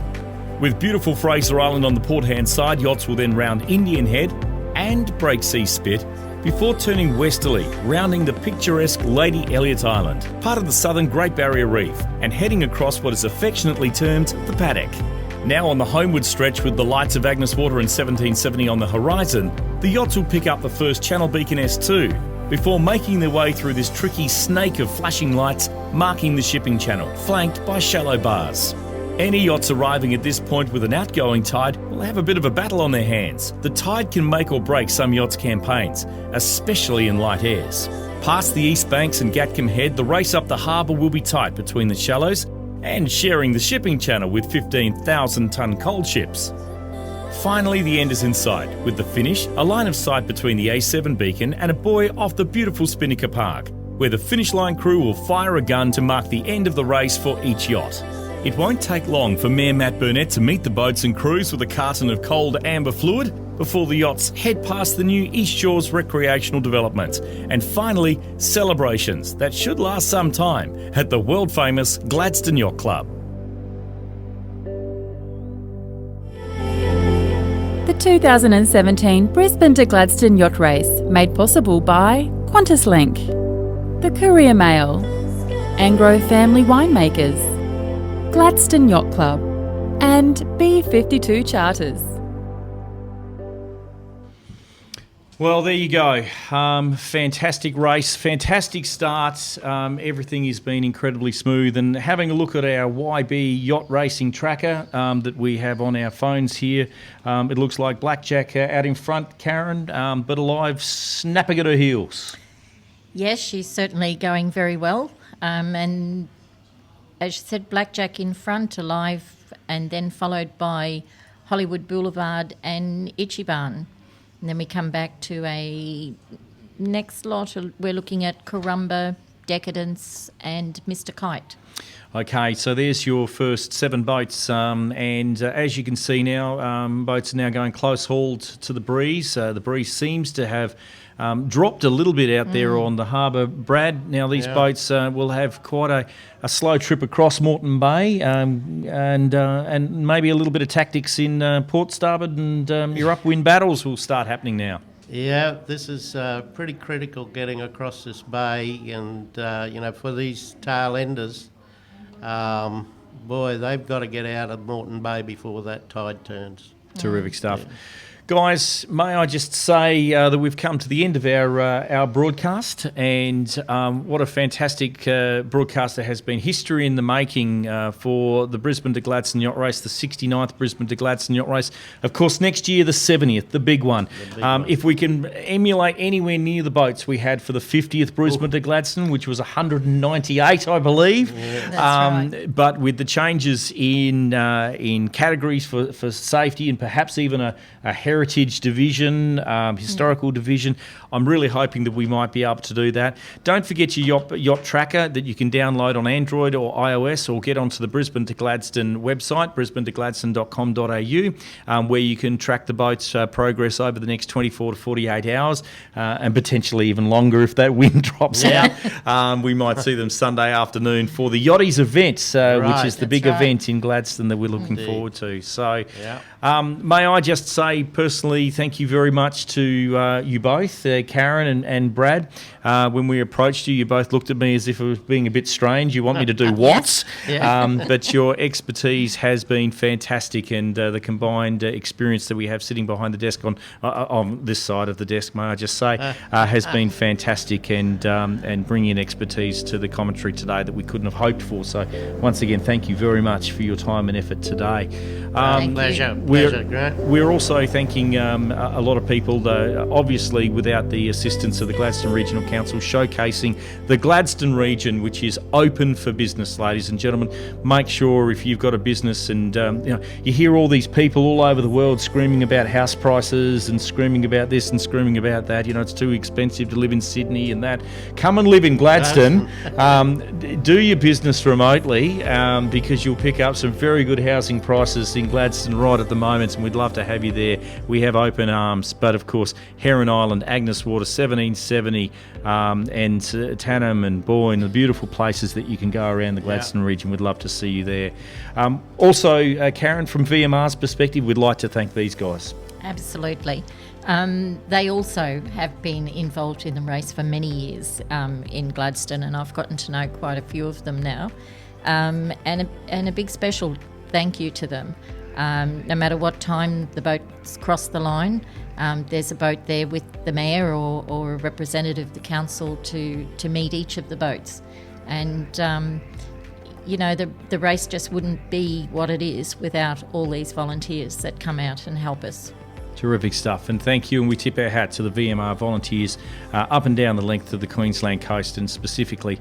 With beautiful Fraser Island on the port-hand side, yachts will then round Indian Head and break Sea Spit before turning westerly, rounding the picturesque Lady Elliot Island, part of the southern Great Barrier Reef, and heading across what is affectionately termed the Paddock. Now on the homeward stretch with the lights of Agnes Water and 1770 on the horizon, the yachts will pick up the first Channel Beacon S2, before making their way through this tricky snake of flashing lights marking the shipping channel, flanked by shallow bars. Any yachts arriving at this point with an outgoing tide will have a bit of a battle on their hands. The tide can make or break some yachts' campaigns, especially in light airs. Past the East Banks and Gatcombe Head, the race up the harbour will be tight between the shallows and sharing the shipping channel with 15,000-tonne coal ships. Finally, the end is in sight, with the finish a line of sight between the A7 beacon and a buoy off the beautiful Spinnaker Park, where the finish line crew will fire a gun to mark the end of the race for each yacht. It won't take long for Mayor Matt Burnett to meet the boats and crews with a carton of cold amber fluid before the yachts head past the new East Shores recreational development, and finally celebrations that should last some time at the world-famous Gladstone Yacht Club. The 2017 Brisbane to Gladstone Yacht Race, made possible by QantasLink, the Courier Mail, Angro Family Winemakers, Gladstone Yacht Club, and B52 Charters. Well, there you go. Fantastic race, fantastic start. Everything has been incredibly smooth. And having a look at our YB yacht racing tracker that we have on our phones here, it looks like Blackjack out in front, Karen, but alive, snapping at her heels. Yes, she's certainly going very well. And as you said, Blackjack in front, alive, and then followed by Hollywood Boulevard and Ichiban. And then we come back to a next lot. We're looking at Karumba, Decadence and Mr. Kite. Okay, so there's your first 7 boats, and as you can see now, boats are now going close hauled to the breeze. The breeze seems to have dropped a little bit out there on the harbour. Brad, now these boats will have quite a slow trip across Moreton Bay, and maybe a little bit of tactics in port starboard, and your upwind battles will start happening now. Yeah, this is pretty critical getting across this bay, and for these tail enders, boy, they've got to get out of Moreton Bay before that tide turns. Terrific stuff. Yeah. Guys, may I just say that we've come to the end of our broadcast, and what a fantastic broadcast there has been. History in the making for the Brisbane to Gladstone Yacht Race, the 69th Brisbane to Gladstone Yacht Race. Of course, next year, the 70th, the big one. If we can emulate anywhere near the boats we had for the 50th Brisbane to Gladstone, which was 198, I believe. Yeah. That's right. But with the changes in categories for safety, and perhaps even a heritage division, historical division, I'm really hoping that we might be able to do that. Don't forget your yacht tracker that you can download on Android or iOS, or get onto the Brisbane to Gladstone website, brisbanetogladstone.com.au, where you can track the boat's progress over the next 24 to 48 hours, and potentially even longer if that wind drops out. We might see them Sunday afternoon for the Yachties event, which is the big event in Gladstone that we're looking forward to. So may I just say personally thank you very much to you both, Karen and Brad. When we approached you, you both looked at me as if it was being a bit strange. You want me to do what? But your expertise has been fantastic, and the combined experience that we have sitting behind the desk on this side of the desk, may I just say, has been fantastic, and bringing in expertise to the commentary today that we couldn't have hoped for. So once again, thank you very much for your time and effort today. Pleasure, Grant. We're also thanking a lot of people, obviously without the assistance of the Gladstone Regional Council, showcasing the Gladstone region, which is open for business, ladies and gentlemen. Make sure if you've got a business, and you hear all these people all over the world screaming about house prices and screaming about this and screaming about that, it's too expensive to live in Sydney and that. Come and live in Gladstone. Do your business remotely, because you'll pick up some very good housing prices in Gladstone right at the moment, and we'd love to have you there. We have open arms, but of course Heron Island, Agnes Water, 1770, and Tannum and Boyne, the beautiful places that you can go around the Gladstone region. We'd love to see you there. Also, Karen, from VMR's perspective, we'd like to thank these guys. Absolutely. They also have been involved in the race for many years in Gladstone, and I've gotten to know quite a few of them now. And a big special thank you to them. No matter what time the boats cross the line, there's a boat there with the mayor or a representative of the council to meet each of the boats. And, the race just wouldn't be what it is without all these volunteers that come out and help us. Terrific stuff, and thank you, and we tip our hat to the VMR volunteers up and down the length of the Queensland coast, and specifically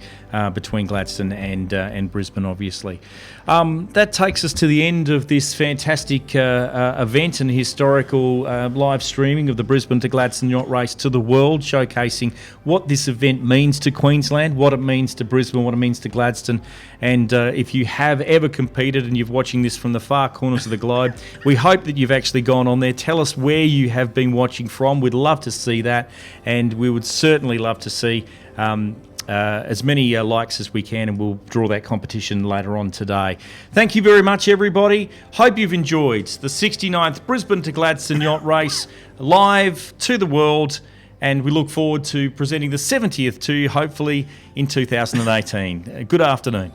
between Gladstone and Brisbane, obviously. That takes us to the end of this fantastic event and historical live streaming of the Brisbane to Gladstone Yacht Race to the world, showcasing what this event means to Queensland, what it means to Brisbane, what it means to Gladstone. And if you have ever competed and you're watching this from the far corners of the globe, we hope that you've actually gone on there. Tell us where you have been watching from. We'd love to see that, and we would certainly love to see as many likes as we can, and we'll draw that competition later on today. Thank you very much, everybody. Hope you've enjoyed the 69th Brisbane to Gladstone Yacht Race live to the world, and we look forward to presenting the 70th to you, hopefully in 2018. Good afternoon.